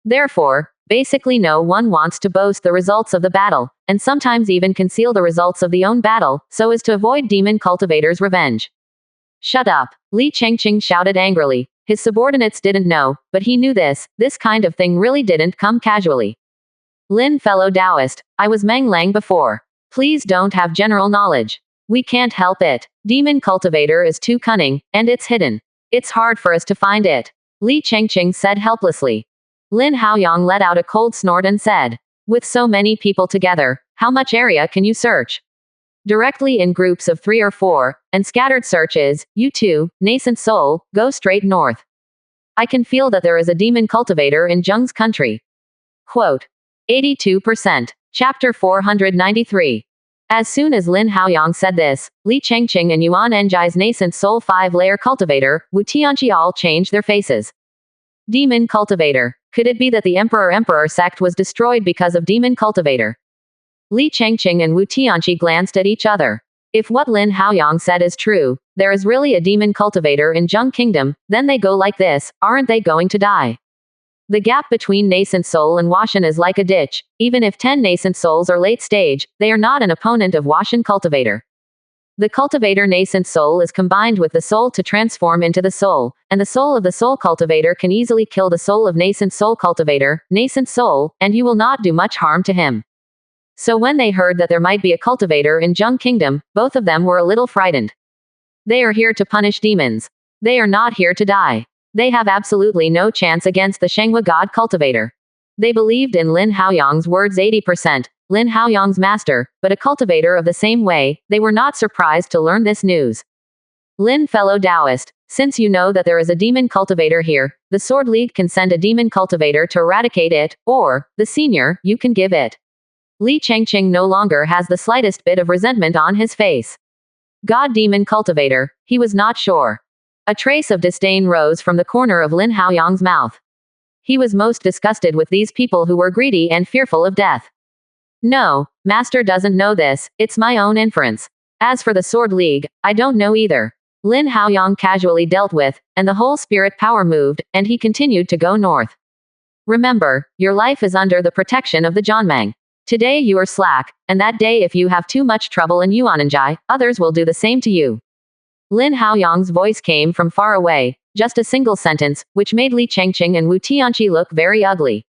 [SPEAKER 1] Therefore, basically no one wants to boast the results of the battle, and sometimes even conceal the results of the own battle, so as to avoid Demon Cultivator's revenge. Shut up, Li Chengqing shouted angrily. His subordinates didn't know, but he knew this kind of thing really didn't come casually. Lin fellow Taoist, I was Meng Lang before. Please don't have general knowledge. We can't help it. Demon Cultivator is too cunning, and it's hidden. It's hard for us to find it. Li Chengqing said helplessly. Lin Haoyang let out a cold snort and said, with so many people together, how much area can you search? Directly in groups of 3 or 4, and scattered searches, you two, Nascent Soul, go straight north. I can feel that there is a demon cultivator in Zheng's country. Quote. 82%. Chapter 493. As soon as Lin Haoyang said this, Li Chengqing and Yuan Enjai's Nascent Soul 5-layer cultivator, Wu Tianqi all changed their faces. Demon Cultivator. Could it be that the Emperor sect was destroyed because of Demon Cultivator? Li Chengqing and Wu Tianqi glanced at each other. If what Lin Haoyang said is true, there is really a Demon Cultivator in Zheng Kingdom, then they go like this, aren't they going to die? The gap between Nascent Soul and Washan is like a ditch. Even if 10 Nascent Souls are late stage, they are not an opponent of Washan Cultivator. The Cultivator Nascent Soul is combined with the soul to transform into the soul, and the soul of the Soul Cultivator can easily kill the soul of Nascent Soul Cultivator, Nascent Soul, and you will not do much harm to him. So when they heard that there might be a cultivator in Zheng Kingdom, both of them were a little frightened. They are here to punish demons. They are not here to die. They have absolutely no chance against the Shenghua God Cultivator. They believed in Lin Haoyang's words 80%, Lin Haoyang's master, but a cultivator of the same way. They were not surprised to learn this news. Lin fellow Taoist, since you know that there is a demon cultivator here, the Sword League can send a demon cultivator to eradicate it, or, the senior, you can give it. Li Chengqing no longer has the slightest bit of resentment on his face. God Demon Cultivator, he was not sure. A trace of disdain rose from the corner of Lin Haoyang's mouth. He was most disgusted with these people who were greedy and fearful of death. No, Master doesn't know this, it's my own inference. As for the Sword League, I don't know either. Lin Haoyang casually dealt with, and the whole spirit power moved, and he continued to go north. Remember, your life is under the protection of the Zhanmang. Today you are slack, and that day if you have too much trouble in Yuananjai, others will do the same to you. Lin Haoyang's voice came from far away, just a single sentence, which made Li Chengqing and Wu Tianqi look very ugly.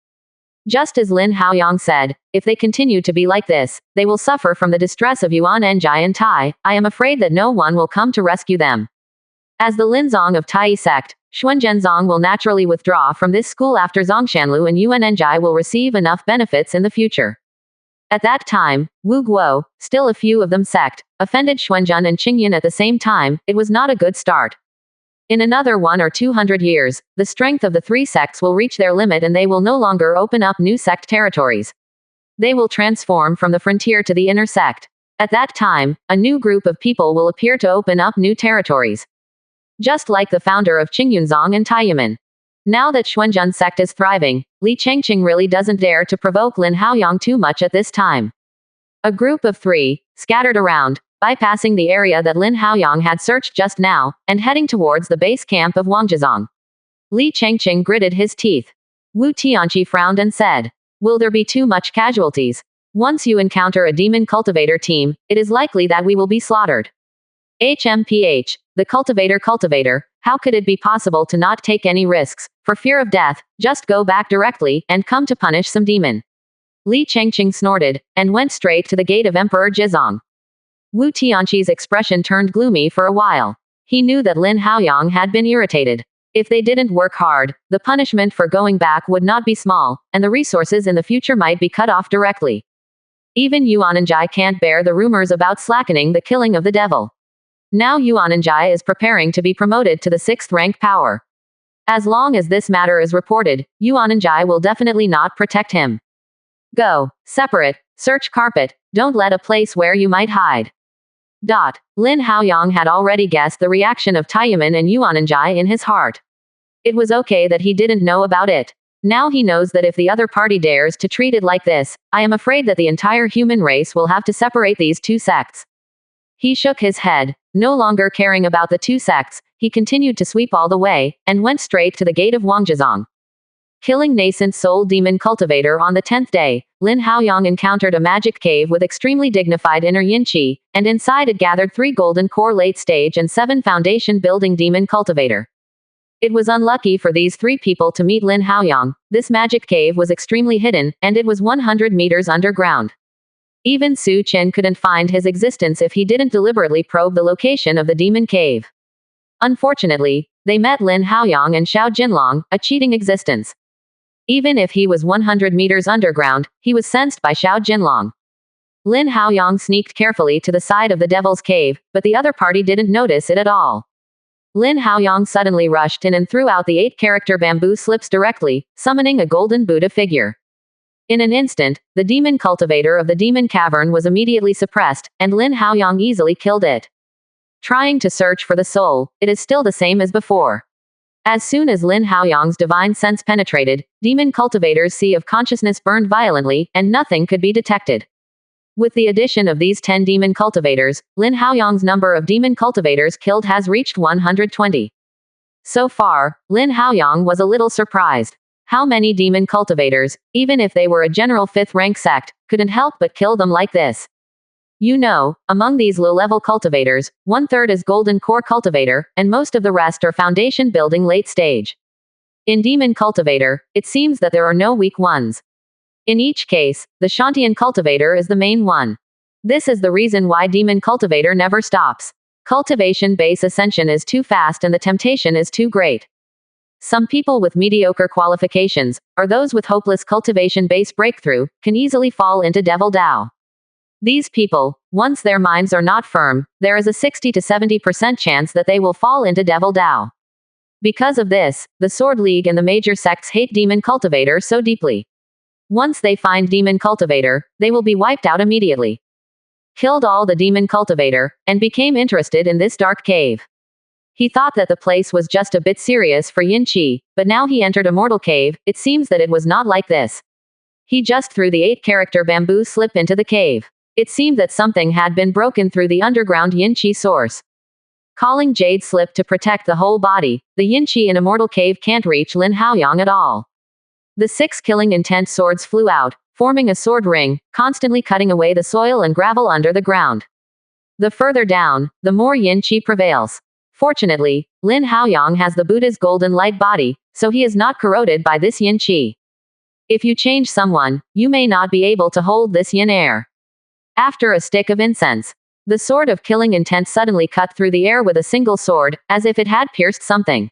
[SPEAKER 1] Just as Lin Haoyang said, if they continue to be like this, they will suffer from the distress of Yuan Enjai and Tai. I am afraid that no one will come to rescue them. As the Linzong of Tai sect, Xuanzhenzong will naturally withdraw from this school after Zongshanlu and Yuan Enjai will receive enough benefits in the future. At that time, Wu Guo, still a few of them sect, offended Xuanzhen and Qingyun at the same time. It was not a good start. In another 1 or 200 years, the strength of the three sects will reach their limit and they will no longer open up new sect territories. They will transform from the frontier to the inner sect. At that time, a new group of people will appear to open up new territories. Just like the founder of Qingyunzong and Taiyuan. Now that Xuanzhen sect is thriving, Li Chengqing really doesn't dare to provoke Lin Haoyang too much at this time. A group of three, scattered around, bypassing the area that Lin Haoyang had searched just now, and heading towards the base camp of Wangjizong. Li Chengqing gritted his teeth. Wu Tianqi frowned and said, "Will there be too much casualties? Once you encounter a demon cultivator team, it is likely that we will be slaughtered." HMPH, the cultivator, how could it be possible to not take any risks, for fear of death, just go back directly, and come to punish some demon? Li Chengqing snorted, and went straight to the gate of Emperor Jizong. Wu Tianqi's expression turned gloomy for a while. He knew that Lin Haoyang had been irritated. If they didn't work hard, the punishment for going back would not be small, and the resources in the future might be cut off directly. Even Yuananjai can't bear the rumors about slackening the killing of the devil. Now Yuananjai is preparing to be promoted to the 6th rank power. As long as this matter is reported, Yuananjai will definitely not protect him. Go, separate, search carpet, don't let a place where you might hide. Lin Haoyang had already guessed the reaction of Taiyuan and Yuananjai in his heart. It was okay that he didn't know about it. Now he knows that if the other party dares to treat it like this, I am afraid that the entire human race will have to separate these two sects. He shook his head, no longer caring about the two sects. He continued to sweep all the way, and went straight to the gate of Wangjizong. Killing nascent soul demon cultivator on the 10th day, Lin Haoyang encountered a magic cave with extremely dignified inner yin qi, and inside it gathered 3 golden core late stage and 7 foundation building demon cultivator. It was unlucky for these 3 people to meet Lin Haoyang. This magic cave was extremely hidden, and it was 100 meters underground. Even Su Chen couldn't find his existence if he didn't deliberately probe the location of the demon cave. Unfortunately, they met Lin Haoyang and Xiao Jinlong, a cheating existence. Even if he was 100 meters underground, he was sensed by Xiao Jinlong. Lin Haoyang sneaked carefully to the side of the devil's cave, but the other party didn't notice it at all. Lin Haoyang suddenly rushed in and threw out the 8-character bamboo slips directly, summoning a golden Buddha figure. In an instant, the demon cultivator of the demon cavern was immediately suppressed, and Lin Haoyang easily killed it. Trying to search for the soul, it is still the same as before. As soon as Lin Haoyang's divine sense penetrated, demon cultivator's sea of consciousness burned violently, and nothing could be detected. With the addition of these 10 demon cultivators, Lin Haoyang's number of demon cultivators killed has reached 120. So far, Lin Haoyang was a little surprised. How many demon cultivators, even if they were a general 5th rank sect, couldn't help but kill them like this? You know, among these low-level cultivators, 1/3 is golden core cultivator, and most of the rest are foundation building late stage. In demon cultivator, it seems that there are no weak ones. In each case, the Shantian cultivator is the main one. This is the reason why demon cultivator never stops. Cultivation base ascension is too fast and the temptation is too great. Some people with mediocre qualifications, or those with hopeless cultivation base breakthrough, can easily fall into Devil Dao. These people, once their minds are not firm, there is a 60 to 70% chance that they will fall into Devil Dao. Because of this, the Sword League and the major sects hate Demon Cultivator so deeply. Once they find Demon Cultivator, they will be wiped out immediately. Killed all the Demon Cultivator, and became interested in this dark cave. He thought that the place was just a bit serious for Yin Qi, but now he entered a mortal cave, it seems that it was not like this. He just threw the 8-character bamboo slip into the cave. It seemed that something had been broken through the underground Yin Qi source. Calling Jade Slip to protect the whole body, the Yin Qi in Immortal Cave can't reach Lin Haoyang at all. The 6 killing intent swords flew out, forming a sword ring, constantly cutting away the soil and gravel under the ground. The further down, the more Yin Qi prevails. Fortunately, Lin Haoyang has the Buddha's golden light body, so he is not corroded by this Yin Qi. If you change someone, you may not be able to hold this Yin air. After a stick of incense, the sword of killing intent suddenly cut through the air with a single sword, as if it had pierced something.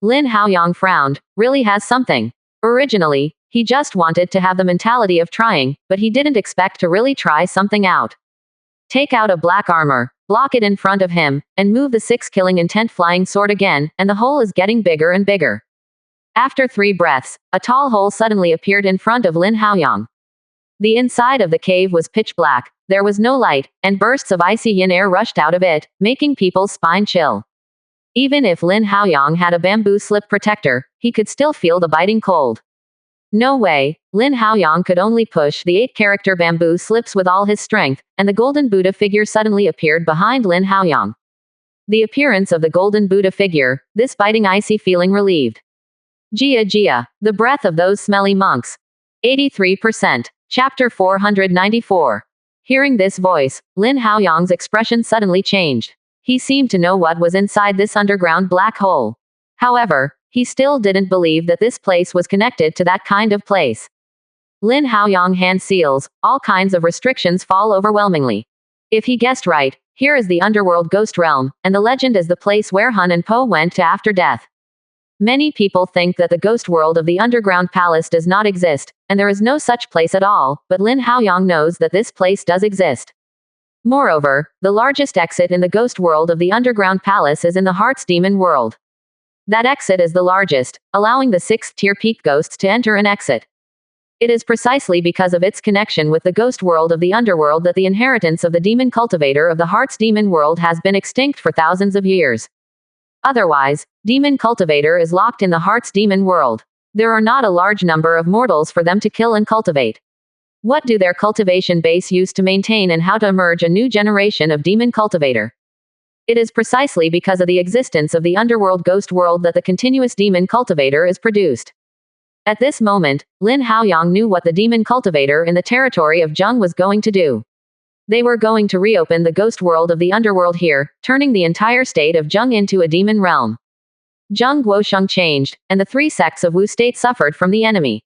[SPEAKER 1] Lin Haoyang frowned, really has something. Originally, he just wanted to have the mentality of trying, but he didn't expect to really try something out. Take out a black armor, block it in front of him, and move the 6 killing intent flying sword again, and the hole is getting bigger and bigger. After 3 breaths, a tall hole suddenly appeared in front of Lin Haoyang. The inside of the cave was pitch black, there was no light, and bursts of icy yin air rushed out of it, making people's spine chill. Even if Lin Haoyang had a bamboo slip protector, he could still feel the biting cold. No way, Lin Haoyang could only push the 8-character bamboo slips with all his strength, and the golden Buddha figure suddenly appeared behind Lin Haoyang. The appearance of the golden Buddha figure, this biting icy feeling relieved. Jia Jia, the breath of those smelly monks. 83%. Chapter 494. Hearing this voice, Lin Haoyang's expression suddenly changed. He seemed to know what was inside this underground black hole. However, he still didn't believe that this place was connected to that kind of place. Lin Haoyang hand seals, all kinds of restrictions fall overwhelmingly. If he guessed right, here is the underworld ghost realm, and the legend is the place where Hun and Po went to after death. Many people think that the ghost world of the underground palace does not exist, and there is no such place at all, but Lin Haoyang knows that this place does exist. Moreover, the largest exit in the ghost world of the underground palace is in the Heart's Demon world. That exit is the largest, allowing the 6th-tier peak ghosts to enter and exit. It is precisely because of its connection with the ghost world of the underworld that the inheritance of the demon cultivator of the Heart's Demon world has been extinct for thousands of years. Otherwise, demon cultivator is locked in the Heart's Demon world. There are not a large number of mortals for them to kill and cultivate. What do their cultivation base use to maintain and how to emerge a new generation of demon cultivator? It is precisely because of the existence of the underworld ghost world that the continuous demon cultivator is produced. At this moment, Lin Haoyang knew what the demon cultivator in the territory of Zheng was going to do. They were going to reopen the ghost world of the underworld here, turning the entire state of Zheng into a demon realm. Zheng Guosheng changed, and the 3 sects of Wu state suffered from the enemy.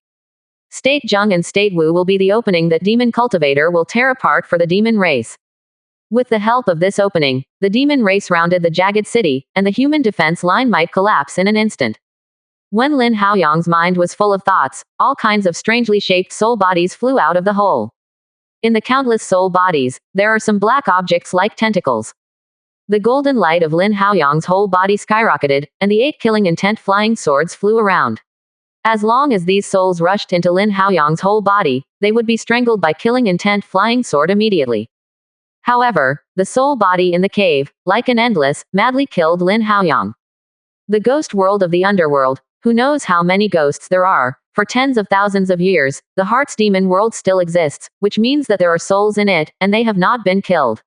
[SPEAKER 1] State Zheng and State Wu will be the opening that demon cultivator will tear apart for the demon race. With the help of this opening, the demon race rounded the jagged city, and the human defense line might collapse in an instant. When Lin Haoyang's mind was full of thoughts, all kinds of strangely shaped soul bodies flew out of the hole. In the countless soul bodies, there are some black objects like tentacles. The golden light of Lin Haoyang's whole body skyrocketed, and the 8 killing intent flying swords flew around. As long as these souls rushed into Lin Haoyang's whole body, they would be strangled by killing intent flying sword immediately. However, the soul body in the cave, like an endless, madly killed Lin Haoyang. The ghost world of the underworld, who knows how many ghosts there are, for tens of thousands of years, the Heart's Demon world still exists, which means that there are souls in it, and they have not been killed.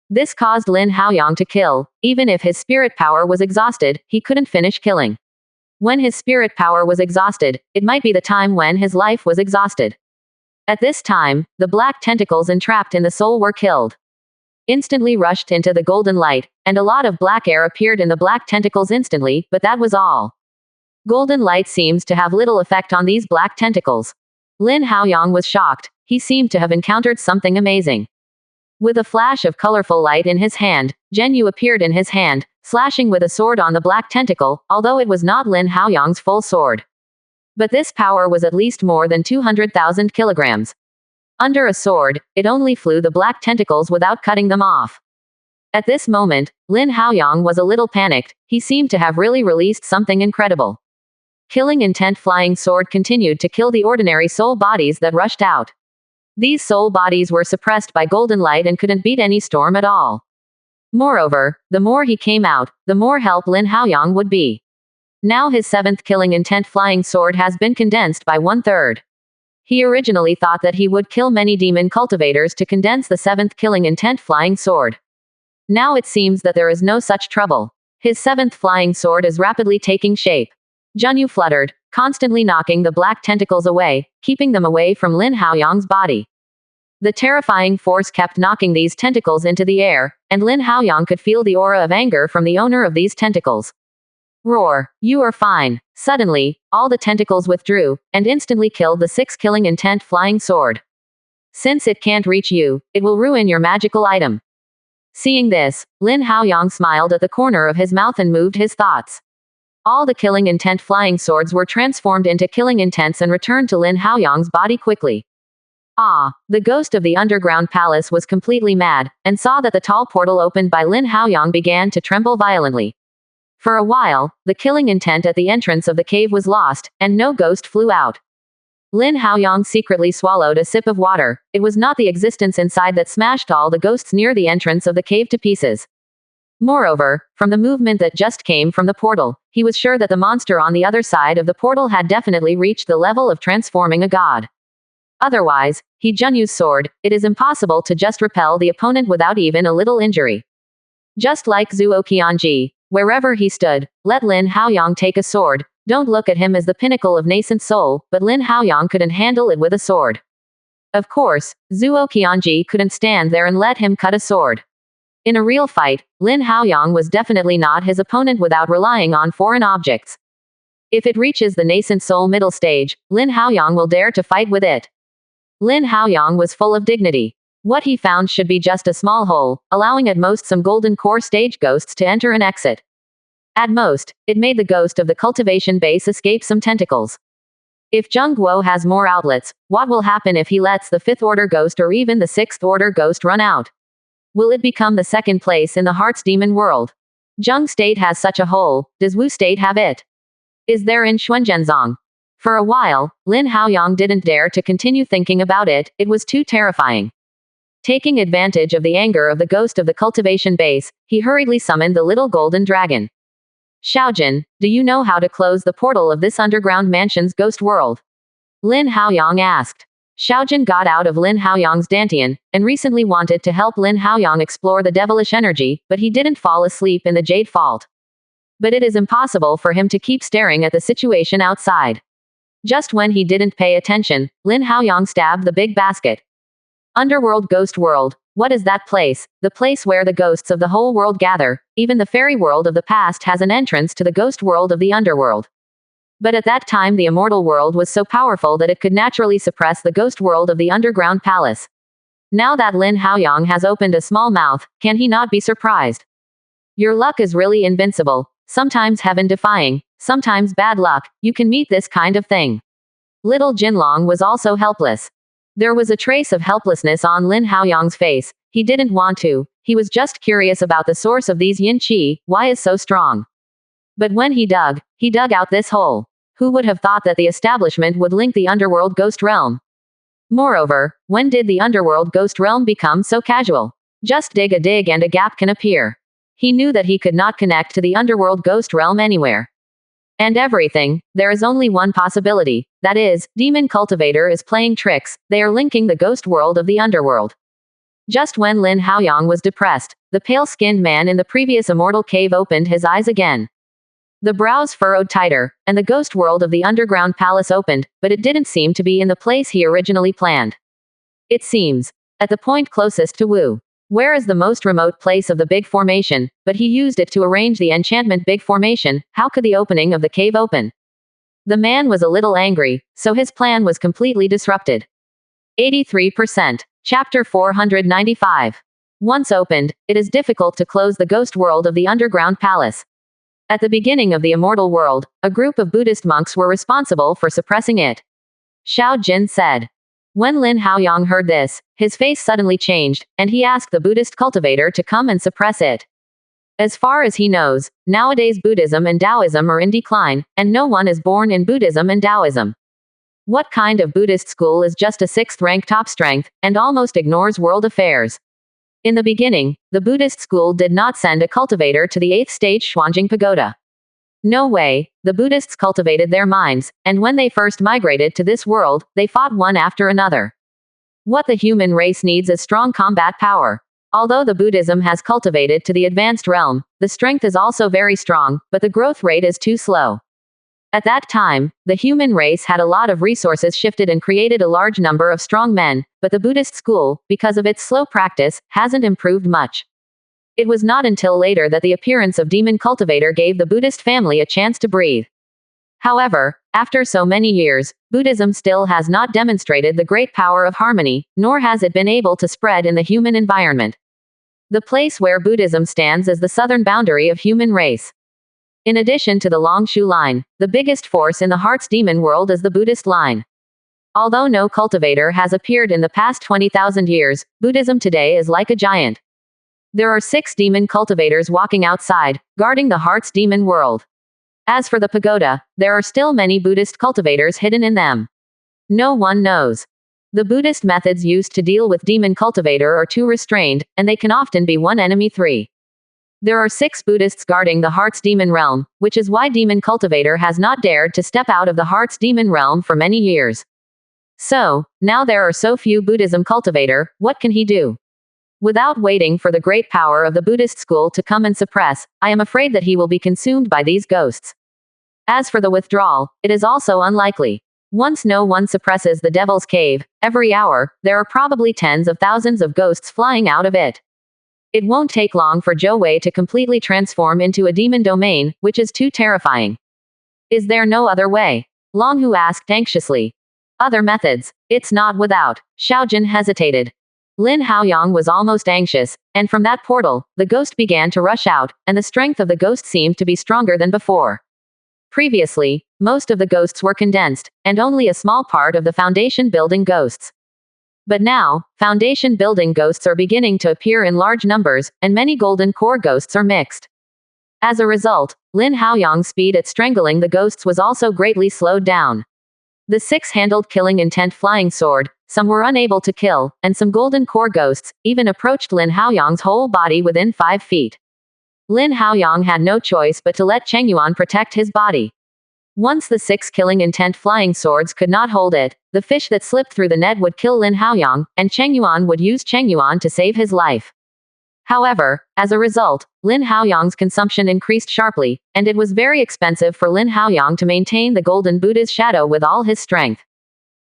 [SPEAKER 1] This caused Lin Haoyang to kill. Even if his spirit power was exhausted, he couldn't finish killing. When his spirit power was exhausted, it might be the time when his life was exhausted. At this time, the black tentacles entrapped in the soul were killed. Instantly rushed into the golden light, and a lot of black air appeared in the black tentacles instantly, but that was all. Golden light seems to have little effect on these black tentacles. Lin Haoyang was shocked. He seemed to have encountered something amazing. With a flash of colorful light in his hand, Zhen Yu appeared in his hand, slashing with a sword on the black tentacle, although it was not Lin Haoyang's full sword. But this power was at least more than 200,000 kilograms. Under a sword, it only flew the black tentacles without cutting them off. At this moment, Lin Haoyang was a little panicked. He seemed to have really released something incredible. Killing intent flying sword continued to kill the ordinary soul bodies that rushed out. These soul bodies were suppressed by golden light and couldn't beat any storm at all. Moreover, the more he came out, the more help Lin Haoyang would be. Now his 7th killing intent flying sword has been condensed by 1/3. He originally thought that he would kill many demon cultivators to condense the 7th killing intent flying sword. Now it seems that there is no such trouble. His 7th flying sword is rapidly taking shape. Zhen Yu fluttered, constantly knocking the black tentacles away, keeping them away from Lin Haoyang's body. The terrifying force kept knocking these tentacles into the air, and Lin Haoyang could feel the aura of anger from the owner of these tentacles. Roar, you are fine. Suddenly, all the tentacles withdrew, and instantly killed the 6 killing intent flying sword. Since it can't reach you, it will ruin your magical item. Seeing this, Lin Haoyang smiled at the corner of his mouth and moved his thoughts. All the killing intent flying swords were transformed into killing intents and returned to Lin Haoyang's body quickly. The ghost of the underground palace was completely mad, and saw that the tall portal opened by Lin Haoyang began to tremble violently. For a while, the killing intent at the entrance of the cave was lost, and no ghost flew out. Lin Haoyang secretly swallowed a sip of water. It was not the existence inside that smashed all the ghosts near the entrance of the cave to pieces. Moreover, from the movement that just came from the portal, he was sure that the monster on the other side of the portal had definitely reached the level of transforming a god. Otherwise, he Junyu's sword, it is impossible to just repel the opponent without even a little injury. Just like Zuo Qianji, wherever he stood, let Lin Haoyang take a sword. Don't look at him as the pinnacle of nascent soul, but Lin Haoyang couldn't handle it with a sword. Of course, Zuo Qianji couldn't stand there and let him cut a sword. In a real fight, Lin Haoyang was definitely not his opponent without relying on foreign objects. If it reaches the nascent soul middle stage, Lin Haoyang will dare to fight with it. Lin Haoyang was full of dignity. What he found should be just a small hole, allowing at most some golden core stage ghosts to enter and exit. At most, it made the ghost of the cultivation base escape some tentacles. If Zheng Guo has more outlets, what will happen if he lets the 5th order ghost or even the 6th order ghost run out? Will it become the second place in the Heart's demon world? Zheng State has such a hole, does Wu State have it? Is there in Xuanzhenzong? For a while, Lin Haoyang didn't dare to continue thinking about it, it was too terrifying. Taking advantage of the anger of the ghost of the cultivation base, he hurriedly summoned the little golden dragon. Xiaojin, do you know how to close the portal of this underground mansion's ghost world? Lin Haoyang asked. Xiaojin got out of Lin Haoyang's dantian, and recently wanted to help Lin Haoyang explore the devilish energy, but he didn't fall asleep in the Jade Fault. But it is impossible for him to keep staring at the situation outside. Just when he didn't pay attention, Lin Haoyang stabbed the big basket. Underworld Ghost World, what is that place? The place where the ghosts of the whole world gather. Even the fairy world of the past has an entrance to the ghost world of the underworld. But at that time the immortal world was so powerful that it could naturally suppress the ghost world of the underground palace. Now that Lin Haoyang has opened a small mouth, can he not be surprised? Your luck is really invincible, sometimes heaven-defying, sometimes bad luck, you can meet this kind of thing. Little Jinlong was also helpless. There was a trace of helplessness on Lin Haoyang's face. He didn't want to. He was just curious about the source of these yin qi, why is so strong. But when he dug out this hole. Who would have thought that the establishment would link the underworld ghost realm? Moreover, when did the underworld ghost realm become so casual? Just dig and a gap can appear. He knew that he could not connect to the underworld ghost realm anywhere. And everything, there is only one possibility, that is, Demon Cultivator is playing tricks, they are linking the ghost world of the underworld. Just when Lin Haoyang was depressed, the pale-skinned man in the previous immortal cave opened his eyes again. The brows furrowed tighter, and the ghost world of the underground palace opened, but it didn't seem to be in the place he originally planned. It seems, at the point closest to Wu. Where is the most remote place of the big formation, but he used it to arrange the enchantment big formation, how could the opening of the cave open? The man was a little angry, so his plan was completely disrupted. 83%. Chapter 495. Once opened, it is difficult to close the ghost world of the underground palace. At the beginning of the immortal world, a group of Buddhist monks were responsible for suppressing it. Xiao Jin said. When Lin Haoyang heard this, his face suddenly changed, and he asked the Buddhist cultivator to come and suppress it. As far as he knows, nowadays Buddhism and Taoism are in decline, and no one is born in Buddhism and Taoism. What kind of Buddhist school is just a 6th-rank top strength, and almost ignores world affairs? In the beginning, the Buddhist school did not send a cultivator to the 8th stage Xuanjing Pagoda. No way, the Buddhists cultivated their minds, and when they first migrated to this world, they fought one after another. What the human race needs is strong combat power. Although the Buddhism has cultivated to the advanced realm, the strength is also very strong, but the growth rate is too slow. At that time, the human race had a lot of resources shifted and created a large number of strong men, but the Buddhist school, because of its slow practice, hasn't improved much. It was not until later that the appearance of Demon Cultivator gave the Buddhist family a chance to breathe. However, after so many years, Buddhism still has not demonstrated the great power of harmony, nor has it been able to spread in the human environment. The place where Buddhism stands is the southern boundary of human race. In addition to the Longshu line, the biggest force in the Heart's demon world is the Buddhist line. Although no cultivator has appeared in the past 20,000 years, Buddhism today is like a giant. There are 6 demon cultivators walking outside, guarding the heart's demon world. As for the pagoda, there are still many Buddhist cultivators hidden in them. No one knows. The Buddhist methods used to deal with demon cultivator are too restrained, and they can often be one enemy 3. There are 6 Buddhists guarding the heart's demon realm, which is why demon cultivator has not dared to step out of the heart's demon realm for many years. So, now there are so few Buddhism cultivator, what can he do? Without waiting for the great power of the Buddhist school to come and suppress, I am afraid that he will be consumed by these ghosts. As for the withdrawal, it is also unlikely. Once no one suppresses the devil's cave, every hour, there are probably tens of thousands of ghosts flying out of it. It won't take long for Zhou Wei to completely transform into a demon domain, which is too terrifying. Is there no other way? Long Hu asked anxiously. Other methods. It's not without. Xiaojun hesitated. Lin Haoyang was almost anxious, and from that portal, the ghost began to rush out, and the strength of the ghost seemed to be stronger than before. Previously, most of the ghosts were condensed, and only a small part of the foundation building ghosts. But now, foundation building ghosts are beginning to appear in large numbers, and many golden core ghosts are mixed. As a result, Lin Haoyang's speed at strangling the ghosts was also greatly slowed down. The 6-handled killing intent flying sword, some were unable to kill, and some golden core ghosts even approached Lin Haoyang's whole body within 5 feet. Lin Haoyang had no choice but to let Cheng Yuan protect his body. Once the 6 killing intent flying swords could not hold it, the fish that slipped through the net would kill Lin Haoyang, and Cheng Yuan would use Cheng Yuan to save his life. However, as a result, Lin Haoyang's consumption increased sharply, and it was very expensive for Lin Haoyang to maintain the Golden Buddha's shadow with all his strength.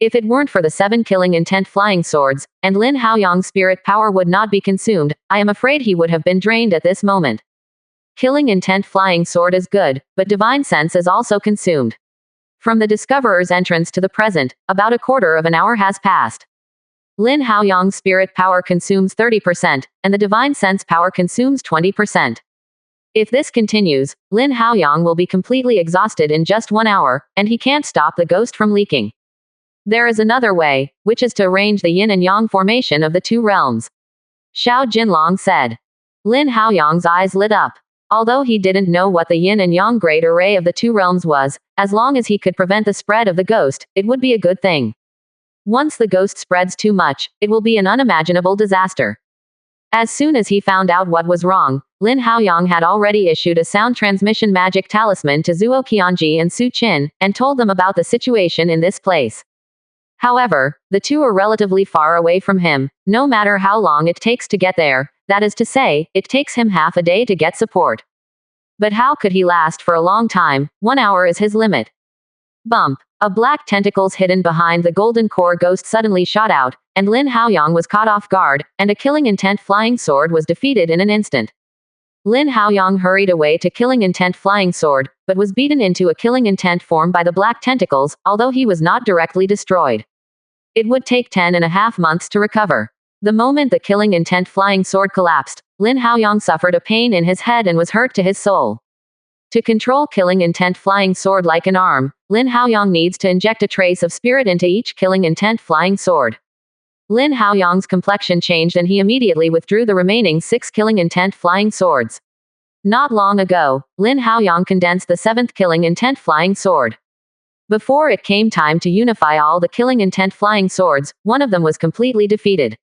[SPEAKER 1] If it weren't for the 7 killing intent flying swords, and Lin Haoyang's spirit power would not be consumed, I am afraid he would have been drained at this moment. Killing intent flying sword is good, but divine sense is also consumed. From the discoverer's entrance to the present, about a quarter of an hour has passed. Lin Haoyang's spirit power consumes 30%, and the divine sense power consumes 20%. If this continues, Lin Haoyang will be completely exhausted in just 1 hour, and he can't stop the ghost from leaking. There is another way, which is to arrange the yin and yang formation of the 2 realms. Xiao Jinlong said. Lin Haoyang's eyes lit up. Although he didn't know what the yin and yang great array of the 2 realms was, as long as he could prevent the spread of the ghost, it would be a good thing. Once the ghost spreads too much, it will be an unimaginable disaster. As soon as he found out what was wrong, Lin Haoyang had already issued a sound transmission magic talisman to Zuo Qianji and Su Qin, and told them about the situation in this place. However, the 2 are relatively far away from him, no matter how long it takes to get there, that is to say, it takes him half a day to get support. But how could he last for a long time? 1 hour is his limit. Bump. A black tentacles hidden behind the golden core ghost suddenly shot out, and Lin Haoyang was caught off guard, and a killing intent flying sword was defeated in an instant. Lin Haoyang hurried away to killing intent flying sword, but was beaten into a killing intent form by the black tentacles, although he was not directly destroyed. It would take 10.5 months to recover. The moment the killing intent flying sword collapsed, Lin Haoyang suffered a pain in his head and was hurt to his soul. To control killing intent flying sword like an arm, Lin Haoyang needs to inject a trace of spirit into each killing intent flying sword. Lin Haoyang's complexion changed and he immediately withdrew the remaining 6 killing intent flying swords. Not long ago, Lin Haoyang condensed the 7th killing intent flying sword. Before it came time to unify all the killing intent flying swords, one of them was completely defeated.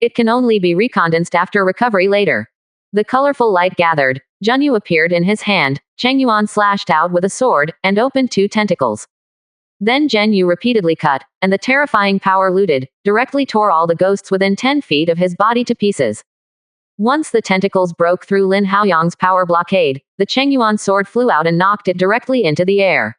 [SPEAKER 1] It can only be recondensed after recovery later. The colorful light gathered, Junyu appeared in his hand, Cheng Yuan slashed out with a sword, and opened 2 tentacles. Then Zhen Yu repeatedly cut, and the terrifying power looted, directly tore all the ghosts within 10 feet of his body to pieces. Once the tentacles broke through Lin Haoyang's power blockade, the Cheng Yuan sword flew out and knocked it directly into the air.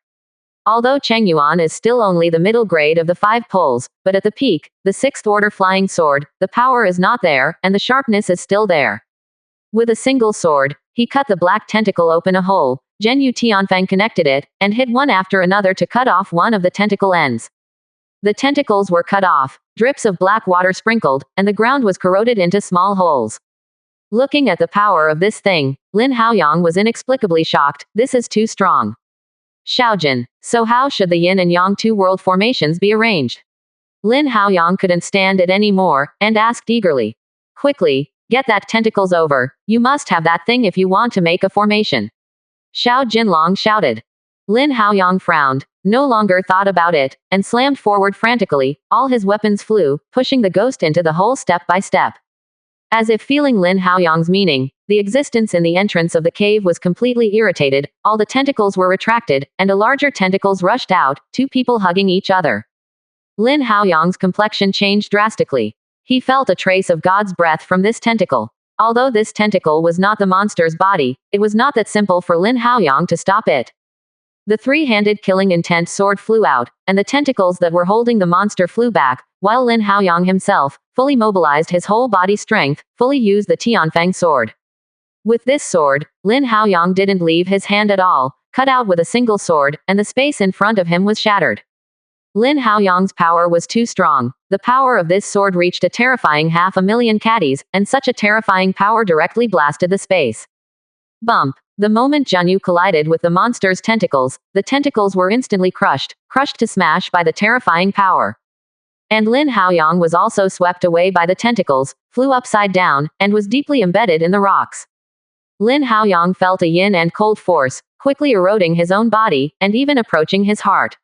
[SPEAKER 1] Although Cheng Yuan is still only the middle grade of the 5 poles, but at the peak, the 6th order flying sword, the power is not there, and the sharpness is still there. With a single sword, he cut the black tentacle open a hole, Zhen Yu Tianfang connected it, and hit one after another to cut off one of the tentacle ends. The tentacles were cut off, drips of black water sprinkled, and the ground was corroded into small holes. Looking at the power of this thing, Lin Haoyang was inexplicably shocked. This is too strong. Xiaojin, so how should the yin and yang two world formations be arranged? Lin Haoyang couldn't stand it anymore, and asked eagerly. Quickly, get that tentacles over, you must have that thing if you want to make a formation. Xiao Jinlong shouted. Lin Haoyang frowned, no longer thought about it, and slammed forward frantically. All his weapons flew, pushing the ghost into the hole step by step. As if feeling Lin Haoyang's meaning, the existence in the entrance of the cave was completely irritated, all the tentacles were retracted, and a larger tentacles rushed out, two people hugging each other. Lin Haoyang's complexion changed drastically. He felt a trace of God's breath from this tentacle. Although this tentacle was not the monster's body, it was not that simple for Lin Haoyang to stop it. The three-handed killing intent sword flew out, and the tentacles that were holding the monster flew back, while Lin Haoyang himself, fully mobilized his whole body strength, fully used the Tianfang sword. With this sword, Lin Haoyang didn't leave his hand at all, cut out with a single sword, and the space in front of him was shattered. Lin Haoyang's power was too strong. The power of this sword reached a terrifying 500,000 caddies, and such a terrifying power directly blasted the space. Bump. The moment Jianyu collided with the monster's tentacles, the tentacles were instantly crushed to smash by the terrifying power. And Lin Haoyang was also swept away by the tentacles, flew upside down, and was deeply embedded in the rocks. Lin Haoyang felt a yin and cold force, quickly eroding his own body, and even approaching his heart.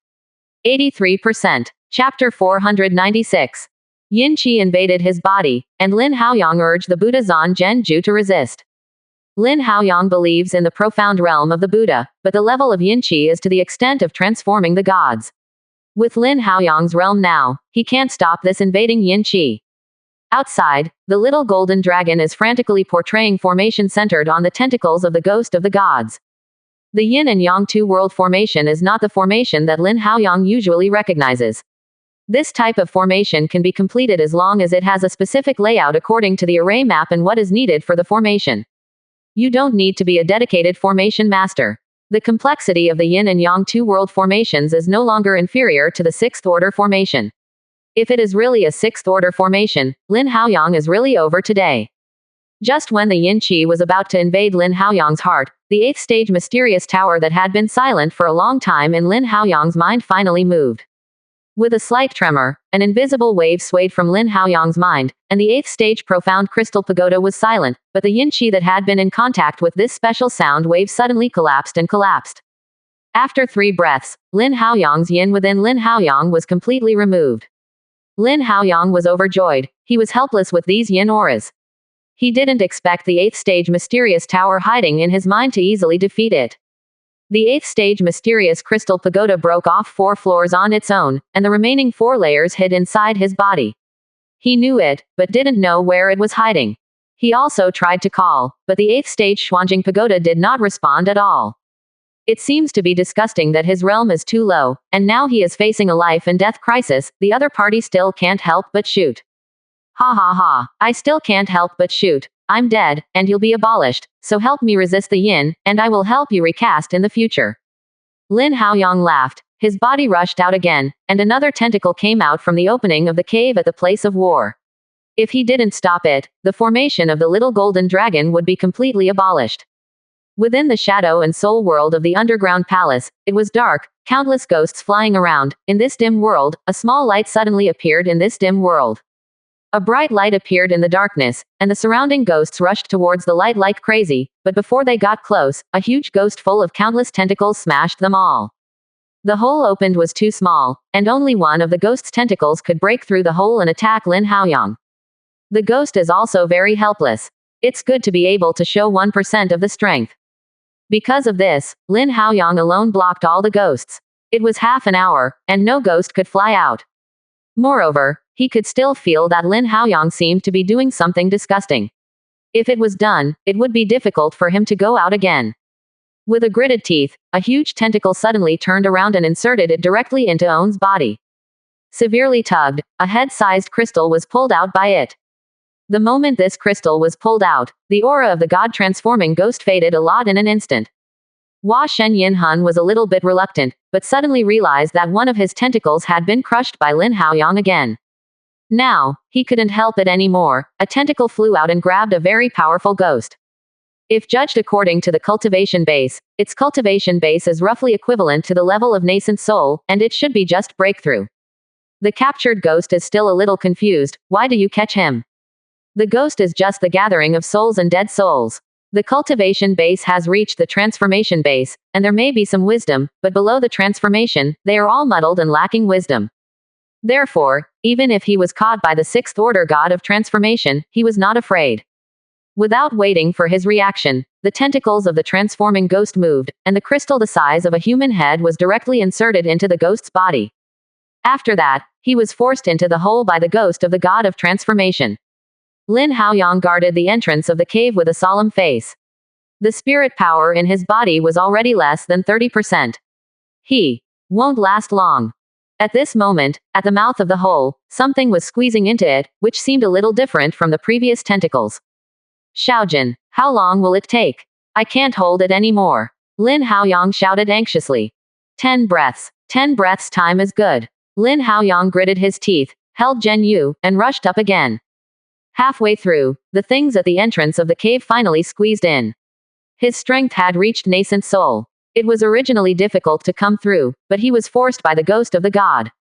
[SPEAKER 1] 83%. Chapter 496. Yin Qi invaded his body, and Lin Haoyang urged the Buddha Zan Zhenju to resist. Lin Haoyang believes in the profound realm of the Buddha, but the level of Yin Qi is to the extent of transforming the gods. With Lin Haoyang's realm now, he can't stop this invading Yin Qi. Outside, the little golden dragon is frantically portraying formation centered on the tentacles of the ghost of the gods. The yin and yang two-world formation is not the formation that Lin Haoyang usually recognizes. This type of formation can be completed as long as it has a specific layout according to the array map and what is needed for the formation. You don't need to be a dedicated formation master. The complexity of the yin and yang two-world formations is no longer inferior to the sixth-order formation. If it is really a sixth-order formation, Lin Haoyang is really over today. Just when the Yin Qi was about to invade Lin Haoyang's heart, the eighth-stage mysterious tower that had been silent for a long time in Lin Haoyang's mind finally moved. With a slight tremor, an invisible wave swayed from Lin Haoyang's mind, and the eighth-stage profound crystal pagoda was silent, but the Yin Qi that had been in contact with this special sound wave suddenly collapsed and collapsed. After 3 breaths, Lin Haoyang's yin within Lin Haoyang was completely removed. Lin Haoyang was overjoyed. He was helpless with these yin auras. He didn't expect the 8th stage mysterious tower hiding in his mind to easily defeat it. The 8th stage mysterious crystal pagoda broke off 4 floors on its own, and the remaining 4 layers hid inside his body. He knew it, but didn't know where it was hiding. He also tried to call, but the 8th stage Xuanjing pagoda did not respond at all. It seems to be disgusting that his realm is too low, and now he is facing a life and death crisis. The other party still can't help but shoot. Ha ha ha, I still can't help but shoot. I'm dead, and you'll be abolished, so help me resist the yin, and I will help you recast in the future. Lin Haoyang laughed. His body rushed out again, and another tentacle came out from the opening of the cave at the place of war. If he didn't stop it, the formation of the little golden dragon would be completely abolished. Within the shadow and soul world of the underground palace, it was dark, countless ghosts flying around. In this dim world, a small light suddenly appeared in this dim world. A bright light appeared in the darkness, and the surrounding ghosts rushed towards the light like crazy, but before they got close, a huge ghost full of countless tentacles smashed them all. The hole opened was too small, and only one of the ghost's tentacles could break through the hole and attack Lin Haoyang. The ghost is also very helpless. It's good to be able to show 1% of the strength. Because of this, Lin Haoyang alone blocked all the ghosts. It was half an hour, and no ghost could fly out. Moreover, he could still feel that Lin Haoyang seemed to be doing something disgusting. If it was done, it would be difficult for him to go out again. With a gritted teeth, a huge tentacle suddenly turned around and inserted it directly into On's body. Severely tugged, a head-sized crystal was pulled out by it. The moment this crystal was pulled out, the aura of the god-transforming ghost faded a lot in an instant. Hua Shen Yinhun was a little bit reluctant, but suddenly realized that one of his tentacles had been crushed by Lin Haoyang again. Now, he couldn't help it anymore. A tentacle flew out and grabbed a very powerful ghost. If judged according to the cultivation base, its cultivation base is roughly equivalent to the level of nascent soul, and it should be just breakthrough. The captured ghost is still a little confused. Why do you catch him? The ghost is just the gathering of souls and dead souls. The cultivation base has reached the transformation base, and there may be some wisdom, but below the transformation, they are all muddled and lacking wisdom. Therefore, even if he was caught by the sixth order god of transformation, he was not afraid. Without waiting for his reaction, the tentacles of the transforming ghost moved, and the crystal the size of a human head was directly inserted into the ghost's body. After that, he was forced into the hole by the ghost of the god of transformation. Lin Haoyang guarded the entrance of the cave with a solemn face. The spirit power in his body was already less than 30%. He won't last long. At this moment, at the mouth of the hole, something was squeezing into it, which seemed a little different from the previous tentacles. Xiaojin, how long will it take? I can't hold it anymore. Lin Haoyang shouted anxiously. 10 breaths. 10 breaths time is good. Lin Haoyang gritted his teeth, held Zhen Yu, and rushed up again. Halfway through, the things at the entrance of the cave finally squeezed in. His strength had reached nascent soul. It was originally difficult to come through, but he was forced by the ghost of the god.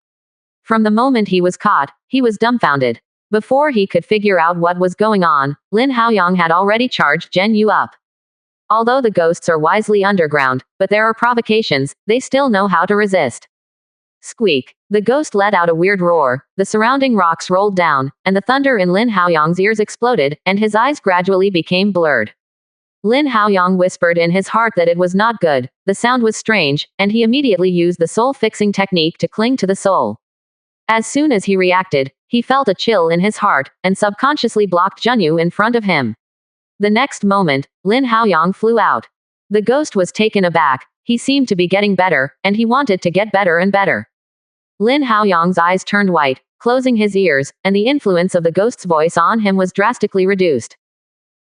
[SPEAKER 1] From the moment he was caught, he was dumbfounded. Before he could figure out what was going on, Lin Haoyang had already charged Zhen Yu up. Although the ghosts are wisely underground, but there are provocations, they still know how to resist. Squeak. The ghost let out a weird roar, the surrounding rocks rolled down, and the thunder in Lin Haoyang's ears exploded, and his eyes gradually became blurred. Lin Haoyang whispered in his heart that it was not good, the sound was strange, and he immediately used the soul-fixing technique to cling to the soul. As soon as he reacted, he felt a chill in his heart, and subconsciously blocked Zhen Yu in front of him. The next moment, Lin Haoyang flew out. The ghost was taken aback, he seemed to be getting better, and he wanted to get better and better. Lin Haoyang's eyes turned white, closing his ears, and the influence of the ghost's voice on him was drastically reduced.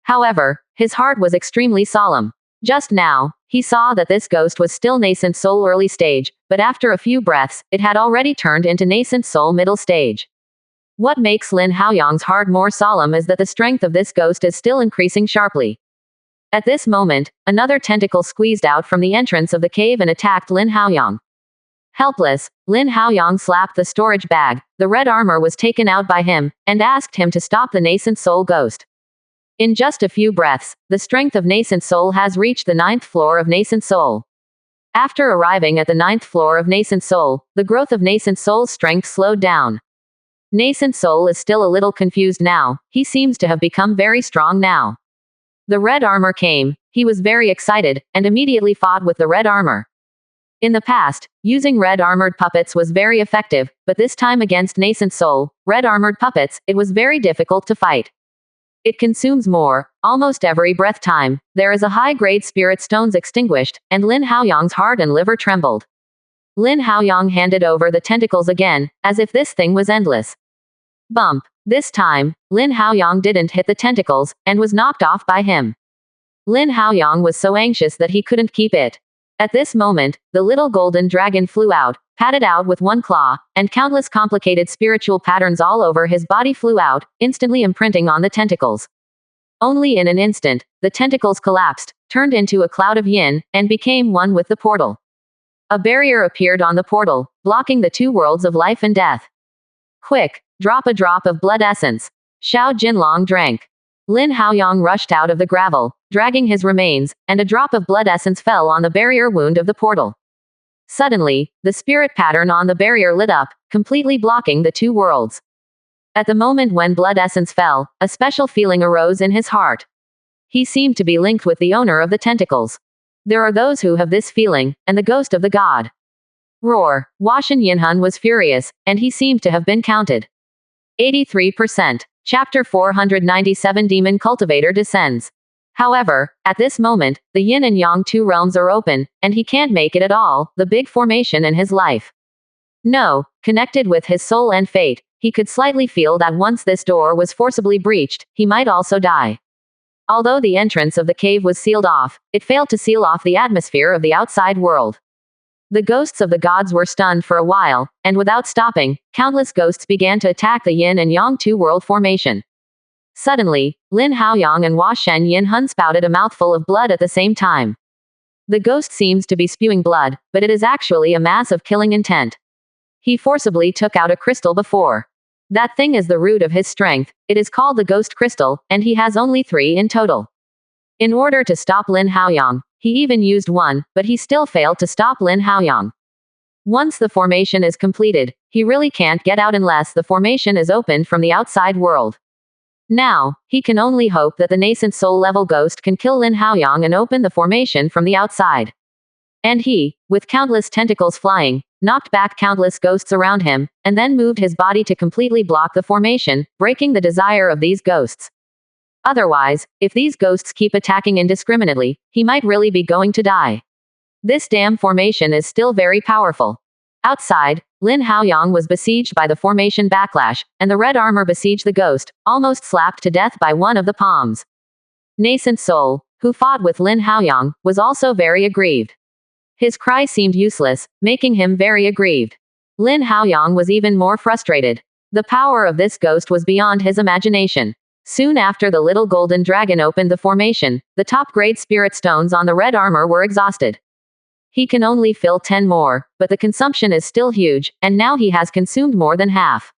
[SPEAKER 1] However, his heart was extremely solemn. Just now, he saw that this ghost was still nascent soul early stage, but after a few breaths, it had already turned into nascent soul middle stage. What makes Lin Haoyang's heart more solemn is that the strength of this ghost is still increasing sharply. At this moment, another tentacle squeezed out from the entrance of the cave and attacked Lin Haoyang. Helpless, Lin Haoyang slapped the storage bag, the red armor was taken out by him, and asked him to stop the nascent soul ghost. In just a few breaths, the strength of nascent soul has reached the 9th floor of nascent soul. After arriving at the 9th floor of nascent soul, the growth of nascent soul's strength slowed down. Nascent soul is still a little confused now, he seems to have become very strong now. The red armor came, he was very excited, and immediately fought with the red armor. In the past, using red armored puppets was very effective, but this time against nascent soul, red armored puppets, it was very difficult to fight. It consumes more, almost every breath time. There is a high-grade spirit stones extinguished, and Lin Haoyang's heart and liver trembled. Lin Haoyang handed over the tentacles again, as if this thing was endless. Bump. This time, Lin Haoyang didn't hit the tentacles, and was knocked off by him. Lin Haoyang was so anxious that he couldn't keep it. At this moment, the little golden dragon flew out, patted out with one claw, and countless complicated spiritual patterns all over his body flew out, instantly imprinting on the tentacles. Only in an instant, the tentacles collapsed, turned into a cloud of yin, and became one with the portal. A barrier appeared on the portal, blocking the two worlds of life and death. Quick, drop a drop of blood essence. Xiao Jinlong drank. Lin Haoyang rushed out of the gravel, dragging his remains, and a drop of blood essence fell on the barrier wound of the portal. Suddenly, the spirit pattern on the barrier lit up, completely blocking the two worlds. At the moment when blood essence fell, a special feeling arose in his heart. He seemed to be linked with the owner of the tentacles. There are those who have this feeling, and the ghost of the god. Roar. Washan Yinhun was furious, and he seemed to have been counted. 83%. Chapter 497 Demon Cultivator descends. However, at this moment, the yin and yang two realms are open, and he can't make it at all, the big formation in his life. No, connected with his soul and fate, he could slightly feel that once this door was forcibly breached, he might also die. Although the entrance of the cave was sealed off, it failed to seal off the atmosphere of the outside world. The ghosts of the gods were stunned for a while, and without stopping, countless ghosts began to attack the yin and yang two world formation. Suddenly, Lin Haoyang and Hua Shen Yin Hun spouted a mouthful of blood at the same time. The ghost seems to be spewing blood, but it is actually a mass of killing intent. He forcibly took out a crystal before. That thing is the root of his strength. It is called the ghost crystal, and he has only 3 in total. In order to stop Lin Haoyang, he even used 1, but he still failed to stop Lin Haoyang. Once the formation is completed, he really can't get out unless the formation is opened from the outside world. Now, he can only hope that the nascent soul-level ghost can kill Lin Haoyang and open the formation from the outside. And he, with countless tentacles flying, knocked back countless ghosts around him, and then moved his body to completely block the formation, breaking the desire of these ghosts. Otherwise, if these ghosts keep attacking indiscriminately, he might really be going to die. This damn formation is still very powerful. Outside, Lin Haoyang was besieged by the formation backlash, and the red armor besieged the ghost, almost slapped to death by one of the palms. Nascent Soul, who fought with Lin Haoyang, was also very aggrieved. His cry seemed useless, making him very aggrieved. Lin Haoyang was even more frustrated. The power of this ghost was beyond his imagination. Soon after the little golden dragon opened the formation, the top-grade spirit stones on the red armor were exhausted. He can only fill 10 more, but the consumption is still huge, and now he has consumed more than half.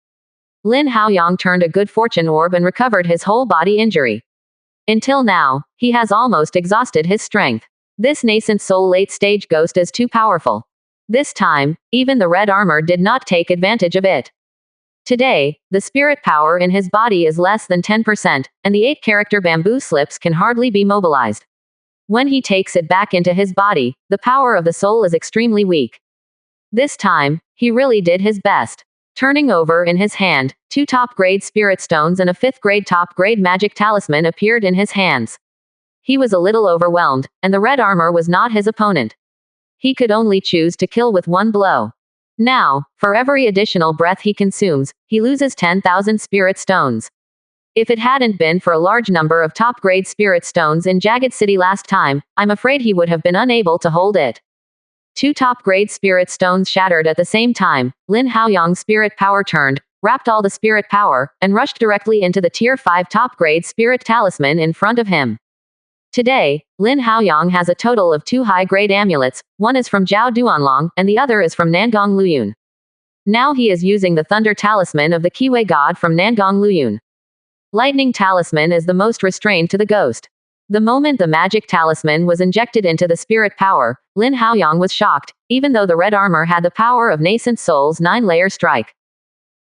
[SPEAKER 1] Lin Haoyang turned a good fortune orb and recovered his whole body injury. Until now, he has almost exhausted his strength. This nascent soul late-stage ghost is too powerful. This time, even the red armor did not take advantage of it. Today, the spirit power in his body is less than 10%, and the 8-character bamboo slips can hardly be mobilized. When he takes it back into his body, the power of the soul is extremely weak. This time, he really did his best. Turning over in his hand, 2 top-grade spirit stones and a 5th-grade top-grade magic talisman appeared in his hands. He was a little overwhelmed, and the red armor was not his opponent. He could only choose to kill with 1 blow. Now, for every additional breath he consumes, he loses 10,000 spirit stones. If it hadn't been for a large number of top-grade spirit stones in Jagged City last time, I'm afraid he would have been unable to hold it. 2 top-grade spirit stones shattered at the same time. Lin Haoyang's spirit power turned, wrapped all the spirit power, and rushed directly into the Tier 5 top-grade spirit talisman in front of him. Today, Lin Haoyang has a total of 2 high-grade amulets. One is from Zhao Duanlong, and the other is from Nangong Luyun. Now he is using the Thunder Talisman of the Kiwei God from Nangong Luyun. Lightning Talisman is the most restrained to the ghost. The moment the magic talisman was injected into the spirit power, Lin Haoyang was shocked, even though the red armor had the power of Nascent Soul's 9-layer strike.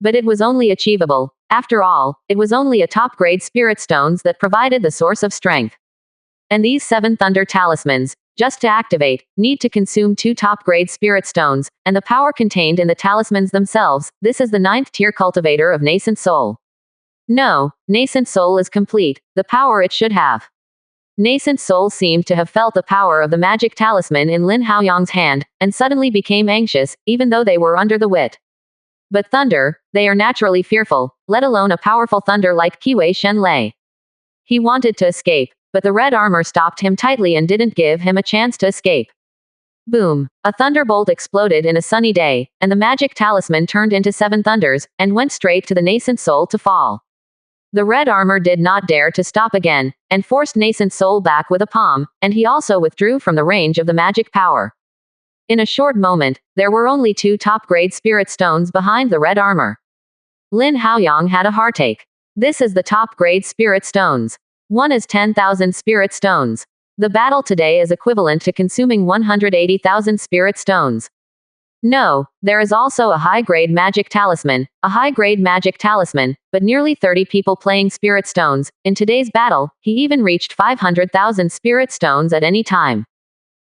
[SPEAKER 1] But it was only achievable. After all, it was only a top-grade spirit stones that provided the source of strength. And these 7 Thunder Talismans, just to activate, need to consume 2 top-grade spirit stones, and the power contained in the talismans themselves. This is the 9th tier cultivator of Nascent Soul. No, Nascent Soul is complete, the power it should have. Nascent Soul seemed to have felt the power of the magic talisman in Lin Haoyang's hand, and suddenly became anxious, even though they were under the wit. But thunder, they are naturally fearful, let alone a powerful thunder like Kiwei Shenlei. He wanted to escape, but the red armor stopped him tightly and didn't give him a chance to escape. Boom! A thunderbolt exploded in a sunny day, and the magic talisman turned into 7 thunders, and went straight to the Nascent Soul to fall. The red armor did not dare to stop again, and forced Nascent Soul back with a palm, and he also withdrew from the range of the magic power. In a short moment, there were only 2 top-grade spirit stones behind the red armor. Lin Haoyang had a heartache. This is the top-grade spirit stones. One is 10,000 spirit stones. The battle today is equivalent to consuming 180,000 spirit stones. No, there is also a high-grade magic talisman, but nearly 30 people playing spirit stones. In today's battle, he even reached 500,000 spirit stones at any time.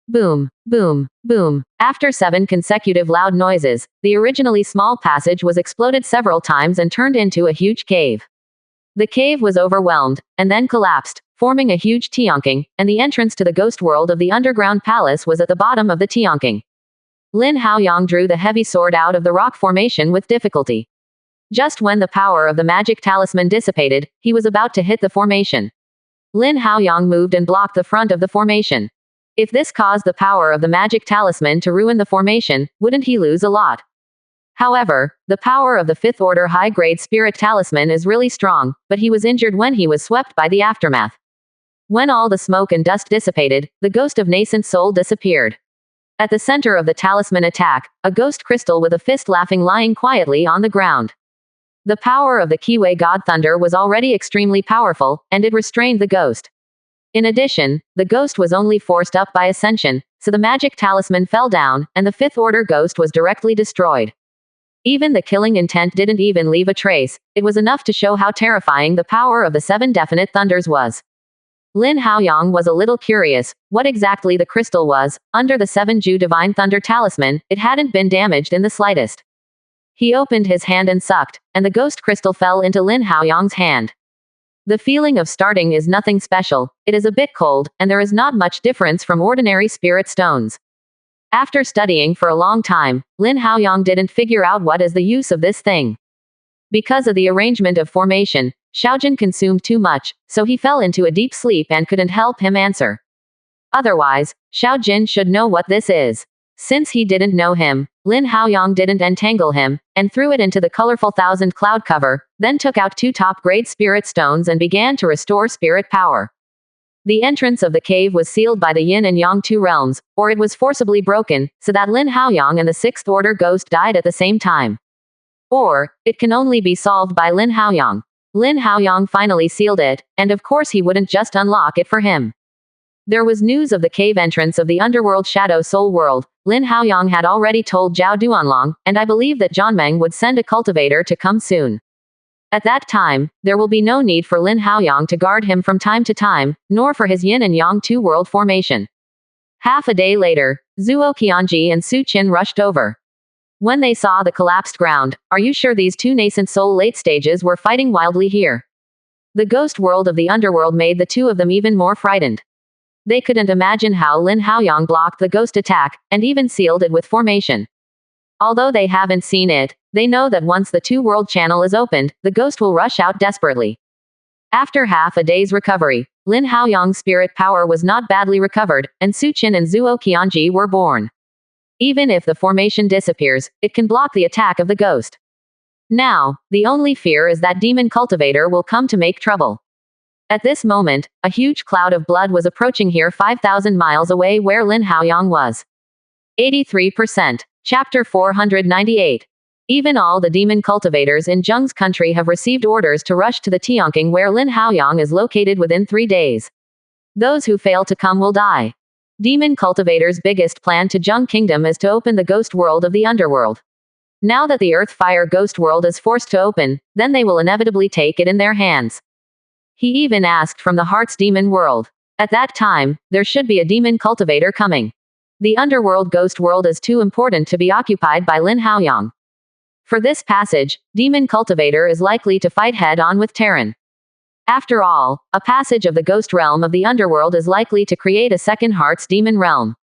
[SPEAKER 1] Boom, boom, boom. After 7 consecutive loud noises, the originally small passage was exploded several times and turned into a huge cave. The cave was overwhelmed, and then collapsed, forming a huge Tianqing, and the entrance to the ghost world of the underground palace was at the bottom of the Tianqing. Lin Haoyang drew the heavy sword out of the rock formation with difficulty. Just when the power of the magic talisman dissipated, he was about to hit the formation. Lin Haoyang moved and blocked the front of the formation. If this caused the power of the magic talisman to ruin the formation, wouldn't he lose a lot? However, the power of the fifth order high-grade spirit talisman is really strong, but he was injured when he was swept by the aftermath. When all the smoke and dust dissipated, the ghost of nascent soul disappeared. At the center of the talisman attack, a ghost crystal with a fist laughing lying quietly on the ground. The power of the Kiwei god thunder was already extremely powerful, and it restrained the ghost. In addition, the ghost was only forced up by ascension, so the magic talisman fell down, and the fifth order ghost was directly destroyed. Even the killing intent didn't even leave a trace. It was enough to show how terrifying the power of the seven definite thunders was. Lin Haoyang was a little curious what exactly the crystal was. Under the seven Ju divine thunder talisman, it hadn't been damaged in the slightest. He opened his hand and sucked, and the ghost crystal fell into Lin Haoyang's hand. The feeling of starting is nothing special. It is a bit cold, and there is not much difference from ordinary spirit stones. After studying for a long time, Lin Haoyang didn't figure out what is the use of this thing. Because of the arrangement of formation, Xiaojun consumed too much, so he fell into a deep sleep and couldn't help him answer. Otherwise, Xiaojun should know what this is. Since he didn't know him, Lin Haoyang didn't entangle him, and threw it into the colorful thousand cloud cover, then took out two top-grade spirit stones and began to restore spirit power. The entrance of the cave was sealed by the yin and yang two realms, or it was forcibly broken, so that Lin Haoyang and the sixth order ghost died at the same time. Or, it can only be solved by Lin Haoyang. Lin Haoyang finally sealed it, and of course he wouldn't just unlock it for him. There was news of the cave entrance of the underworld Shadow Soul World. Lin Haoyang had already told Zhao Duanlong, and I believe that Zhanmeng would send a cultivator to come soon. At that time, there will be no need for Lin Haoyang to guard him from time to time, nor for his yin and yang two-world formation. Half a day later, Zhuo Qianji and Su Qin rushed over. When they saw the collapsed ground, are you sure these two nascent soul late stages were fighting wildly here? The ghost world of the underworld made the two of them even more frightened. They couldn't imagine how Lin Haoyang blocked the ghost attack, and even sealed it with formation. Although they haven't seen it, they know that once the two-world channel is opened, the ghost will rush out desperately. After half a day's recovery, Lin Haoyang's spirit power was not badly recovered, and Su Qin and Zhuo Qianji were born. Even if the formation disappears, it can block the attack of the ghost. Now, the only fear is that demon cultivator will come to make trouble. At this moment, a huge cloud of blood was approaching here 5,000 miles away where Lin Haoyang was. 83%. Chapter 498. Even all the demon cultivators in Zheng's country have received orders to rush to the Tianqing where Lin Haoyang is located within 3 days. Those who fail to come will die. Demon cultivators' biggest plan to Zheng Kingdom is to open the ghost world of the underworld. Now that the earth fire ghost world is forced to open, then they will inevitably take it in their hands. He even asked from the heart's demon world. At that time, there should be a demon cultivator coming. The underworld ghost world is too important to be occupied by Lin Haoyang. For this passage, demon cultivator is likely to fight head-on with Terran. After all, a passage of the ghost realm of the underworld is likely to create a second heart's demon realm.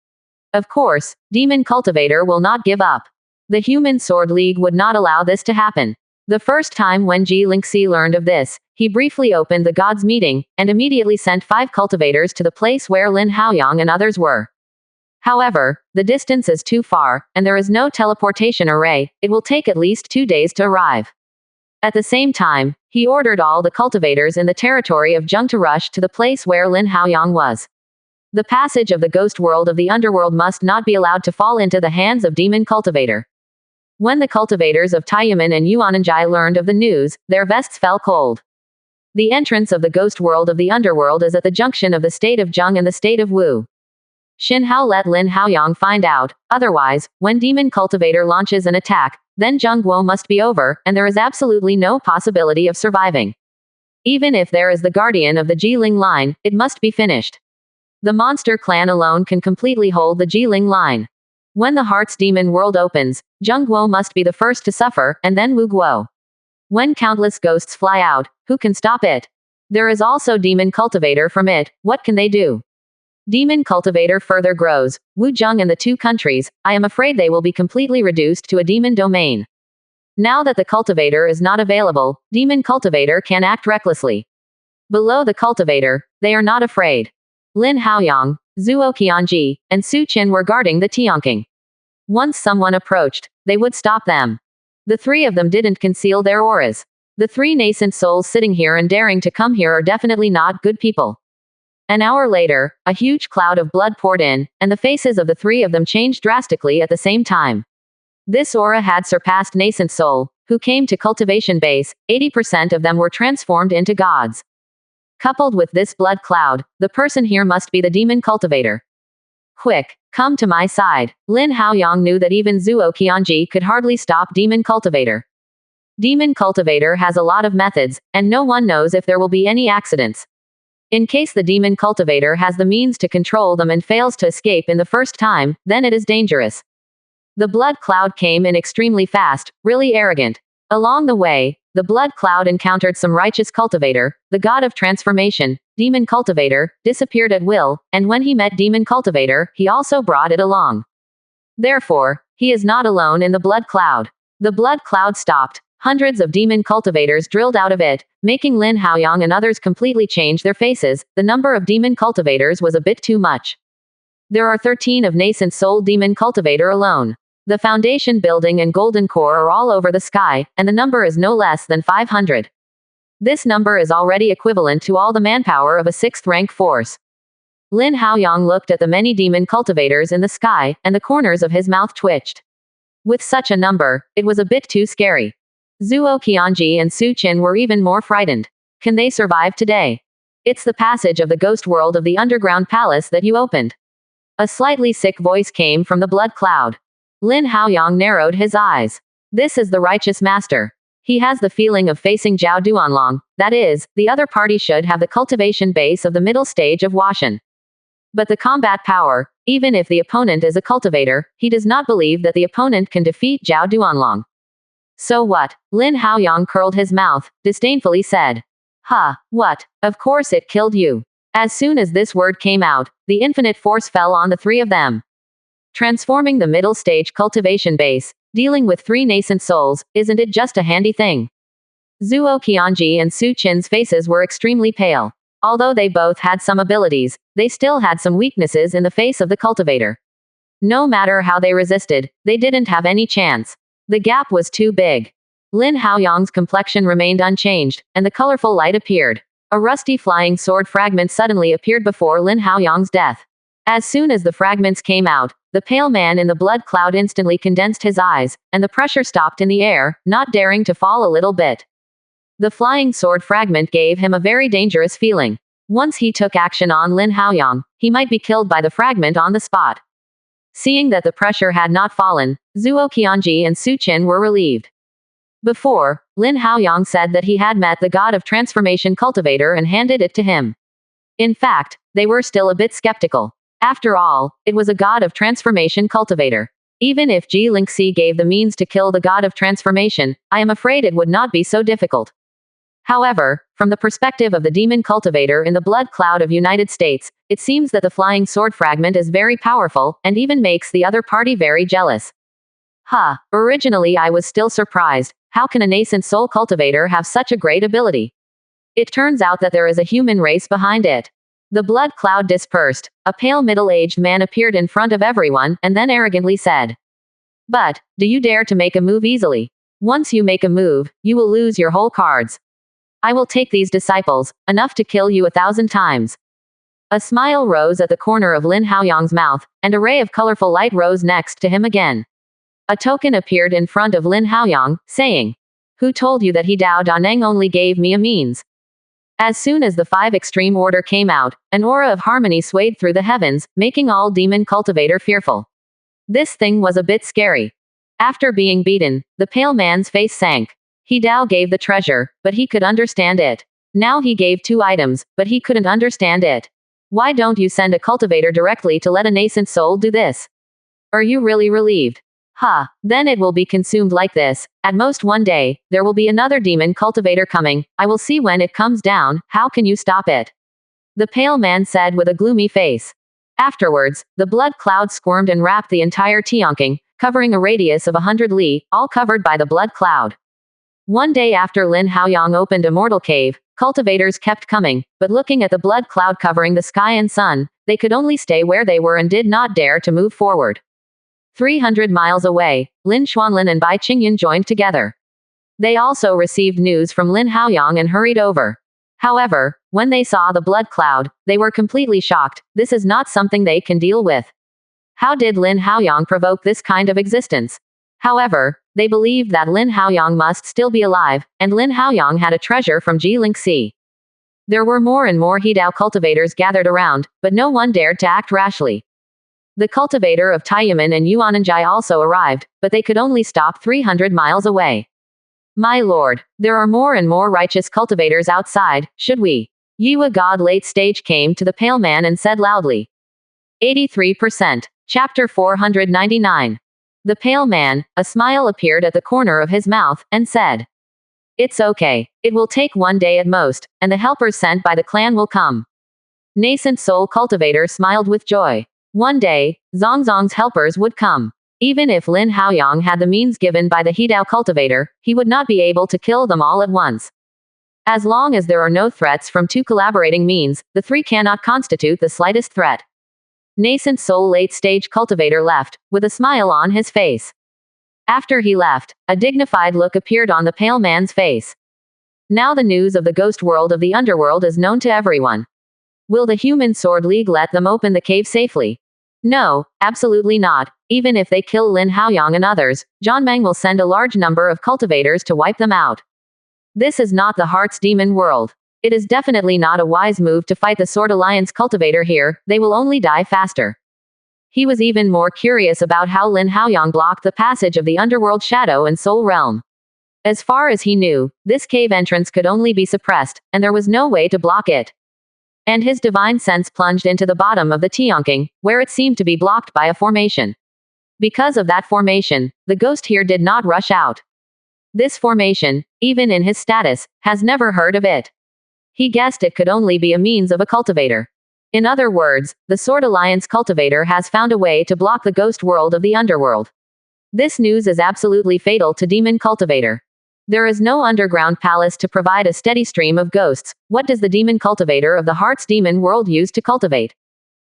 [SPEAKER 1] Of course, demon cultivator will not give up. The Human Sword League would not allow this to happen. The first time when Ji Lingxi learned of this, he briefly opened the gods' meeting, and immediately sent 5 cultivators to the place where Lin Haoyang and others were. However, the distance is too far, and there is no teleportation array. It will take at least 2 days to arrive. At the same time, he ordered all the cultivators in the territory of Zheng to rush to the place where Lin Haoyang was. The passage of the ghost world of the underworld must not be allowed to fall into the hands of demon cultivator. When the cultivators of Taiyamen and Yuananjai learned of the news, their vests fell cold. The entrance of the ghost world of the underworld is at the junction of the state of Zheng and the state of Wu. Xin Hao let Lin Haoyang find out, otherwise, when demon cultivator launches an attack, then Zheng Guo must be over, and there is absolutely no possibility of surviving. Even if there is the guardian of the Jiling line, it must be finished. The monster clan alone can completely hold the Jiling line. When the heart's demon world opens, Zheng Guo must be the first to suffer, and then Wu Guo. When countless ghosts fly out, who can stop it? There is also demon cultivator from it, what can they do? Demon cultivator further grows. Wu Zheng and the 2 countries, I am afraid they will be completely reduced to a demon domain. Now that the cultivator is not available, demon cultivator can act recklessly. Below the cultivator, they are not afraid. Lin Haoyang, Zhuo Qianji, and Su Qin were guarding the Tianqing. Once someone approached, they would stop them. The three of them didn't conceal their auras. The three nascent souls sitting here and daring to come here are definitely not good people. An hour later, a huge cloud of blood poured in, and the faces of the three of them changed drastically at the same time. This aura had surpassed nascent soul, who came to cultivation base. 80% of them were transformed into gods. Coupled with this blood cloud, the person here must be the demon cultivator. Quick, come to my side. Lin Haoyang knew that even Zuo Qianji could hardly stop demon cultivator. Demon cultivator has a lot of methods, and no one knows if there will be any accidents. In case the demon cultivator has the means to control them and fails to escape in the first time, then it is dangerous. The blood cloud came in extremely fast, really arrogant. Along the way, the blood cloud encountered some righteous cultivator, the god of transformation. Demon cultivator disappeared at will, and when he met demon cultivator, he also brought it along. Therefore, he is not alone in the blood cloud. The blood cloud stopped. Hundreds of demon cultivators drilled out of it, making Lin Haoyang and others completely change their faces. The number of demon cultivators was a bit too much. There are 13 of nascent soul demon cultivator alone. The foundation building and golden core are all over the sky, and the number is no less than 500. This number is already equivalent to all the manpower of a 6th rank force. Lin Haoyang looked at the many demon cultivators in the sky, and the corners of his mouth twitched. With such a number, it was a bit too scary. Zuo Qianji and Su Qin were even more frightened. Can they survive today? It's the passage of the ghost world of the underground palace that you opened. A slightly sick voice came from the blood cloud. Lin Haoyang narrowed his eyes. This is the righteous master. He has the feeling of facing Zhao Duanlong, that is, the other party should have the cultivation base of the middle stage of Washan. But the combat power, even if the opponent is a cultivator, he does not believe that the opponent can defeat Zhao Duanlong. So what? Lin Haoyang curled his mouth, disdainfully said. What? Of course it killed you. As soon as this word came out, the infinite force fell on the three of them. Transforming the middle stage cultivation base, dealing with three nascent souls, isn't it just a handy thing? Zuo Qianji and Su Qin's faces were extremely pale. Although they both had some abilities, they still had some weaknesses in the face of the cultivator. No matter how they resisted, they didn't have any chance. The gap was too big. Lin Haoyang's complexion remained unchanged, and the colorful light appeared. A rusty flying sword fragment suddenly appeared before Lin Haoyang's death. As soon as the fragments came out, the pale man in the blood cloud instantly condensed his eyes, and the pressure stopped in the air, not daring to fall a little bit. The flying sword fragment gave him a very dangerous feeling. Once he took action on Lin Haoyang, he might be killed by the fragment on the spot. Seeing that the pressure had not fallen, Zuo Qianji and Su Qin were relieved. Before, Lin Haoyang said that he had met the god of transformation cultivator and handed it to him. In fact, they were still a bit skeptical. After all, it was a god of transformation cultivator. Even if Ji Lingxi gave the means to kill the god of transformation, I am afraid it would not be so difficult. However, from the perspective of the demon cultivator in the blood cloud of United States, it seems that the flying sword fragment is very powerful, and even makes the other party very jealous. Originally I was still surprised. How can a nascent soul cultivator have such a great ability? It turns out that there is a human race behind it. The blood cloud dispersed. A pale middle-aged man appeared in front of everyone, and then arrogantly said, "But, do you dare to make a move easily? Once you make a move, you will lose your whole cards. I will take these disciples, enough to kill you 1,000 times." A smile rose at the corner of Lin Haoyang's mouth, and a ray of colorful light rose next to him again. A token appeared in front of Lin Haoyang, saying, "Who told you that he Dao Daneng only gave me a means?" As soon as the 5 extreme order came out, an aura of harmony swayed through the heavens, making all demon cultivator fearful. This thing was a bit scary. After being beaten, the pale man's face sank. He Dao gave the treasure, but he could understand it. Now he gave 2 items, but he couldn't understand it. Why don't you send a cultivator directly to let a nascent soul do this? Are you really relieved? Then it will be consumed like this. At most one day, there will be another demon cultivator coming. I will see when it comes down. How can you stop it? The pale man said with a gloomy face. Afterwards, the blood cloud squirmed and wrapped the entire Tianqing, covering a radius of 100 li, all covered by the blood cloud. One day after Lin Haoyang opened Immortal Cave, cultivators kept coming, but looking at the blood cloud covering the sky and sun, they could only stay where they were and did not dare to move forward. 300 miles away, Lin Xuanlin and Bai Qingyun joined together. They also received news from Lin Haoyang and hurried over. However, when they saw the blood cloud, they were completely shocked. This is not something they can deal with. How did Lin Haoyang provoke this kind of existence? However, they believed that Lin Haoyang must still be alive, and Lin Haoyang had a treasure from Jilingxi. There were more and more Hidao cultivators gathered around, but no one dared to act rashly. The cultivator of Taiyamen and Yuananjai also arrived, but they could only stop 300 miles away. My lord, there are more and more righteous cultivators outside, should we? Yiwa God late stage came to the pale man and said loudly. 83%. Chapter 499. The pale man, a smile appeared at the corner of his mouth, and said. It's okay. It will take 1 day at most, and the helpers sent by the clan will come. Nascent soul cultivator smiled with joy. 1 day, Zongzong's helpers would come. Even if Lin Haoyang had the means given by the Hidao cultivator, he would not be able to kill them all at once. As long as there are no threats from two collaborating means, the three cannot constitute the slightest threat. Nascent soul late-stage cultivator left, with a smile on his face. After he left, a dignified look appeared on the pale man's face. Now the news of the ghost world of the underworld is known to everyone. Will the Human Sword League let them open the cave safely? No, absolutely not. Even if they kill Lin Haoyang and others, Zhanmeng will send a large number of cultivators to wipe them out. This is not the Heart's Demon world. It is definitely not a wise move to fight the Sword Alliance cultivator here, they will only die faster. He was even more curious about how Lin Haoyang blocked the passage of the underworld shadow and soul realm. As far as he knew, this cave entrance could only be suppressed, and there was no way to block it. And his divine sense plunged into the bottom of the Tianqing, where it seemed to be blocked by a formation. Because of that formation, the ghost here did not rush out. This formation, even in his status, has never heard of it. He guessed it could only be a means of a cultivator. In other words, the Sword Alliance cultivator has found a way to block the ghost world of the underworld. This news is absolutely fatal to Demon Cultivator. There is no underground palace to provide a steady stream of ghosts. What does the Demon Cultivator of the Heart's Demon world use to cultivate?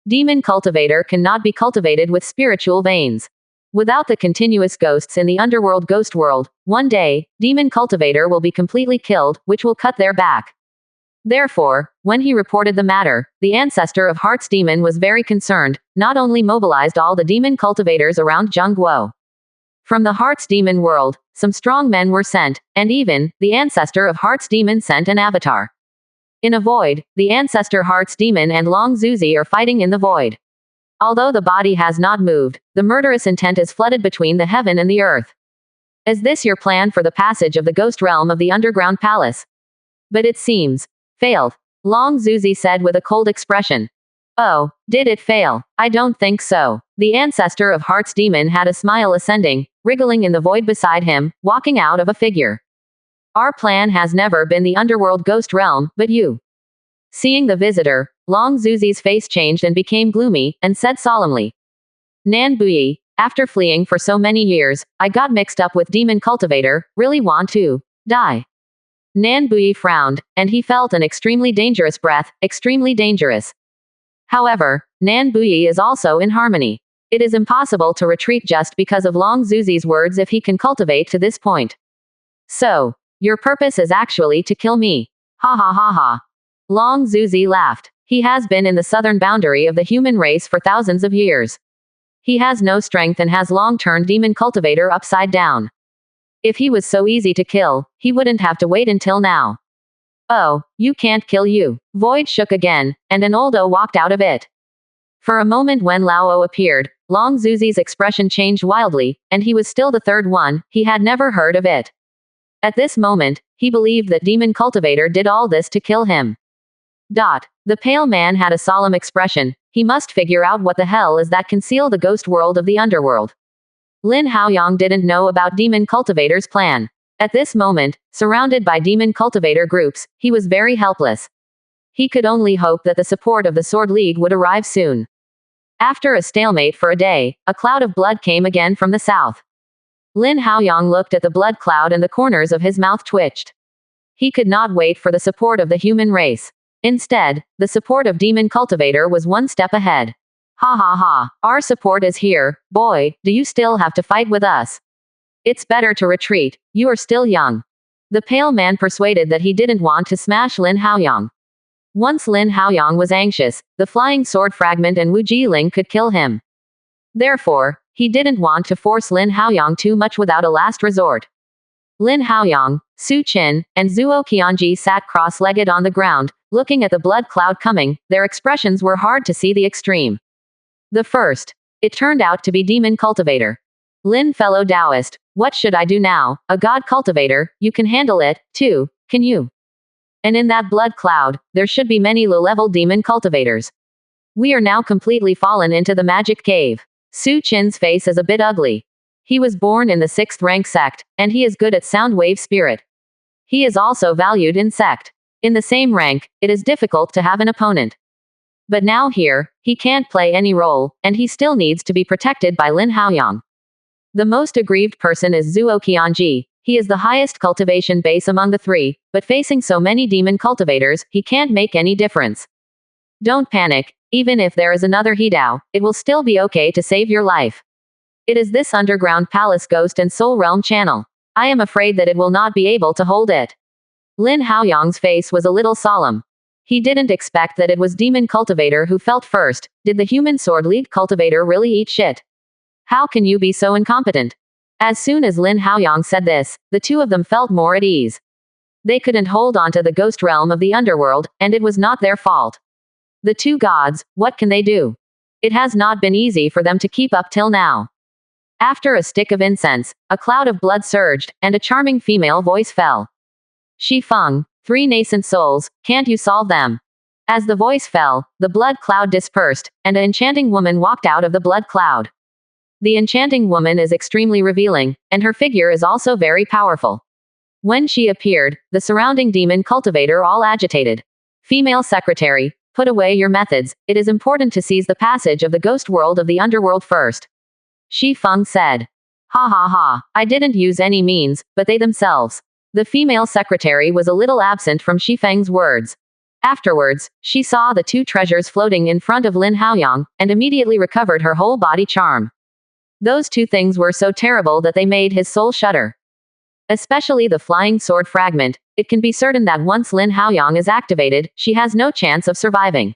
[SPEAKER 1] Demon Cultivator cannot be cultivated with spiritual veins. Without the continuous ghosts in the underworld ghost world, one day, Demon Cultivator will be completely killed, which will cut their back. Therefore, when he reported the matter, the ancestor of Heart's Demon was very concerned, not only mobilized all the demon cultivators around Zhengguo. From the Heart's Demon world, some strong men were sent, and even, the ancestor of Heart's Demon sent an avatar. In a void, the ancestor Heart's Demon and Long Zuzi are fighting in the void. Although the body has not moved, the murderous intent is flooded between the heaven and the earth. Is this your plan for the passage of the ghost realm of the underground palace? But it seems failed. Long Zuzi said with a cold expression. Oh, did it fail? I don't think so. The ancestor of Heart's Demon had a smile ascending, wriggling in the void beside him, walking out of a figure. Our plan has never been the underworld ghost realm, but you. Seeing the visitor, Long Zuzi's face changed and became gloomy, and said solemnly. Nan Buyi, after fleeing for so many years, I got mixed up with Demon Cultivator, really want to die. Nan Buyi frowned, and he felt an extremely dangerous breath, extremely dangerous. However, Nan Buyi is also in harmony. It is impossible to retreat just because of Long Zuzi's words if he can cultivate to this point. So, your purpose is actually to kill me. Ha ha ha ha. Long Zuzi laughed. He has been in the southern boundary of the human race for thousands of years. He has no strength and has long turned Demon Cultivator upside down. If he was so easy to kill, he wouldn't have to wait until now. Oh, you can't kill you. Void shook again, and an Oldo walked out of it. For a moment when Lao appeared, Long Zuzi's expression changed wildly, and he was still the third one, he had never heard of it. At this moment, he believed that Demon Cultivator did all this to kill him. The pale man had a solemn expression. He must figure out what the hell is that conceal the ghost world of the underworld. Lin Haoyang didn't know about Demon Cultivator's plan. At this moment, surrounded by Demon Cultivator groups, he was very helpless. He could only hope that the support of the Sword League would arrive soon. After a stalemate for a day, a cloud of blood came again from the south. Lin Haoyang looked at the blood cloud and the corners of his mouth twitched. He could not wait for the support of the human race. Instead, the support of Demon Cultivator was one step ahead. Ha ha ha. Our support is here. Boy, do you still have to fight with us? It's better to retreat. You are still young. The pale man persuaded that he didn't want to smash Lin Haoyang. Once Lin Haoyang was anxious, the flying sword fragment and Wu Jiling could kill him. Therefore, he didn't want to force Lin Haoyang too much without a last resort. Lin Haoyang, Su Qin, and Zuo Qianji sat cross-legged on the ground, looking at the blood cloud coming. Their expressions were hard to see the extreme. The first. It turned out to be Demon Cultivator. Lin, fellow Taoist, what should I do now? A god cultivator, you can handle it, too, can you? And in that blood cloud, there should be many low-level demon cultivators. We are now completely fallen into the magic cave. Su Qin's face is a bit ugly. He was born in the 6th rank sect, and he is good at sound wave spirit. He is also valued in sect. In the same rank, it is difficult to have an opponent. But now here, he can't play any role, and he still needs to be protected by Lin Haoyang. The most aggrieved person is Zuo Qianji. He is the highest cultivation base among the three, but facing so many demon cultivators, he can't make any difference. Don't panic, even if there is another Hidao, it will still be okay to save your life. It is this underground palace ghost and soul realm channel. I am afraid that it will not be able to hold it. Lin Haoyang's face was a little solemn. He didn't expect that it was Demon Cultivator who felt first. Did the Human Sword League Cultivator really eat shit? How can you be so incompetent? As soon as Lin Haoyang said this, the two of them felt more at ease. They couldn't hold on to the ghost realm of the underworld, and it was not their fault. The two gods, what can they do? It has not been easy for them to keep up till now. After a stick of incense, a cloud of blood surged, and a charming female voice fell. Shi Feng, 3 nascent souls, can't you solve them? As the voice fell, the blood cloud dispersed, and an enchanting woman walked out of the blood cloud. The enchanting woman is extremely revealing, and her figure is also very powerful. When she appeared, the surrounding demon cultivator all agitated. Female secretary, put away your methods, it is important to seize the passage of the ghost world of the underworld first. Shi Feng said. Ha ha ha, I didn't use any means, but they themselves. The female secretary was a little absent from Shi Feng's words. Afterwards, she saw the 2 treasures floating in front of Lin Haoyang, and immediately recovered her whole body charm. Those 2 things were so terrible that they made his soul shudder. Especially the flying sword fragment, it can be certain that once Lin Haoyang is activated, she has no chance of surviving.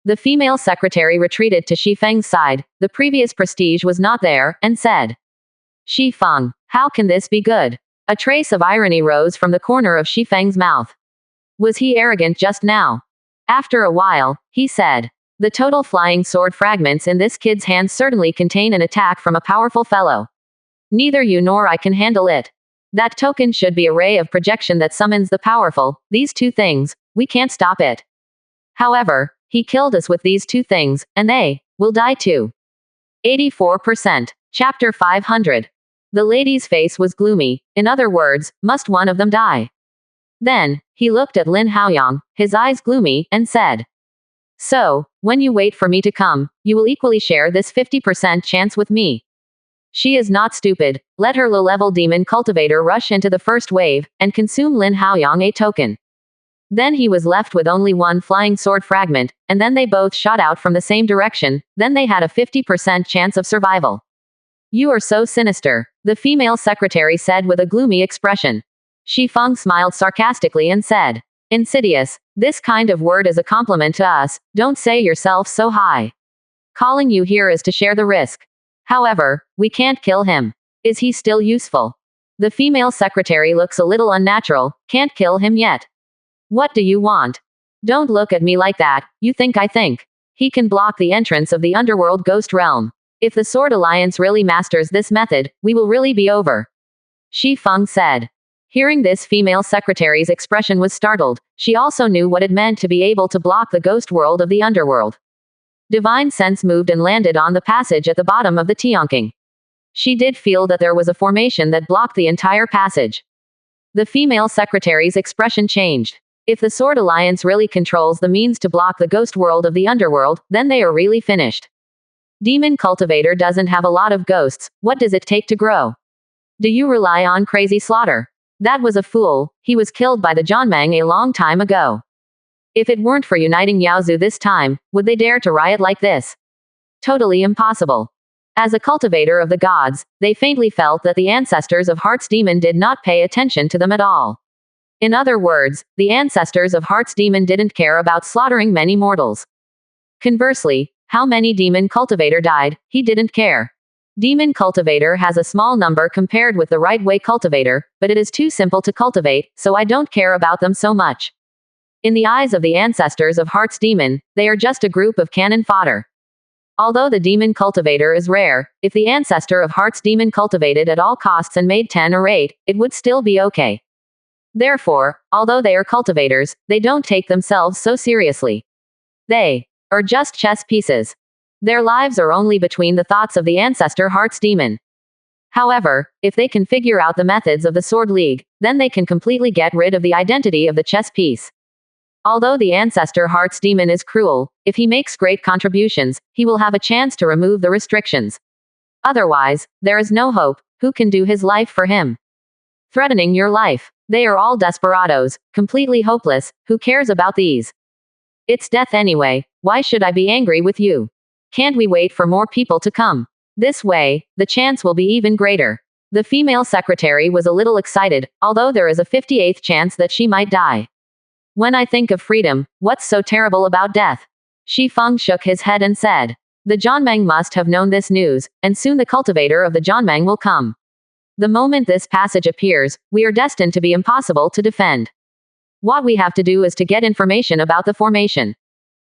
[SPEAKER 1] The female secretary retreated to Shi Feng's side, the previous prestige was not there, and said, Shi Feng, how can this be good? A trace of irony rose from the corner of Shi Feng's mouth. Was he arrogant just now? After a while, he said, the total flying sword fragments in this kid's hands certainly contain an attack from a powerful fellow. Neither you nor I can handle it. That token should be a ray of projection that summons the powerful. These 2 things, we can't stop it. However, he killed us with these 2 things, and they will die too. 84%. Chapter 500. The lady's face was gloomy. In other words, must one of them die? Then, he looked at Lin Haoyang, his eyes gloomy, and said, so, when you wait for me to come, you will equally share this 50% chance with me. She is not stupid. Let her low-level demon cultivator rush into the first wave, and consume Lin Haoyang a token. Then he was left with only 1 flying sword fragment, and then they both shot out from the same direction, then they had a 50% chance of survival. You are so sinister, the female secretary said with a gloomy expression. Shi Feng smiled sarcastically and said, insidious, this kind of word is a compliment to us, don't say yourself so high. Calling you here is to share the risk. However, we can't kill him. Is he still useful? The female secretary looks a little unnatural, can't kill him yet. What do you want? Don't look at me like that, you think I think. He can block the entrance of the underworld ghost realm. If the Sword Alliance really masters this method, we will really be over. Shi Feng said. Hearing this female secretary's expression was startled, she also knew what it meant to be able to block the ghost world of the underworld. Divine sense moved and landed on the passage at the bottom of the Tianqing. She did feel that there was a formation that blocked the entire passage. The female secretary's expression changed. If the Sword Alliance really controls the means to block the ghost world of the underworld, then they are really finished. Demon Cultivator doesn't have a lot of ghosts, what does it take to grow? Do you rely on crazy slaughter? That was a fool, he was killed by the Zhanmang a long time ago. If it weren't for uniting Yaozu this time, would they dare to riot like this? Totally impossible. As a cultivator of the gods, they faintly felt that the ancestors of Heart's demon did not pay attention to them at all. In other words, the ancestors of Heart's demon didn't care about slaughtering many mortals. Conversely, how many demon cultivator died, he didn't care. Demon cultivator has a small number compared with the right way cultivator, but it is too simple to cultivate, so I don't care about them so much. In the eyes of the ancestors of Heart's demon, they are just a group of cannon fodder. Although the demon cultivator is rare, if the ancestor of Heart's demon cultivated at all costs and made 10 or 8, it would still be okay. Therefore, although they are cultivators, they don't take themselves so seriously. They are just chess pieces. Their lives are only between the thoughts of the ancestor Heart's demon. However, if they can figure out the methods of the Sword League, then they can completely get rid of the identity of the chess piece. Although the ancestor Heart's demon is cruel, if he makes great contributions, he will have a chance to remove the restrictions. Otherwise, there is no hope. Who can do his life for him? Threatening your life. They are all desperados, completely hopeless. Who cares about these? It's death anyway. Why should I be angry with you? Can't we wait for more people to come? This way, the chance will be even greater. The female secretary was a little excited, although there is a 58th chance that she might die. When I think of freedom, what's so terrible about death? Shi Feng shook his head and said. The Jianmeng must have known this news, and soon the cultivator of the Jianmeng will come. The moment this passage appears, we are destined to be impossible to defend. What we have to do is to get information about the formation.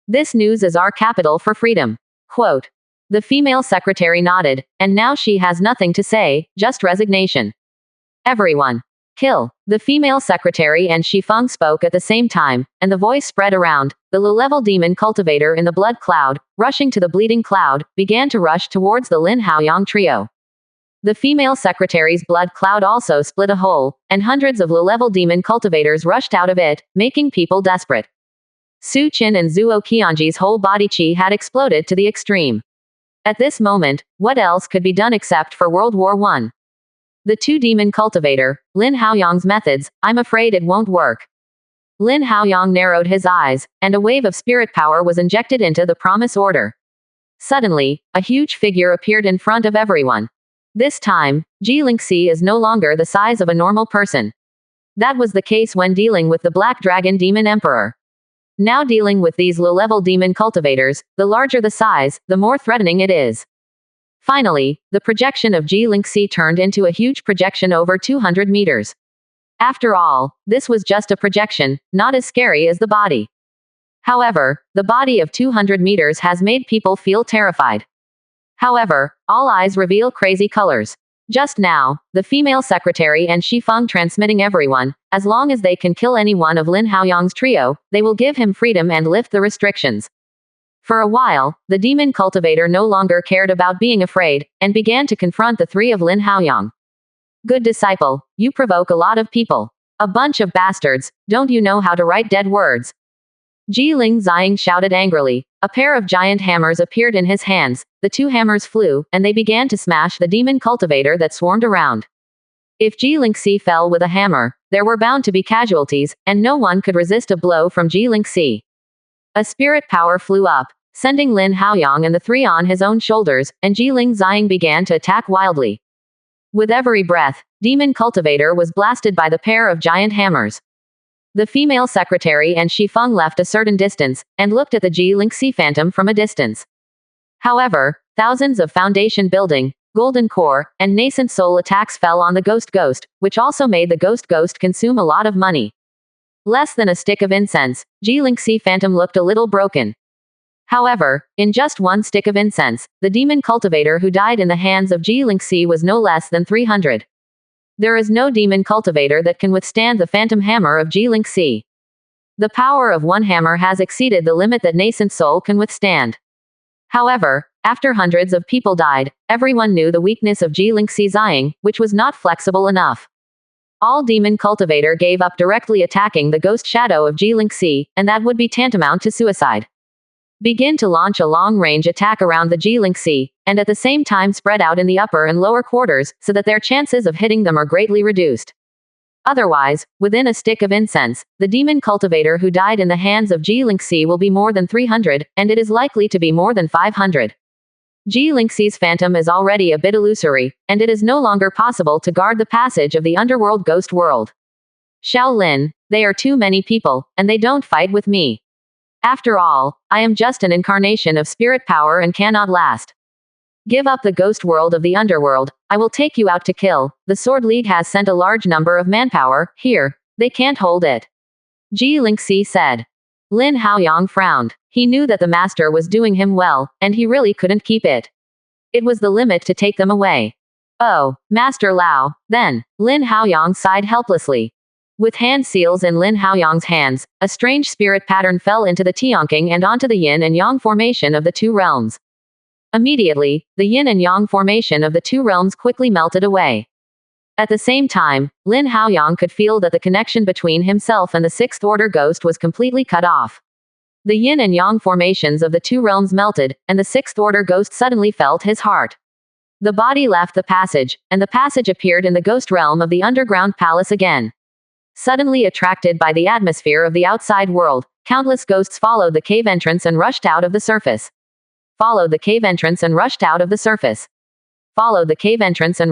[SPEAKER 1] This news is our capital for freedom. Quote. The female secretary nodded, and now she has nothing to say, just resignation. Everyone. Kill. The female secretary and Shi Feng spoke at the same time, and the voice spread around. The low-level demon cultivator in the blood cloud, rushing to the bleeding cloud, began to rush towards the Lin Haoyang trio. The female secretary's blood cloud also split a hole, and hundreds of low-level demon cultivators rushed out of it, making people desperate. Su Qin and Zuo Qianji's whole body qi had exploded to the extreme. At this moment, what else could be done except for World War I? The two demon cultivator, Lin Haoyang's methods, I'm afraid it won't work. Lin Haoyang narrowed his eyes, and a wave of spirit power was injected into the promise order. Suddenly, a huge figure appeared in front of everyone. This time, Ji Lingxi is no longer the size of a normal person. That was the case when dealing with the Black Dragon Demon Emperor. Now dealing with these low-level demon cultivators, the larger the size, the more threatening it is. Finally, the projection of Ji Lingxi turned into a huge projection over 200 meters. After all, this was just a projection, not as scary as the body. However, the body of 200 meters has made people feel terrified. However, all eyes reveal crazy colors. Just now, the female secretary and Shi Feng transmitting everyone, as long as they can kill any one of Lin Haoyang's trio, they will give him freedom and lift the restrictions. For a while, the demon cultivator no longer cared about being afraid, and began to confront the three of Lin Haoyang. Good disciple, you provoke a lot of people. A bunch of bastards, don't you know how to write dead words? Ji Ling Ziying shouted angrily. A pair of giant hammers appeared in his hands, the two hammers flew, and they began to smash the demon cultivator that swarmed around. If Ji Lingxi fell with a hammer, there were bound to be casualties, and no one could resist a blow from Ji Lingxi. A spirit power flew up, sending Lin Haoyang and the three on his own shoulders, and Ji Ling Ziying began to attack wildly. With every breath, demon cultivator was blasted by the pair of giant hammers. The female secretary and Shi Feng left a certain distance, and looked at the Ji Lingxi phantom from a distance. However, thousands of foundation building, golden core, and nascent soul attacks fell on the ghost, which also made the ghost consume a lot of money. Less than a stick of incense, Ji Lingxi phantom looked a little broken. However, in just one stick of incense, the demon cultivator who died in the hands of Ji Lingxi was no less than 300. There is no demon cultivator that can withstand the phantom hammer of Ji Lingxi. The power of one hammer has exceeded the limit that nascent soul can withstand. However, after hundreds of people died, everyone knew the weakness of Ji Lingxi Ziying, which was not flexible enough. All demon cultivator gave up directly attacking the ghost shadow of Ji Lingxi, and that would be tantamount to suicide. Begin to launch a long-range attack around the Ji Lingxi, and at the same time spread out in the upper and lower quarters, so that their chances of hitting them are greatly reduced. Otherwise, within a stick of incense, the demon cultivator who died in the hands of Ji Lingxi will be more than 300, and it is likely to be more than 500. Ji Lingxi's phantom is already a bit illusory, and it is no longer possible to guard the passage of the underworld ghost world. Shaolin, they are too many people, and they don't fight with me. After all, I am just an incarnation of spirit power and cannot last. Give up the ghost world of the underworld, I will take you out to kill. The Sword League has sent a large number of manpower, here, they can't hold it. Ji Lingxi said. Lin Haoyang frowned. He knew that the master was doing him well, and he really couldn't keep it. It was the limit to take them away. Oh, Master Lao, then, Lin Haoyang sighed helplessly. With hand seals in Lin Haoyang's hands, a strange spirit pattern fell into the Tianqing and onto the yin and yang formation of the two realms. Immediately, the yin and yang formation of the two realms quickly melted away. At the same time, Lin Haoyang could feel that the connection between himself and the sixth order ghost was completely cut off. The yin and yang formations of the two realms melted, and the sixth order ghost suddenly felt his heart. The body left the passage, and the passage appeared in the ghost realm of the underground palace again. Suddenly attracted by the atmosphere of the outside world, countless ghosts followed the cave entrance and rushed out of the surface. Followed the cave entrance and rushed out of the surface. Followed the cave entrance and